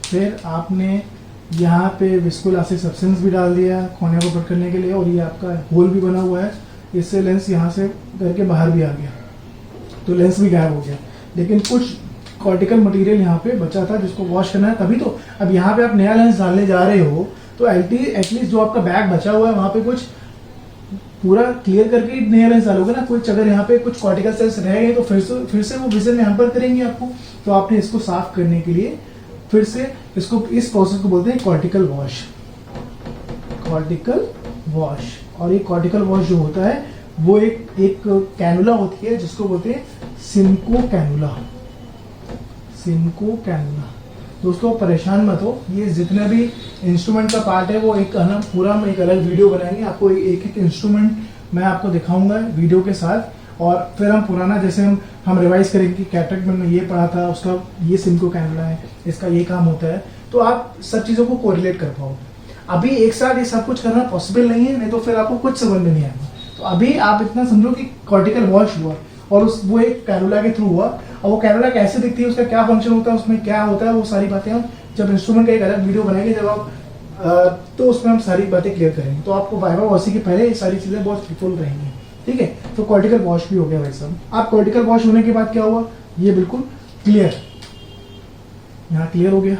फिर आपने यहाँ पे विस्कोइलास्टिक सब्सटेंस भी डाल दिया कॉर्निया को प्रोटेक्ट करने के लिए, और ये आपका होल भी बना हुआ है, इससे लेंस यहाँ से करके बाहर भी आ गया, तो लेंस भी गायब हो गया। लेकिन कुछ कॉर्टिकल मटेरियल यहाँ पे बचा था जिसको वॉश करना है, तभी तो अब यहाँ पे आप नया लेंस डालने जा रहे हो, तो एटलीस्ट जो आपका बैग बचा हुआ है वहाँ पे कुछ पूरा क्लियर करके ही नया लेंस डालोगे ना। कुछ अगर यहाँ पे कुछ कॉर्टिकल सेल्स रह गए तो फिर से वो विजन में हैम्पर करेंगे आपको। तो आपने इसको साफ करने के लिए फिर से इस प्रोसेस को बोलते हैं कॉर्टिकल वॉश। और ये कॉर्टिकल वॉश जो होता है वो एक कैनुला होती है जिसको बोलते हैं सिमको कैनुला। दोस्तों परेशान मत हो, ये जितने भी इंस्ट्रूमेंट का पार्ट है वो एक पूरा हम एक अलग वीडियो बनाएंगे, आपको एक इंस्ट्रूमेंट मैं आपको दिखाऊंगा वीडियो के साथ, और फिर हम पुराना जैसे हम रिवाइज करेंगे कि कैटरेक्ट में ये पढ़ा था, उसका ये सिमको कैनुला है, इसका ये काम होता है, तो आप सब चीजों को कोरिलेट कर पाओ। अभी एक साथ ये सब कुछ करना पॉसिबल नहीं है, नहीं तो फिर आपको कुछ समझ में नहीं आएगा। तो अभी आप इतना समझो कि कॉर्टिकल वॉश हुआ और वो एक कैनुला के थ्रू हुआ। और वो कैनुला कैसे दिखती है, उसका क्या फंक्शन होता है, उसमें क्या होता है, वो सारी बातें हम जब इंस्ट्रूमेंट का एक अलग वीडियो बनाएंगे जब आप तो उसमें हम सारी बातें क्लियर करेंगे। तो आपको वाइवा वॉसी के पहले ये सारी चीजें बहुत हेल्पफुल रहेंगी। ठीक है, तो कॉर्टिकल वॉश भी हो गया भाई साहब। आप कॉर्टिकल वॉश होने के बाद क्या हुआ, ये बिल्कुल क्लियर, यहाँ क्लियर हो गया।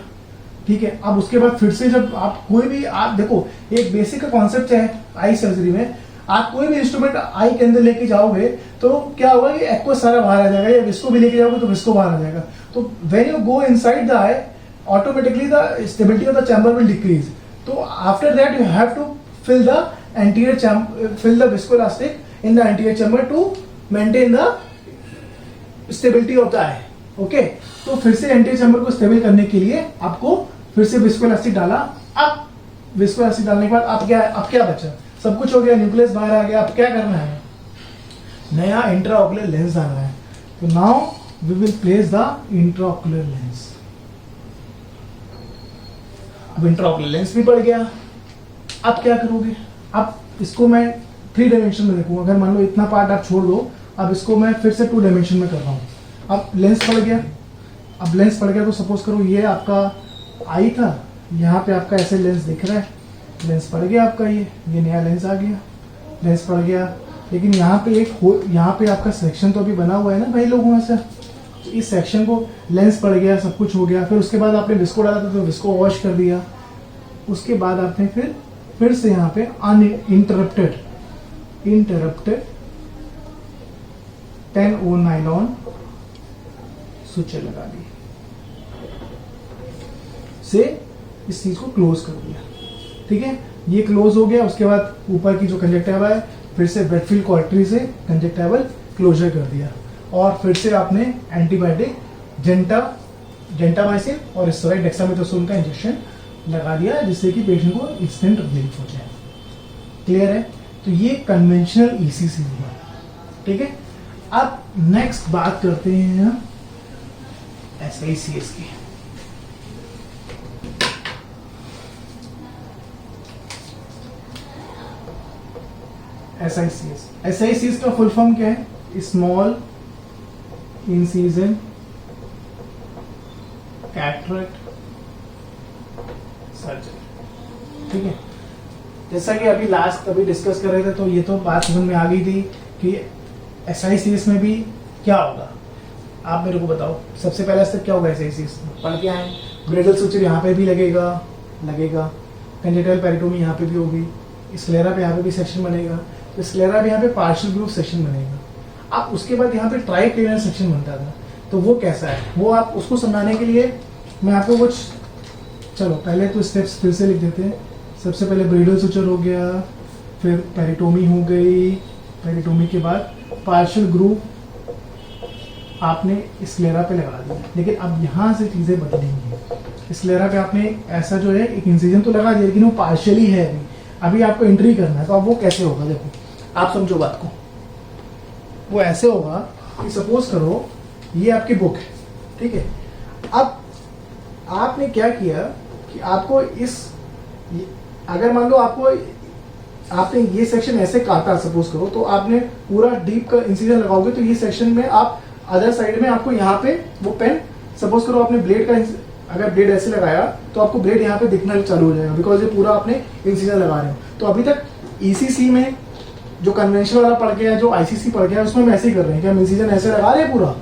ठीक है, अब उसके बाद फिर से जब आप कोई भी, आप देखो एक बेसिक का कॉन्सेप्ट है आई सर्जरी में, आप कोई भी इंस्ट्रूमेंट आई के अंदर लेके जाओगे तो क्या होगा कि एक्वस सारा बाहर आ जाएगा, या विस्को भी लेके जाओगे तो विस्को बाहर आ जाएगा। तो when you go inside the eye automatically the stability of the chamber will decrease. तो after that you have to fill the viscoelastic in the anterior chamber to maintain the stability of the eye. Okay, तो फिर से anterior chamber को stable करने के लिए आपको फिर से विस्कोइलास्टिक डाला। अब विस्कोइलास्टिक डालने के बाद अब क्या बचा, सब कुछ हो गया, न्यूक्लियस बाहर आ गया। अब क्या करना है, नया इंट्राओकुलर लेंस डालना है। तो now we will place the intraocular lens. अब इंट्राओकुलर लेंस भी पड़ गया। अब क्या करोगे, अब इसको मैं 3 डायमेंशन में देखूंगा। अगर मान लो इतना पार्ट आप छोड़ दो, अब इसको मैं फिर से 2 डायमेंशन में कर रहा हूं। अब लेंस पड़ गया। अब लेंस पड़ गया तो सपोज करो ये आपका आई था, यहाँ पे आपका ऐसे लेंस दिख रहा है, लेंस पड़ गया आपका, ये नया लेंस आ गया, लेंस पड़ गया। लेकिन यहाँ पे आपका सेक्शन तो अभी बना हुआ है ना भाई लोगों में से, तो इस सेक्शन को लेंस पड़ गया, सब कुछ हो गया। फिर उसके बाद आपने विस्को डाला था तो विस्को वॉश कर दिया। उसके बाद आपने फिर से यहाँ पे अनइंटरप्टेड 10 O नाइलॉन सुचे लगा दी, से इस चीज को क्लोज कर दिया। ठीक है, ये क्लोज हो गया। उसके बाद ऊपर की जो कंजक्टिवा है फिर से वेटफील्ड कॉर्टरी से कंजक्टिवल क्लोजर कर दिया, और फिर से आपने एंटीबायोटिक जेंटामाइसिन और स्टेरॉइड डेक्सामेथासोन का इंजेक्शन लगा दिया, जिससे कि पेशेंट को इंस्टेंट रिलीफ हो जाए। क्लियर है, तो ये कन्वेंशनल ईसीसी हुआ। ठीक है, अब नेक्स्ट बात करते हैं हम SICS की। SICS का फुल फॉर्म क्या है, स्मॉल इंसिजन कैटरेक्ट सर्जरी। ठीक है, जैसा कि अभी डिस्कस कर रहे थे, तो ये तो बात समझ में आ गई थी कि SICS में भी क्या होगा। आप मेरे को बताओ सबसे पहला स्टेप क्या होगा SICS में, पढ़ के आए। ग्रेडल सुचर यहाँ पे भी लगेगा, कंजेटाइल पेरिटोमी यहाँ पे भी होगी, स्क्लेरा पे यहाँ पे भी सेक्शन बनेगा, तो स्क्लेरा पे यहाँ पे पार्शियल ग्रूव सेक्शन बनेगा। अब उसके बाद यहाँ पे ट्राइक्लिनर सेक्शन बनता था, तो वो कैसा है, वो आप उसको समझाने के लिए मैं आपको कुछ, चलो पहले तो स्टेप्स फिर से लिख देते हैं। सबसे पहले ब्रेडल सुचर हो गया, फिर पेरिटोमी हो गई, पेरिटोमी के बाद पार्शियल ग्रूव आपने स्क्लेरा पे लगा दिया, लेकिन अब यहाँ से चीज़ें बदलेंगी। स्क्लेरा पे आपने ऐसा जो है एक इंसिजन तो लगा दिया, लेकिन वो पार्शियली है अभी आपको एंट्री करना है, तो अब वो कैसे होगा, देखो आप समझो बात को। वो ऐसे होगा कि सपोज करो ये आपकी बुक है, ठीक है। अब आपने क्या किया कि आपको अगर मान लो आपने ये सेक्शन ऐसे काटा सपोज करो, तो आपने पूरा डीप का इंसिजन लगाओगे, तो ये सेक्शन में आप अदर साइड में आपको यहाँ पे वो पेन, सपोज करो आपने ब्लेड का, अगर ब्लेड ऐसे लगाया तो आपको ब्लेड यहाँ पे दिखना चालू हो जाएगा, बिकॉज ये पूरा आपने इंसिजन लगा रहे हो। तो अभी तक ईसीसी में जो कन्वेंशनल वाला पढ़ गया, जो आईसीसी पढ़ गया, उसमें हम ऐसे ही कर रहे हैं कि हम इंसिजन ऐसे लगा रहे हैं, पूरा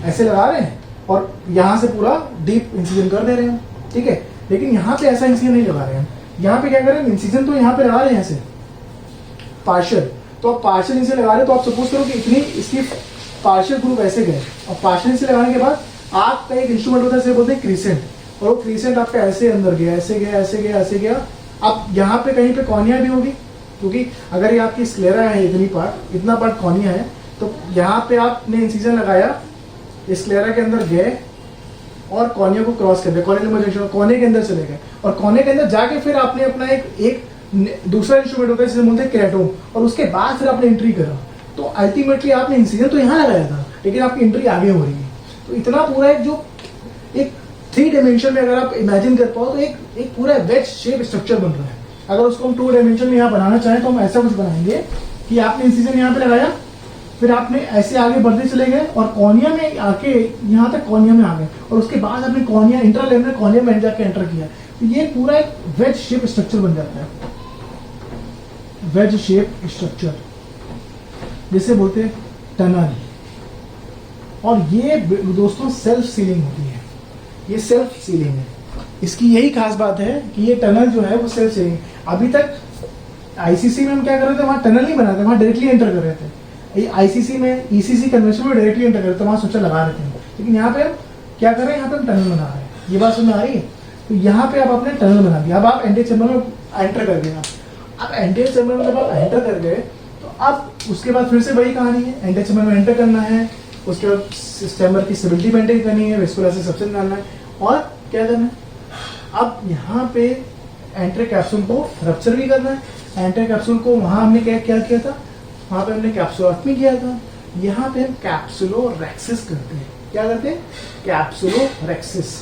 ऐसे लगा रहे हैं और यहाँ से पूरा डीप इंसिजन कर दे रहे हैं, ठीक है। लेकिन यहाँ पे ऐसा इंसिजन नहीं लगा रहे हैं, यहाँ पे क्या कर रहे हैं, इंसिजन तो यहाँ पे लगा रहे हैं ऐसे पार्शियल, तो आप पार्शियल इंसिजन लगा रहे हैं, तो आप सपोज करो कि इतनी इसकी पार्शियल ग्रुप ऐसे गए, और पार्शियल इंसिजन लगाने के बाद आपका एक इंस्ट्रूमेंट होता है, इसे बोलते हैं क्रीसेंट, और वो क्रीसेंट आपका ऐसे अंदर गया, ऐसे गया, ऐसे गया, ऐसे गया। अब यहाँ पे कहीं पे कॉर्निया भी होगी, क्योंकि अगर ये आपकी स्क्लेरा है, इतना पार्ट कॉर्निया है, तो यहाँ पे आपने इंसिजन लगाया, स्क्लेरा के अंदर गए और कॉर्निया को क्रॉस कर दिया, कॉर्निया के अंदर चले गए, और कॉर्निया के अंदर जाके फिर आपने अपना एक दूसरा इंस्ट्रूमेंट होता है जिसे बोलते हैं केराटोम, और उसके बाद फिर आपने एंट्री करा। तो अल्टीमेटली आपने इंसिजन तो यहाँ लगाया था, लेकिन आपकी एंट्री आगे हो रही है। तो इतना पूरा एक 3 डायमेंशन में अगर आप इमेजिन कर पाओ, तो एक पूरा वेज शेप स्ट्रक्चर बन रहा है। अगर उसको हम 2 डायमेंशन में यहाँ बनाना चाहें, तो हम ऐसा कुछ बनाएंगे कि आपने इंसिजन यहाँ पे लगाया, फिर आपने ऐसे आगे बढ़ते चले गए और कॉर्निया में आके यहाँ तक कॉर्निया में आ गए, और उसके बाद आपने कॉर्निया इंटरलेमनर कॉर्निया में जाके एंटर किया, तो ये पूरा एक वेज शेप स्ट्रक्चर बन जाता है, वेज शेप स्ट्रक्चर जिसे बोलते हैं टनल। और ये दोस्तों सेल्फ सीलिंग होती है, ये सेल्फ सीलिंग है। इसकी यही खास बात है कि ये टनल जो है वो सेल्फ सीलिंग। अभी तक आईसीसी में हम क्या कर रहे थे, वहाँ टनल नहीं बनाते, वहाँ डायरेक्टली एंटर कर रहे थे। आईसीसी में ईसीसी कन्वेंशन में डायरेक्टली एंटर कर रहे थे, वहाँ सोचा लगा रहे थे, लेकिन यहाँ पे हम क्या कर रहे हैं, यहाँ पे हम टनल बना रहे हैं। ये बात समझ आ रही है। तो यहाँ पे आप अपने टनल बना दिया। अब आप एंटी चैम्बर में एंटर कर गए, आप एंटी चैम्बर में जब आप एंटर कर गए, तो अब उसके बाद फिर से वही कहानी है, एंटी चैम्बर में एंटर करना है, उसके बाद चैम्बर की स्टेबिलिटी मेंटेन करनी है, वेस्कुलर से सबसे निकालना है, और क्या करना है, अब यहाँ पे एंट्री कैप्सूल को रप्चर भी करना है। एंट्री कैप्सूल को वहाँ हमने क्या किया था, वहाँ पे हमने कैप्सुलोटमी किया था, यहाँ पे हम कैप्सुलोरेक्सिस करते हैं। क्या करते हैं, कैप्सुलोरेक्सिस।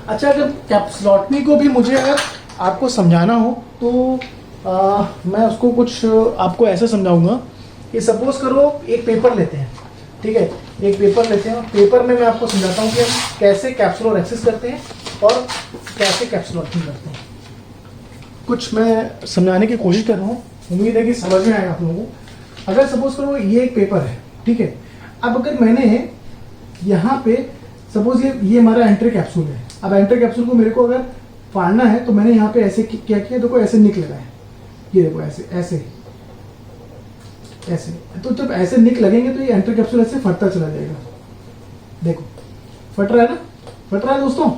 अच्छा, अगर कैप्सुलोटमी को भी मुझे अगर आपको समझाना हो, तो मैं उसको कुछ आपको ऐसा समझाऊंगा कि सपोज करो एक पेपर लेते हैं, ठीक है, एक पेपर लेते हैं, और पेपर में मैं आपको समझाता हूँ कि हम कैसे कैप्सुलोरेक्सिस करते हैं और कैसे कैप्सुलोटमी करते हैं। कुछ मैं समझाने की कोशिश कर रहा हूँ, उम्मीद है कि समझ में आएगा आप लोगों को। अगर सपोज करो ये एक पेपर है, ठीक है, अब अगर मैंने यहाँ पे सपोज ये हमारा एंट्री कैप्सूल है, अब एंट्री कैप्सूल को मेरे को अगर फाड़ना है, तो मैंने यहाँ पे ऐसे क्या किया, देखो ऐसे निक लगाए, ये देखो ऐसे ऐसे ऐसे। तो जब ऐसे निक लगेंगे तो ये एंट्री कैप्सूल ऐसे फटता चला जाएगा। देखो फट रहा है ना, फट रहा है दोस्तों,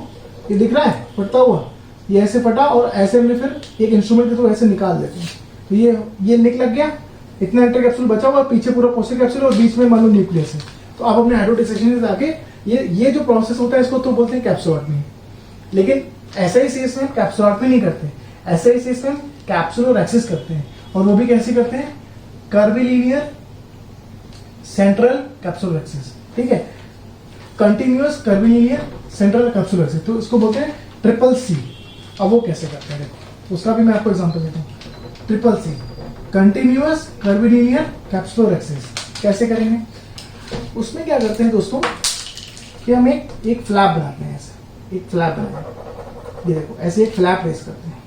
ये दिख रहा है फटता हुआ, ये ऐसे फटा, और ऐसे हमने फिर एक इंस्ट्रूमेंट के थ्रू ऐसे निकाल देते हैं, तो ये निक लग गया, इतना एंट्री कैप्सूल बचा हुआ, पीछे पूरा पोस्टर कैप्सूल और बीच में मान लो न्यूक्लियस है। तो आप अपने हाइड्रोडिसेक्शन से आके ये जो प्रोसेस होता है, इसको तो बोलते हैं कैप्सुलोटमी। लेकिन SICS में कैप्सुलोटमी नहीं करते, SICS में कैप्सुलोरेक्सिस करते हैं, और वो भी कैसे करते हैं, कर्विलीनियर सेंट्रल कैप्सुलोरेक्सिस, ठीक है, कंटिन्यूअस कर्विलीनियर सेंट्रल कैप्सुलोरेक्सिस, तो इसको बोलते हैं CCC। अब वो कैसे करते हैं, देखो उसका भी मैं आपको एग्जांपल देता हूँ। CCC कंटिन्यूअस कर्विलीनियर कैप्सुलोरेक्सिस कैसे करेंगे, उसमें क्या करते हैं दोस्तों कि हम एक फ्लैप बनाते हैं, ऐसे एक फ्लैप बनाते हैं, ये देखो ऐसे एक फ्लैप रेस करते हैं,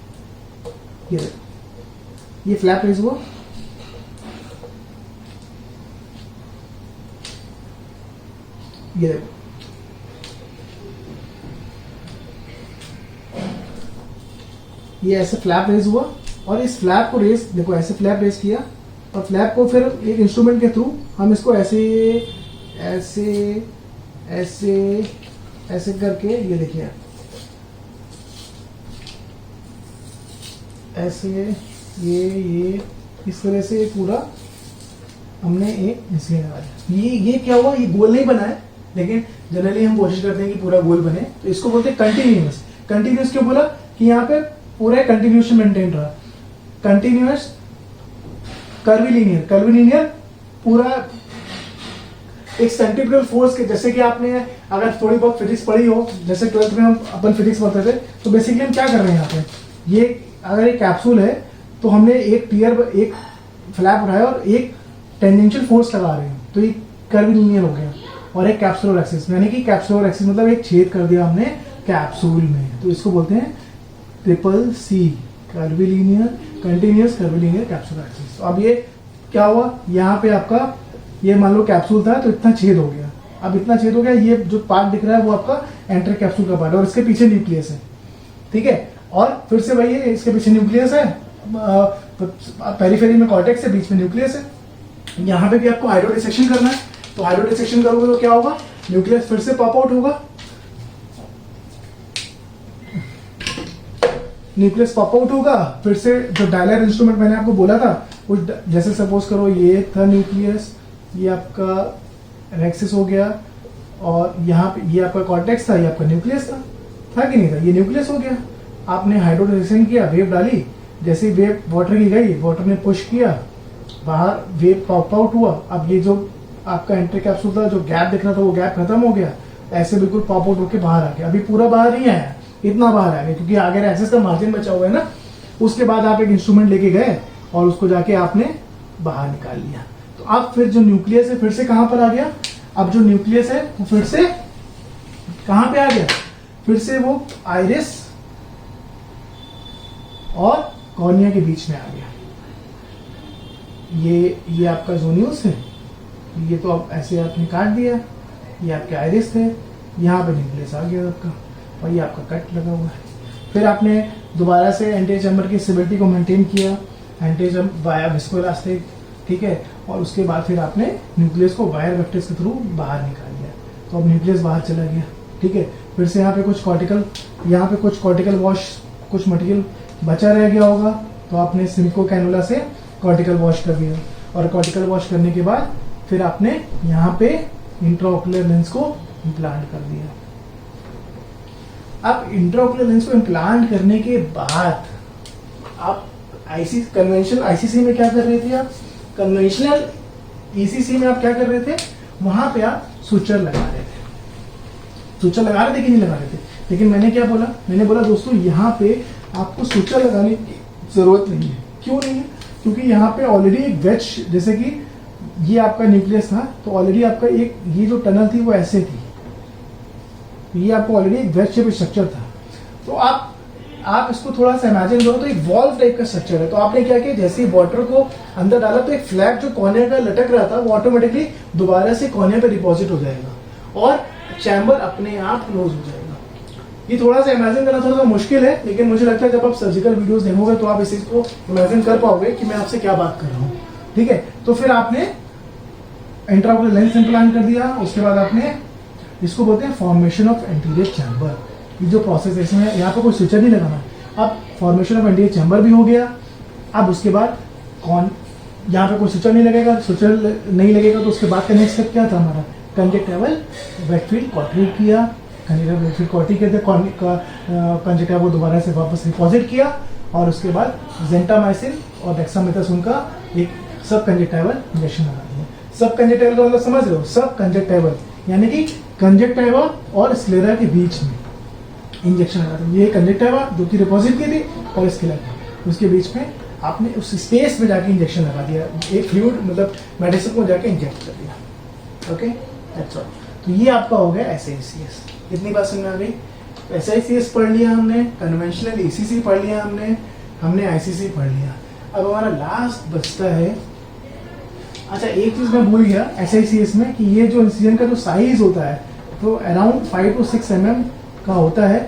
ये देखो ये फ्लैप रेस हुआ, ये देखो ये ऐसे फ्लैप रेज हुआ, और इस फ्लैप को रेज, देखो ऐसे फ्लैप रेज किया, और फ्लैप को फिर एक इंस्ट्रूमेंट के थ्रू हम इसको ऐसे ऐसे ऐसे ऐसे करके, ये देखिए ऐसे, ये इस तरह से पूरा हमने एक इंसिडेंट लगा दिया। ये क्या हुआ, ये गोल नहीं बना है, लेकिन जनरली हम कोशिश करते हैं कि पूरा गोल बने, तो इसको बोलते हैं कंटिन्यूअस। कंटिन्यूअस क्यों बोला, कि यहाँ पे पूरा कंटिन्यूएशन मेंटेन रहा, कंटिन्यूअस कर्वीलिनियर पूरा एक सेंट्रीफ्यूगल फोर्स के, जैसे कि आपने अगर थोड़ी बहुत फिजिक्स पढ़ी हो, जैसे 12th में हम अपन फिजिक्स पढ़ते थे, तो बेसिकली हम क्या कर रहे हैं यहाँ पे, ये अगर एक कैप्सूल है तो हमने एक फ्लैप उठाया और एक टेंजेंशियल फोर्स लगा रहे हैं, तो ये कर्वीलिनियर हो गया। और एक कैप्सुलर एक्सिस, यानी कि कैप्सुलर एक्सिस मतलब एक छेद कर दिया हमने कैप्सूल में, तो इसको बोलते हैं triple C, curvilinear, continuous curvilinear capsular axis. तो अब ये क्या हुआ, यहाँ पे आपका ये मान लो कैप्सूल था, तो इतना छेद हो गया, अब इतना छेद हो गया, ये जो पार्ट दिख रहा है वो आपका एंटर कैप्सूल का पार्ट, और इसके पीछे न्यूक्लियस है, ठीक है। और फिर से वही है, इसके पीछे न्यूक्लियस है, पेरिफेरी में कॉर्टेक्स है, बीच में न्यूक्लियस है। यहाँ पे भी आपको हाइड्रोडिसेक्शन करना है, तो हाइड्रोडिसेक्शन करोगे तो क्या होगा, न्यूक्लियस फिर से पॉप आउट होगा, न्यूक्लियस पॉप आउट होगा, फिर से जो डायलर इंस्ट्रूमेंट मैंने आपको बोला था, वो जैसे सपोज करो ये था न्यूक्लियस, ये आपका रेक्सिस हो गया, और यहाँ पे ये आपका कॉर्टेक्स था, ये आपका न्यूक्लियस था कि नहीं था, ये न्यूक्लियस हो गया। आपने हाइड्रोडिसेक्शन किया, वेव डाली, जैसे ही वेव वाटर की गई, वाटर ने पुश किया बाहर, वेव पॉप आउट हुआ। अब ये जो आपका एंटर कैप्सूल था, जो गैप दिख रहा था, वो गैप खत्म हो गया, ऐसे बिल्कुल पॉप आउट होकर बाहर आ गया। अभी पूरा बाहर नहीं आया, इतना बाहर आ गया, क्योंकि आगे एक्सेस का मार्जिन बचा हुआ है ना। उसके बाद आप एक इंस्ट्रूमेंट लेके गए और उसको जाके आपने बाहर निकाल लिया। तो अब फिर जो न्यूक्लियस है फिर से कहां पर आ गया, अब जो न्यूक्लियस है वो फिर से कहां पे आ गया, फिर से वो आइरिस और कॉर्निया के बीच में आ गया। ये आपका जोनियस है, ये तो अब ऐसे आपने काट दिया, ये आपके आइरिस थे, यहाँ पे न्यूक्लियस आ गया आपका, और ये आपका कट लगा हुआ है। फिर आपने दोबारा से एंटीरियर चैम्बर की स्टेबिलिटी को मेंटेन किया, एंटीरियर वाया विस्कोइलास्टिक, ठीक है, और उसके बाद फिर आपने न्यूक्लियस को वायर वेक्टर्स के थ्रू बाहर निकाल लिया, तो अब न्यूक्लियस बाहर चला गया, ठीक है। फिर से यहाँ पे कुछ कॉर्टिकल वॉश, कुछ मटेरियल बचा रह गया होगा, तो आपने सिलिको कैनुला से कॉर्टिकल वॉश कर दिया, और कॉर्टिकल वॉश करने के बाद फिर आपने यहाँ पे इंट्राओकुलर लेंस को इम्प्लांट कर दिया। अब इंट्राओकुलर लेंस को इम्प्लांट करने के बाद आप कन्वेंशनल आईसीसी में क्या कर रहे थे, आप कन्वेंशनल ईसीसी में आप क्या कर रहे थे, वहां पे आप सुचर लगा रहे थे, सुचर लगा रहे थे कि नहीं लगा रहे थे। लेकिन मैंने क्या बोला, मैंने बोला दोस्तों यहाँ पे आपको सुचर लगाने की जरूरत नहीं है। क्यों नहीं है, क्योंकि यहाँ पे ऑलरेडी एक वेज, जैसे कि ये आपका न्यूक्लियस था, तो ऑलरेडी आपका एक ये जो टनल थी वो ऐसे थी, ये आपको ऑलरेडी एक वेज शेप स्ट्रक्चर था। तो आप इसको थोड़ा सा इमेजिन करो, तो एक वॉल्व टाइप का स्ट्रक्चर है। तो आपने क्या किया, जैसे ही वाटर को अंदर डाला, तो एक फ्लैप जो कॉर्निया का लटक रहा था वो ऑटोमेटिकली दोबारा से कॉर्निया पे डिपॉजिट हो जाएगा और चैम्बर अपने आप क्लोज हो जाएगा। ये थोड़ा सा इमेजिन करना थोड़ा सा मुश्किल है, लेकिन मुझे लगता है जब आप सर्जिकल वीडियोस देखोगे तो आप इस चीज को इमेजिन कर पाओगे कि मैं आपसे क्या बात कर रहा हूँ, ठीक है। तो फिर आपने इंट्राओकुलर लेंस इम्प्लांट कर दिया, उसके बाद आपने, इसको बोलते हैं फॉर्मेशन ऑफ एंटीरियर चैम्बर। ये जो प्रोसेस है, इसमें यहाँ पे कोई स्विचर नहीं लगाना। अब फॉर्मेशन ऑफ एंटीरियर चैम्बर भी हो गया। अब उसके बाद यहाँ पे कोई स्विचर नहीं लगेगा, स्विचर नहीं लगेगा, तो उसके बाद का नेक्स्ट स्टेप क्या था हमारा, कंजक्टिवल वेटफील्ड कॉटरी किया, कंजक्टिवल वेटफील्ड कॉटरी कहते हैं, कंजक्टिवा को दोबारा से वापस डिपॉजिट किया, और उसके बाद जेंटामाइसिन और डेक्सामेथासोन का एक सब कंजक्टिवल इंजेक्शन लगा दिया। सब कंजक्टिवल का मतलब समझ रहे हो, सब कंजक्टिवल यानी कि कंजक्टिवा और स्क्लेरा के बीच में इंजेक्शन लगा दिया। ये कंजक्टिवा जो कि डिपॉजिट की थी और स्क्लेरा, उसके बीच में आपने उस स्पेस में जाके इंजेक्शन लगा दिया, एक फ्लूइड मतलब मेडिसिन को जाके इंजेक्ट कर दिया। Okay, that's all. तो ये आपका हो गया SICS। इतनी बात समझ में आ गई। SICS पढ़ लिया हमने, कन्वेंशनल ECC पढ़ लिया हमने ICC पढ़ लिया। अब हमारा लास्ट बचता है, अच्छा एक चीज मैं भूल गया SICS में, कि ये जो इंसिजन का जो साइज होता है तो अराउंड 5 to 6 mm का होता है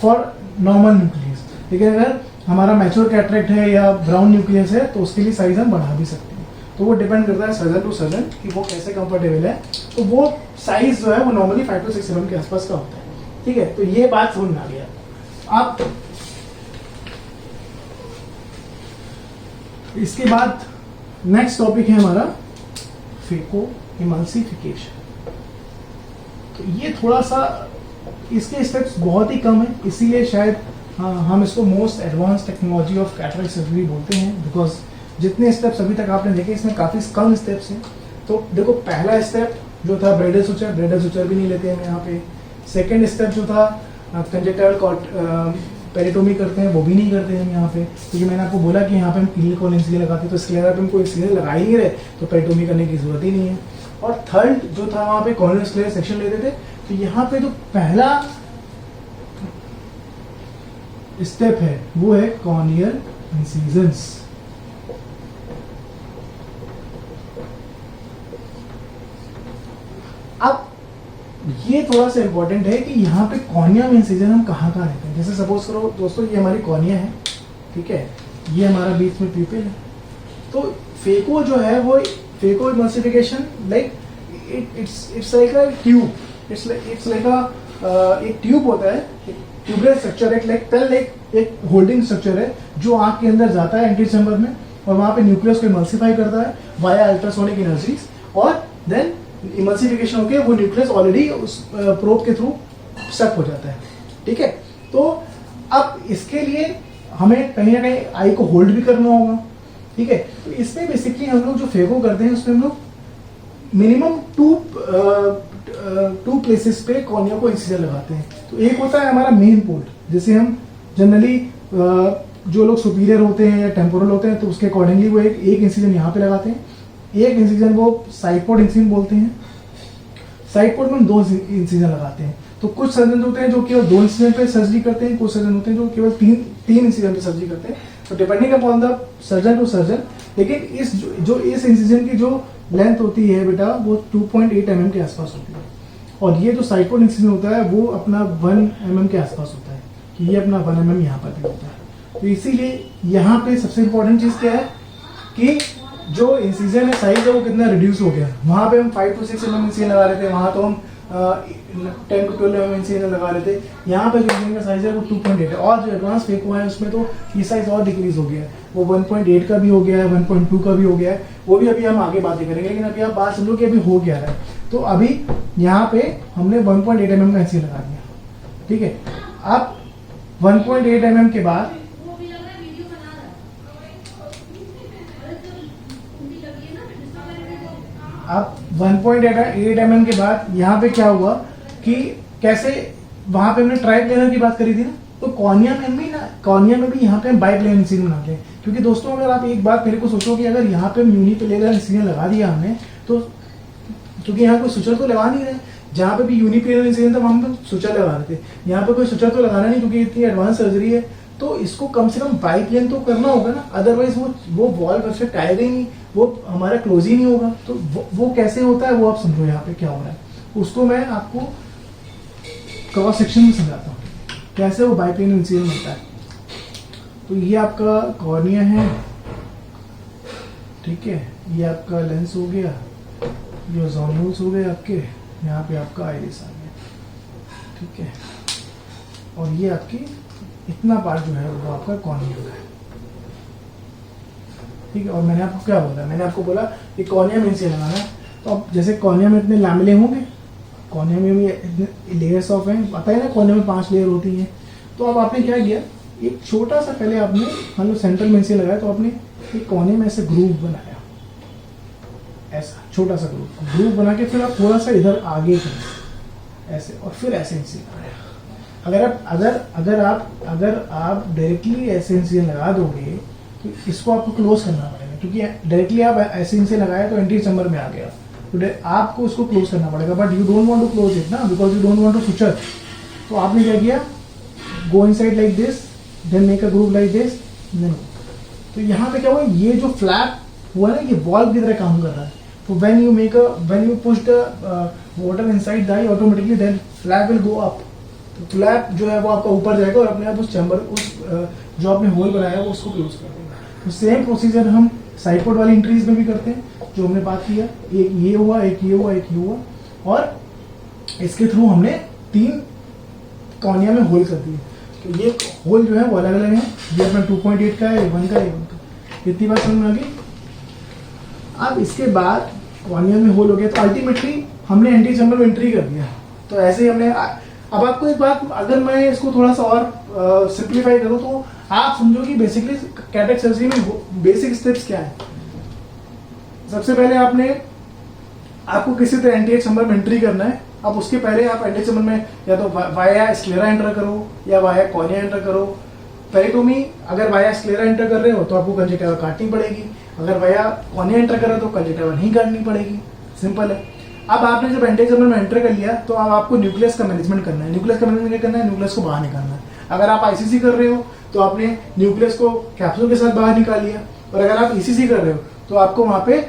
फॉर नॉर्मल न्यूक्लियस। लेकिन अगर हमारा मैच्योर कैटरेक्ट है या ब्राउन न्यूक्लियस है तो उसके लिए साइज हम बढ़ा भी सकते हैं। तो वो डिपेंड करता है सर्जन टू सर्जन कि वो कैसे कंफर्टेबल है। तो वो साइज जो है वो नॉर्मली 5 to 6 mm के आसपास का होता है। ठीक है, तो ये बात समझ में आ गया। अब इसके बाद नेक्स्ट टॉपिक है हमारा फेको इमल्सिफिकेशन। तो ये थोड़ा सा इसके स्टेप्स बहुत ही कम है, इसीलिए शायद हम इसको most advance technology of cataract surgery बोलते हैं, बिकॉज जितने स्टेप्स अभी तक आपने देखे इसमें काफ़ी कम स्टेप्स हैं। तो देखो पहला स्टेप जो था ब्राइडल सुचर भी नहीं लेते हैं यहाँ पे। सेकेंड स्टेप जो था कंजक्टिवल पेरिटोमी करते हैं, वो भी नहीं करते हैं यहाँ पे, क्योंकि मैंने आपको बोला कि यहाँ पे हम क्लिनिकल इंसिजन लगाते हैं, तो स्क्लेरा पे हम कोई इंसिजन लगा ही नहीं रहे तो पेरिटोमी करने की जरूरत ही नहीं है। और थर्ड जो था वहाँ पे कॉर्नियल स्क्लेरा सेक्शन लेते थे। तो यहाँ पे जो पहला स्टेप है वो है कॉर्नियल इंसिजन्स। अब ये थोड़ा सा इंपॉर्टेंट है कि यहाँ पे कॉर्निया में इंसिजन हम कहाँ लेते हैं। जैसे सपोज करो दोस्तों ये हमारी कॉर्निया है, ठीक है, ये हमारा बीच में प्यूपिल है। तो फेको जो है वो phaco emulsification like it's like a tube, it's like एक ट्यूब होता है, एक ट्यूबलेस स्ट्रक्चर, एक होल्डिंग स्ट्रक्चर है जो आँख के अंदर जाता है एंटी चैम्बर में, और वहाँ पे न्यूक्लियस को इमल्सिफाई करता है वाया अल्ट्रासोनिक एनर्जीज, और देन इमल्सिफिकेशन होके वो न्यूक्लियस ऑलरेडी उस प्रोब के थ्रू सक हो जाता है। ठीक है, तो अब इसके लिए हमें कहीं ना कहीं आई को होल्ड भी करना होगा। ठीक है, तो इसमें बेसिकली हम लोग जो फेको करते हैं उसमें हम लोग मिनिमम टू प्लेसेस पे कॉर्निया को इंसिजन लगाते हैं। तो एक होता है हमारा मेन पोर्ट, जैसे हम जनरली जो लोग सुपीरियर होते हैं या टेम्पोरल होते हैं तो उसके अकॉर्डिंगली वो एक इंसिजन यहाँ पे लगाते हैं, एक इंसिजन वो साइड पोर्ट इंसिजन बोलते हैं। साइड पोर्ट में हम 2 इंसिजन लगाते हैं। तो कुछ सर्जन होते हैं जो केवल 2 इंसिजन पे सर्जरी करते हैं, कुछ सर्जन होते हैं जो केवल 3 इंसिजन पे सर्जरी करते हैं। तो depending upon the surgeon to surgeon. लेकिन इस इंसिजन की जो लेंथ होती है बेटा वो 2.8 mm के आसपास होती है, और ये जो साइड पोर्ट इंसिजन होता है वो अपना 1 mm के आसपास होता है, कि ये अपना 1 mm यहाँ पर भी होता है। तो इसीलिए यहाँ पे सबसे इंपॉर्टेंट चीज़ क्या है कि जो इंसिजन है साइज है वो कितना रिड्यूस हो गया। वहाँ पे हम 5 to 6 mm इंसिजन लगा रहे थे, वहाँ तो हम 10 to 12 mm इंसिजन लगा रहे थे। यहाँ पे जो इंसिजन का साइज है वो 2.8 है, और जो एडवांस फेको है उसमें तो ये साइज और डिक्रीज हो गया है, वो 1.8 का भी हो गया है, 1.2 का भी हो गया है। वो भी अभी हम आगे बातें करेंगे, लेकिन अभी आप बात समझो कि अभी हो गया है। तो अभी यहाँ पे हमने 1.8 mm का इंसिजन लगा दिया। ठीक है, अब 1.8 mm के बाद अब 1.8 mm के बाद यहाँ पे क्या हुआ कि कैसे वहां पे हमने ट्राइप्लेनर की बात करी थी ना, तो कॉर्निया में भी यहाँ पे हम बाइप्लेनर इंसिजन बनाते हैं। क्योंकि दोस्तों अगर आप एक बात मेरे को सोचो कि अगर यहाँ पे हम यूनिप्लेनर इंसिजन लगा दिया हमने, तो क्योंकि यहाँ कोई सुचर तो लगा नहीं रहे, जहाँ पे भी यूनिप्लेनर इंसिजन था वहां पे सुचर लगा रहे थे, यहाँ पे कोई सुचर तो लगाना नहीं क्योंकि इतनी एडवांस सर्जरी है। तो इसको कम से कम बाइप्लेन तो करना होगा ना, अदरवाइज वो वॉल परफेक्ट आएगा ही नहीं, वो हमारा क्लोज ही नहीं होगा। तो वो कैसे होता है वो आप समझो यहाँ पे क्या हो रहा है, उसको मैं आपको क्रॉस सेक्शन में समझाता हूँ कैसे वो बाइप्लेन इंसिजन बनता है। तो ये आपका कॉर्निया है, ठीक है, ये आपका लेंस हो गया, ये जोन्यूल्स हो गए आपके, यहाँ पे आपका आइरिस आ गया, ठीक है, और ये आपकी इतना पार्ट जो है वो आपका कॉर्निया है। ठीक है, और मैंने आपको क्या बोला, मैंने आपको बोला कि कॉर्निया में इंसिजन लगाना है। तो अब जैसे कॉर्निया में इतने लैमेले होंगे, कॉर्निया में भी इतने लेयर्स ऑफ हैं, पता है ना कॉर्निया में 5 लेयर होती हैं। तो अब आपने क्या किया, एक छोटा सा पहले आपने मान लो सेंट्रल में इंसिजन लगाया, तो आपने एक कॉर्निया में ऐसे ग्रूव बनाया, ऐसा छोटा सा ग्रूव बना के फिर आप थोड़ा सा इधर आगे करें ऐसे, और फिर ऐसे इंसिजन लगाया। अगर आप डायरेक्टली ऐसे इंसिजन लगा दोगे तो इसको आपको क्लोज करना पड़ेगा, क्योंकि डायरेक्टली आप ऐसे इंसिजन लगाया तो एंटी चैम्बर में आ गया, तो आपको उसको क्लोज करना पड़ेगा। But you don't want to close it ना, because you don't want to suture. तो आपने क्या किया, go inside like this, then make a groove like this, नहीं। तो यहाँ पे क्या हुआ, ये जो फ्लैप हुआ ना, ये वॉल्व की तरह काम कर रहा है। तो when you push the water inside the eye, automatically that flap will go up। तो तो फ्लैप जो है वो आपका ऊपर जाएगा और अपने आप उस चैम्बर उस जो आपने होल बनाया है वो उसको क्लोज कर देगा। तो सेम प्रोसीजर हम साइड पोर्ट वाली एंट्रीज में भी करते हैं, जो हमने बात किया, एक ये हुआ, एक ये हुआ, एक ये हुआ, और इसके थ्रू हमने 3 कॉर्निया में होल कर दिए। तो ये होल जो है वो अलग अलग है, ये अपना 2.8 का है, 1 का है, 1 का। इतनी बात समझ में आ गई। अब इसके बाद कॉर्निया में होल हो गया, तो अल्टीमेटली हमने एंटी चैम्बर में एंट्री कर दिया। तो ऐसे ही हमने, अब आपको एक बात, अगर मैं इसको थोड़ा सा और सिंप्लीफाई करूं तो आप समझो कि बेसिकली कैटरेक्ट सर्जरी में बेसिक स्टेप्स क्या है। सबसे पहले आपको किसी तरह एंटी चैम्बर में एंट्री करना है। अब उसके पहले आप एंटी चैम्बर में या तो वाया स्क्लेरा एंटर करो या वाया कॉर्निया एंटर करो। पेरिटोमी अगर वाया स्क्लेरा एंटर कर रहे हो तो आपको कंजक्टिवा काटनी पड़ेगी, अगर वाया कॉर्निया एंटर कर रहे हो तो कंजक्टिवा नहीं काटनी पड़ेगी, सिंपल है। अब आपने जब एंटी चैम्बर में एंटर कर लिया तो अब आपको न्यूक्लियस का मैनेजमेंट करना है। न्यूक्लियस का मैनेजमेंट क्या करना है? न्यूक्लियस को बाहर निकालना है। अगर आप आईसीसी कर रहे हो तो आपने न्यूक्लियस को कैप्सूल के साथ बाहर निकाल लिया, और अगर आप ईसीसी कर रहे हो तो आपको वहां पे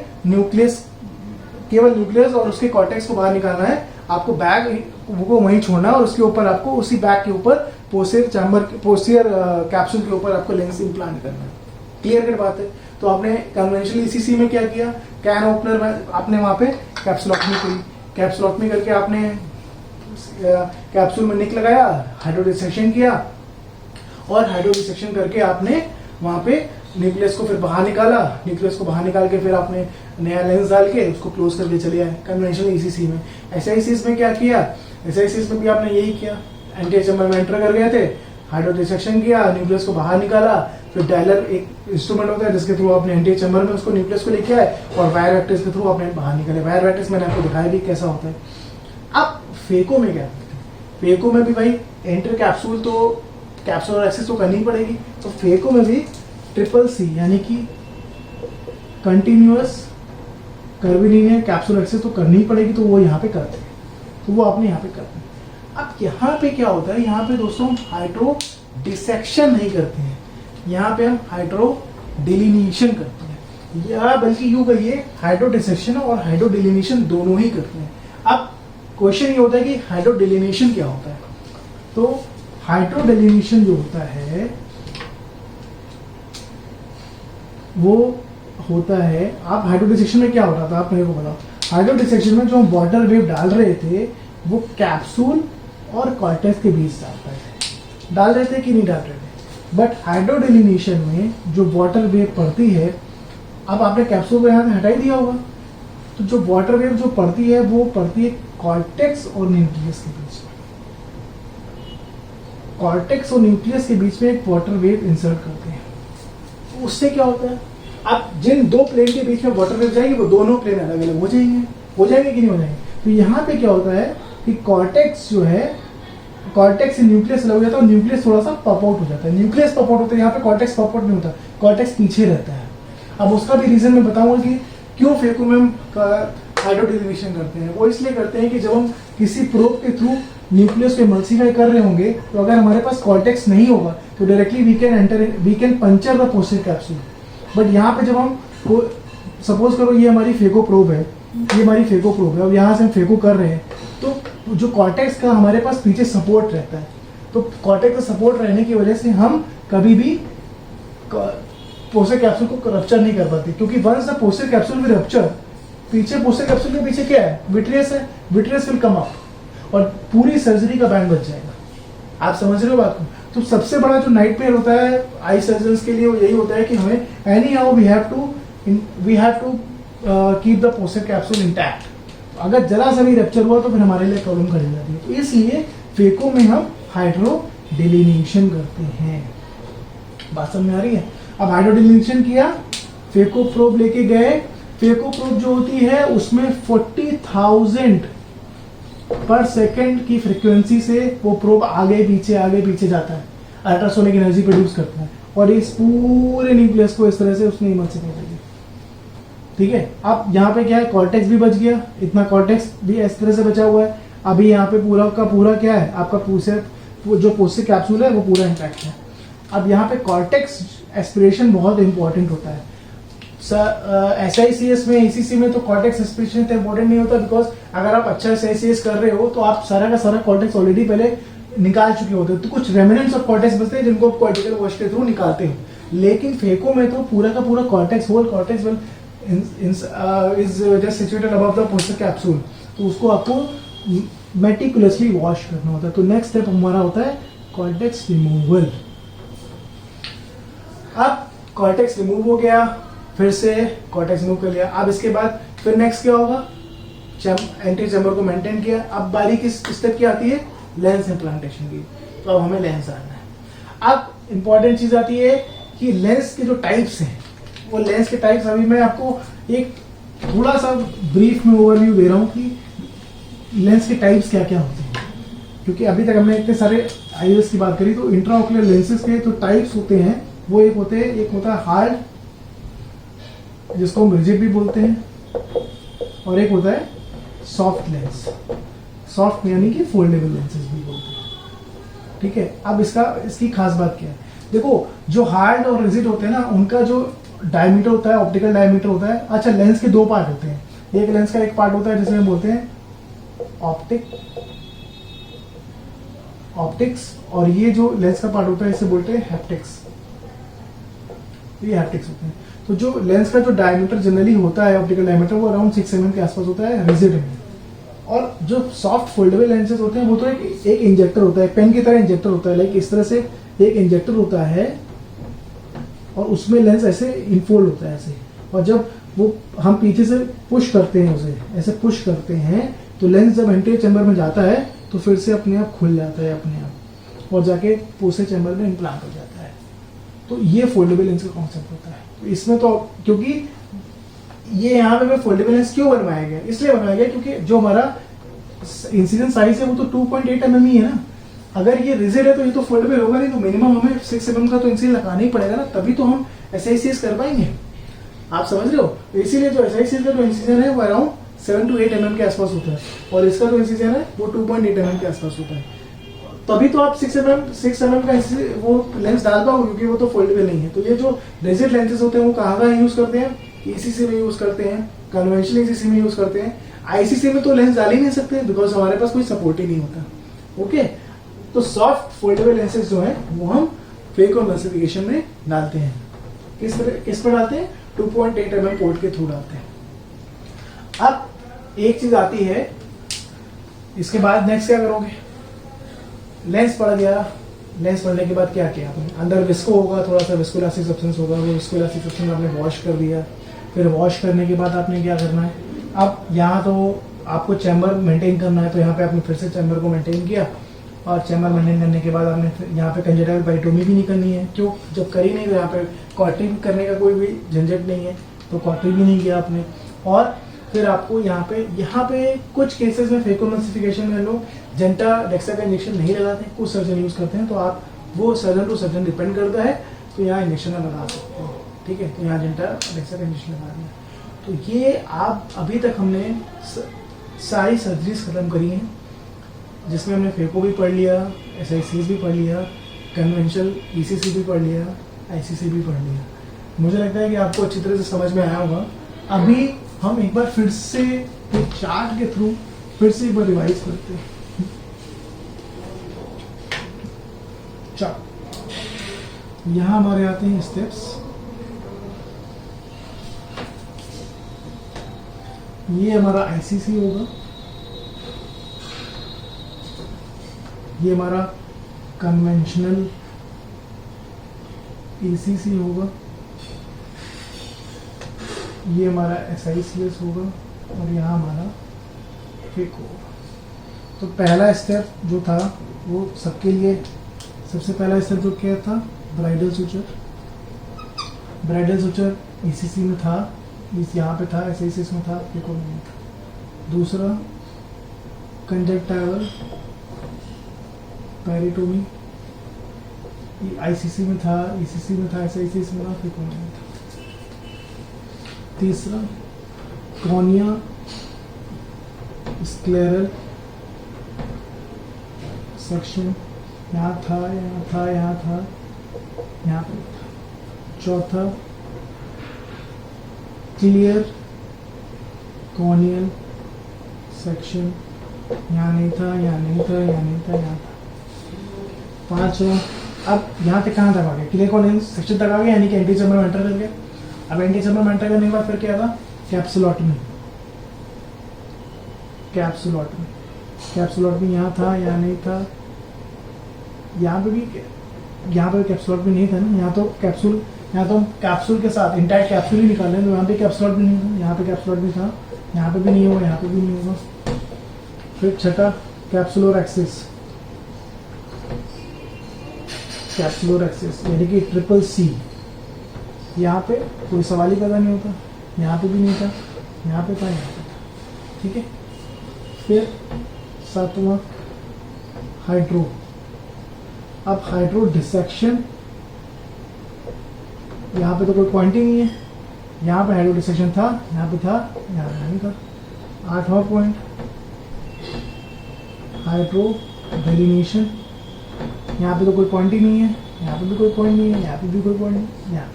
केवल न्यूक्लियस और उसके कॉर्टेक्स को बाहर निकालना है। आपको बैग को वहीं छोड़ना है और उसके ऊपर आपको उसी बैग के ऊपर पोस्टियर कैप्सूल के ऊपर आपको लेंस इम्प्लांट करना है। क्लियर कट बात है। तो आपने कन्वेंशनल ईसीसी में क्या किया, कैन ओपनर में आपने वहां पे कैप्सूलॉटमी करी, कैप्सूलॉटमी करके आपने कैप्सूल में निक लगाया, हाइड्रोडिसेक्शन किया, और हाइड्रोडिसेक्शन करके आपने वहां पे न्यूक्लियस को फिर बाहर निकाला। न्यूक्लियस को बाहर निकाल के फिर आपने नया लेंस डाल के उसको क्लोज करके चले आए कन्वेंशनल ईसीसी में। एसआईसीएस में क्या किया? एसआईसीएस में भी आपने यही किया, एंटी चैम्बर में एंटर कर गए थे, हाइड्रोडिसेक्शन किया, न्यूक्लियस को बाहर निकाला, फिर डायलर एक इंस्ट्रूमेंट होता है जिसके थ्रू आपने एंटी चैम्बर में उसको न्यूक्लियस को लेके आए, और वायर वेक्टर्स के थ्रू आपने बाहर निकाले। वायर वेक्टर्स मैंने आपको दिखाया भी कैसा होता है। अब फेको में क्या करते हैं? फेको में भी भाई एंटर कैप्सूल तो कैप्सूलर एक्सेस तो करनी पड़ेगी। तो फेको में भी CCC यानी कि कंटिन्यूअस कर्वीलिनियर कैप्सूल एक्सेस तो करनी ही पड़ेगी, तो वो यहाँ पे करते हैं, तो वो आपने यहाँ पे करते हैं। अब यहाँ पे क्या होता है, यहाँ पे दोस्तों हम हाइड्रो डिसेक्शन नहीं करते हैं, यहाँ पे हम हाइड्रो डिलिनिएशन करते हैं, या बल्कि यूं कहिए हाइड्रो डिसेक्शन और हाइड्रो डिलिनिएशन दोनों ही करते हैं। अब क्वेश्चन ये होता है कि हाइड्रो डिलिनिएशन क्या होता है। तो हाइड्रो डिलिनिएशन जो होता है वो होता है, आप हाइड्रो डिसेक्शन में क्या हो रहा था आप मेरे को बताओ। हाइड्रो डिसेक्शन में जो हम वाटर वेव डाल रहे थे वो कैप्सूल और कॉर्टेक्स के बीच डाल रहे थे कि नहीं डाल रहे थे। बट हाइड्रो डिलिनिएशन में जो वाटर वेव पड़ती है, अब आपने कैप्सूल को यहाँ से हटाई दिया होगा, तो जो वाटर वेव जो पड़ती है वो पड़ती है कॉर्टेक्स और न्यूक्लियस के बीच में। कॉर्टेक्स और न्यूक्लियस के बीच में एक वाटर वेव इंसर्ट करते हैं। उससे क्या होता है, अब जिन दो प्लेन के बीच में वाटर वेव जाएगी वो दोनों प्लेन अलग अलग हो जाएंगे कि नहीं हो जाएंगे। तो यहाँ पे क्या होता है कि कॉर्टेक्स जो है, कॉर्टेक्स से न्यूक्लियस अलग हो जाता है और न्यूक्लियस थोड़ा सा पॉप आउट हो जाता है। न्यूक्लियस पॉप आउट होता है, यहाँ पे कॉर्टेक्स पॉप आउट नहीं होता, कॉर्टेक्स पीछे रहता है। अब उसका भी रीजन मैं बताऊंगा कि क्यों फेको में हम हाइड्रो डिलिनिएशन करते हैं। वो इसलिए करते हैं कि जब हम किसी प्रोब के थ्रू न्यूक्लियस को इमल्सिफाई कर रहे होंगे, तो अगर हमारे पास कॉर्टेक्स नहीं होगा तो directly we can puncture the posterior capsule. But यहाँ पे जब हम सपोज करो ये हमारी फेको प्रोब है, ये हमारी फेको प्रोब है, और यहाँ से हम फेको कर रहे हैं, तो जो कॉर्टेक्स का हमारे पास पीछे सपोर्ट रहता है, तो कॉर्टेक्स का सपोर्ट रहने की वजह से हम कभी भी पोस्टीरियर कैप्सूल को रप्चर नहीं कर पाते, क्योंकि once the posterior capsule will rupture, पीछे पोस्टीरियर कैप्सूल के पीछे क्या है, विट्रियस है, विट्रियस विल कम अप और पूरी सर्जरी का बैंड बच जाएगा। आप समझ रहे हो बात को। तो सबसे बड़ा जो नाइटमेयर होता है आई सर्जन्स के लिए वो यही होता है कि हमें anyhow we have to keep the posterior capsule intact. अगर जरा सा भी रप्चर हुआ तो फिर हमारे लिए प्रॉब्लम खड़ी जाती है। तो इसलिए फेको में हम हाइड्रो डिलिनिएशन करते हैं। बात समझ में आ रही है। अब हाइड्रो डिलिनिएशन किया, फेको प्रोब लेके गए, फेको प्रोब जो होती है उसमें 40,000 पर सेकंड की फ्रीक्वेंसी से वो प्रोब आगे पीछे जाता है, अल्ट्रासोनिक एनर्जी प्रोड्यूस करता है, और इस पूरे न्यूक्लियस को इस तरह से उसने इमल्सिफाई कर दिया। ठीक है। अब यहाँ पे क्या है, कॉर्टेक्स भी बच गया, इतना कॉर्टेक्स भी इस तरह से बचा हुआ है। अभी यहाँ पे पूरा का पूरा क्या है, आपका जो पोस्टीरियर कैप्सूल है वो पूरा इंटैक्ट है। अब यहाँ पे कॉर्टेक्स एस्पिरेशन बहुत इंपॉर्टेंट होता है। SICS में ECC में तो कॉर्टेक्स एस्पिरेशन इतना इंपॉर्टेंट नहीं होता, बिकॉज अगर आप अच्छा SICS कर रहे हो तो आप सारा का सारा कॉर्टेक्स ऑलरेडी पहले निकाल चुके होते हैं, तो कुछ रेमिनेंट्स ऑफ कॉर्टेक्स बचते हैं जिनको आप कॉर्टिकल वॉश के थ्रू निकालते हो। लेकिन फेको में तो पूरा का पूरा cortex, whole cortex will is just situated above the poster capsule, तो उसको आपको मेटिकुलसली वॉश करना होता है। तो नेक्स्ट स्टेप हमारा होता है कॉर्टेक्स रिमूवल। अब कॉर्टेक्स रिमूव हो गया, फिर से कॉर्टेक्स रिमूव कर लिया। अब इसके बाद फिर नेक्स्ट क्या होगा, एंटी चैम्बर को मेंटेन किया। अब बारी किस स्टेप की आती है, लेंस इम्प्लांटेशन की। तो अब हमें लेंस आना है। अब इंपॉर्टेंट चीज आती है कि लेंस के जो टाइप्स हैं, वो लेंस के टाइप्स अभी मैं आपको एक थोड़ा सा ब्रीफ में ओवरव्यू दे रहा हूँ कि लेंस के टाइप्स क्या क्या होते हैं, क्योंकि अभी तक हमने इतने सारे आईएस की बात करी। तो इंट्राओकुलर लेंसेज के जो टाइप्स होते हैं वो एक होता है हार्ड, जिसको हम रिजिड भी बोलते हैं, और एक होता है सॉफ्ट लेंस। सॉफ्ट यानी कि फोल्डेबल लेंसेज भी बोलते हैं, ठीक है। अब इसकी खास बात क्या है, देखो जो हार्ड और रिजिड होते हैं ना, उनका जो डायमीटर होता है, ऑप्टिकल डायमीटर होता है। अच्छा, लेंस के दो पार्ट होते हैं, एक लेंस का एक पार्ट होता है जिसे हम बोलते हैं ऑप्टिक्स, और ये जो लेंस का पार्ट होता है इसे बोलते हैं हैप्टिक्स। ये हैप्टिक्स होते हैं। तो जो लेंस का जो डायमीटर जनरली होता है, ऑप्टिकल डायमीटर, वो अराउंड 6 mm के आसपास होता है रिजिड में। और जो सॉफ्ट फोल्डेबल लेंसेज होते हैं वो तो एक इंजेक्टर होता है, पेन की तरह इंजेक्टर होता है, लाइक इस तरह से एक इंजेक्टर होता है और उसमें लेंस ऐसे इनफोल्ड होता है ऐसे, और जब वो हम पीछे से पुश करते हैं, उसे ऐसे पुश करते हैं, तो लेंस जब एंटीरियर चैम्बर में जाता है तो फिर से अपने आप खुल जाता है अपने आप, और जाके पोस्टर चैम्बर में इम्प्लांट हो जाता है। तो ये फोल्डेबल लेंस का कॉन्सेप्ट होता है। तो इसमें तो क्योंकि ये यहाँ पे फोल्डेबल लेंस क्यों बनवाया गया, इसलिए बनवाया गया क्योंकि जो हमारा इंसिडेंट साइज है वो तो 2.8 mm ही है ना। अगर ये रिजिड है तो ये तो फोल्डेबल होगा नहीं, तो मिनिमम हमें 6 mm का तो इंसिडेंट लगाना ही पड़ेगा ना, तभी तो हम SICS कर पाएंगे। आप समझ रहे हो। तो इसीलिए जो SICS का जो इंसिजन है वो अराउंड 7 to 8 mm के आसपास होता है, और इसका जो इंसिजन है वो 2.8 mm के आसपास होता है। तभी तो आप 6 mm का वो लेंस डाल पाओगे, क्योंकि वो तो फोल्डेबल नहीं है। तो ये जो रिजिड लेंसेज होते हैं वो कहाँ यूज करते हैं, ECC में यूज करते हैं, कन्वेंशनल ECC में यूज करते हैं। ICC में तो लेंस डाल ही नहीं सकते बिकॉज हमारे पास कोई सपोर्ट ही नहीं होता। ओके, तो सॉफ्ट फोल्डेबल लेंसेज जो है वो हम फेकोएमल्सिफिकेशन में डालते हैं। किस पर डालते हैं, 2.8 mm पोर्ट के थ्रू डालते हैं। अब एक चीज आती है, इसके बाद नेक्स्ट क्या करोगे, लेंस पड़ गया। लेंस पड़ने के बाद क्या किया आपने, अंदर विस्को होगा, थोड़ा सा विस्कोइलास्टिक सब्सटेंस होगा, वो विस्कोइलास्टिक सब्सटेंस आपने वॉश कर दिया। फिर वॉश करने के बाद आपने क्या करना है, अब यहाँ तो आपको चैम्बर मेंटेन करना है, तो यहाँ पे आपने फिर से चैम्बर को मेंटेन किया, और चैम्बर मेंटेन करने के बाद आपने यहाँ पे कंजक्टिवल बाइटोमी भी नहीं करनी है। क्यों, जब करी नहीं तो यहाँ पे कॉटरी करने का कोई भी झंझट नहीं है, तो कॉटरी भी नहीं किया आपने। और फिर आपको यहाँ पे कुछ केसेस में फेकोएमल्सिफिकेशन में लोग जेंटाडेक्सा का इंजेक्शन नहीं लगाते, कुछ सर्जन यूज करते हैं, तो आप वो सर्जन टू सर्जन डिपेंड करता है, तो यहाँ इंजेक्शन लगा सकते हैं, ठीक है। तो यहाँ जेंटाडेक्सा का इंजेक्शन लगा दिया। तो ये आप अभी तक हमने सारी सर्जरीज खत्म करी हैं, जिसमें हमने फेको भी पढ़ लिया, SICS भी पढ़ लिया, कन्वेंशनल ECC भी पढ़ लिया, ICC भी पढ़ लिया। मुझे लगता है कि आपको अच्छी तरह से समझ में आया होगा। अभी हम एक बार फिर से एक चार्ट के थ्रू फिर से एक बार रिवाइज करते हैं। यहाँ हमारे आते हैं स्टेप्स। ये हमारा ICC होगा, ये हमारा कन्वेंशनल ECC होगा, ये हमारा SICS होगा, और यहाँ हमारा फेको होगा। तो पहला स्टेप जो था वो सबके लिए, सबसे पहला स्टेप जो क्या था, bridal suture. Bridal suture ECC में था, यहाँ पे था, SICS में था, फेको में था। दूसरा कंजक्टिवल पैरिटोमी, ICC में था, ECC में था, SICS में था, फेको में था। तीसरा कॉर्निया स्क्लेरल सेक्शन, यहाँ था, यहाँ था, यहाँ था, यहाँ पे था। चौथा क्लियर कॉर्नियल सेक्शन, यहाँ नहीं था, यहाँ नहीं था, यहाँ नहीं था, यहाँ था। 5 अब यहाँ तक कहाँ तक आ गया, क्लेकोलिन सेक्शन तक आ गया, यानी कि एंटीचैम्बर में एंटर कर गया। अब एंटीचैम्बर में एंटर करने के बाद फिर क्या था, कैप्सुलोटमी। कैप्सुलोटमी कैप्सुलोटमी यहाँ था या नहीं था, यहाँ पे भी कैप्सुलोटमी नहीं था ना, यहाँ तो हम कैप्सूल के साथ इंटाइट कैप्सूल ही निकाल लें, तो यहाँ पे कैप्सुलोटमी नहीं था, यहाँ पे कैप्सुलोटमी था, यहाँ पे भी नहीं होगा, यहाँ पे भी नहीं होगा। फिर छठा कैप्सुलोरेक्सिस, यानी कि ट्रिपल सी, यहाँ पे कोई सवाल ही पैदा नहीं होता, यहाँ पे भी नहीं था, यहाँ पे था, यहाँ पे था, ठीक है। फिर 7वां हाइड्रो। अब हाइड्रो डिसेक्शन, यहाँ पे तो कोई पॉइंट ही नहीं है, यहाँ पे हाइड्रो डिसेक्शन था, यहाँ पे था, यहाँ नहीं था। 8वां पॉइंट हाइड्रो डेलिनेशन, यहाँ पे तो कोई पॉइंट ही नहीं है, यहाँ पे भी कोई पॉइंट नहीं है, यहाँ पे भी कोई पॉइंट नहीं, यहाँ,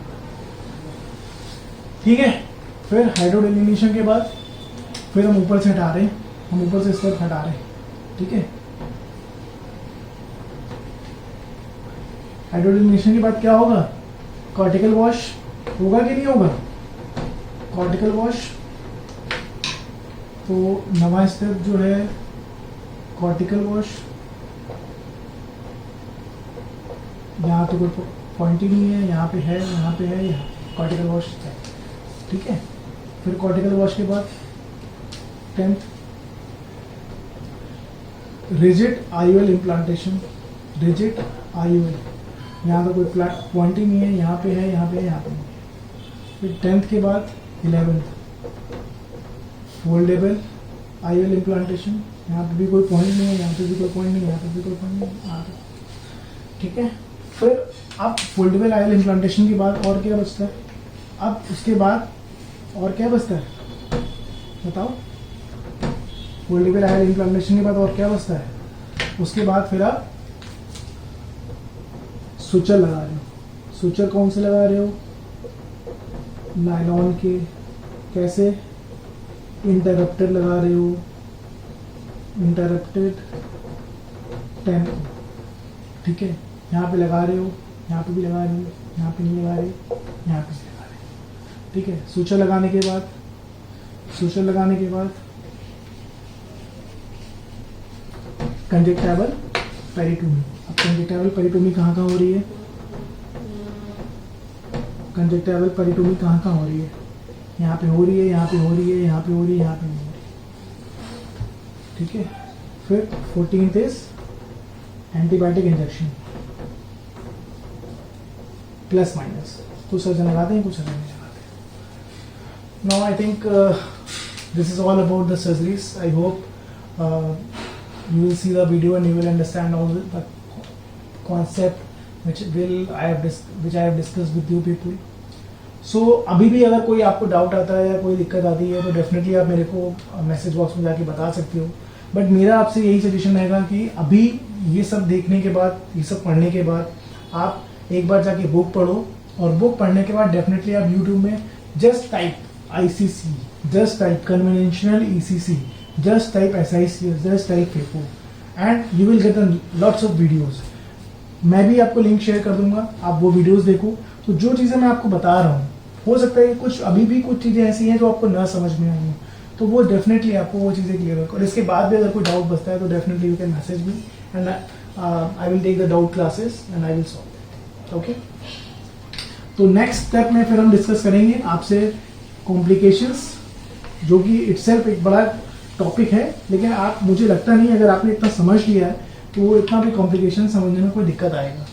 ठीक है। फिर हाइड्रो डेलिनेशन के बाद फिर हम ऊपर से हटा रहे हैं, हम ऊपर से स्टेप हटा रहे हैं, ठीक है। हाइड्रो डेलिनेशन के बाद क्या होगा, कॉर्टिकल वॉश होगा कि नहीं होगा, कॉर्टिकल वॉश। तो 9वां स्टेप जो है कॉर्टिकल वॉश, यहाँ तो कोई पॉइंट ही नहीं है, यहाँ पे है, यहाँ पे है, यहाँ कॉर्टिकल वॉश है, ठीक है। फिर कॉर्टिकल वॉश के बाद 10th rigid IOL implantation, rigid IOL, यहाँ तो कोई पॉइंट ही नहीं है, यहाँ पे है, यहाँ पे है, यहाँ पे नहीं है। फिर 10th के बाद 11th फोल्डेबल आईओएल इम्प्लांटेशन, यहाँ पे भी कोई पॉइंट नहीं है, यहाँ पे भी कोई पॉइंट नहीं है, यहाँ पे भी कोई पॉइंट नहीं है, ठीक है। फिर अब फोल्डेबल आईओएल इम्प्लांटेशन के बाद और क्या बचता है, अब उसके बाद और क्या बचता है बताओ, फोल्डेबल आईओएल इम्प्लांटेशन के बाद और क्या बचता है, उसके बाद फिर आप सुचर लगा रहे हो। सुचर कौन से लगा रहे हो, नायलॉन के, कैसे, इंटरप्टेड लगा रहे हो, इंटरप्टेड 10, ठीक है। यहाँ पे लगा रहे हो, यहाँ पे भी लगा रहे हो, यहाँ पे नहीं लगा रहे, यहाँ पे लगा रहे, ठीक है। सुचर लगाने के बाद कंजक्टाइवल पेरिटोमी। अब कंजक्टाइवल पेरिटोमी कहाँ हो रही है, कंजक्टाइवल पेरिटोमी कहाँ हो रही है, यहाँ पे हो रही है, यहाँ पे हो रही है, यहाँ पे हो रही है, यहाँ पे नहीं हो रही, ठीक है। फिर 14th is antibiotic injection, plus minus, कुछ सर्जन लगाते हैं, कुछ सर्जन नहीं लगाते। Now I think this is all about the surgeries. I hope you will see the video and you will understand all the concept which I have discussed with you people. So अभी भी अगर कोई आपको doubt आता है या कोई दिक्कत आती है तो डेफिनेटली आप मेरे को मैसेज बॉक्स में जाके बता सकते हो। बट मेरा आपसे यही सजेशन रहेगा कि अभी ये सब देखने के बाद, ये सब पढ़ने के बाद आप एक बार जाके बुक पढ़ो, और बुक पढ़ने के बाद डेफिनेटली आप यूट्यूब में just type ICC, just type conventional ECC, just type SICS, just type FIFO and you will get lots of videos. मैं भी आपको लिंक शेयर कर दूंगा, आप वो वीडियोस देखो। तो जो चीज़ें मैं आपको बता रहा हूँ, हो सकता है कुछ अभी भी कुछ चीज़ें ऐसी हैं जो आपको ना समझ में आई हैं, तो वो डेफिनेटली आपको वो चीज़ें क्लियर होगा। और इसके बाद भी अगर कोई डाउट बचता है तो definitely you can message me and I will take the doubt classes and I will solve it, okay. तो नेक्स्ट स्टेप में फिर हम डिस्कस करेंगे आपसे कॉम्प्लिकेशंस, जो कि इटसेल्फ एक बड़ा टॉपिक है, लेकिन आप, मुझे लगता नहीं अगर आपने इतना समझ लिया है तो वो इतना भी कॉम्प्लिकेशन समझने में कोई दिक्कत आएगा।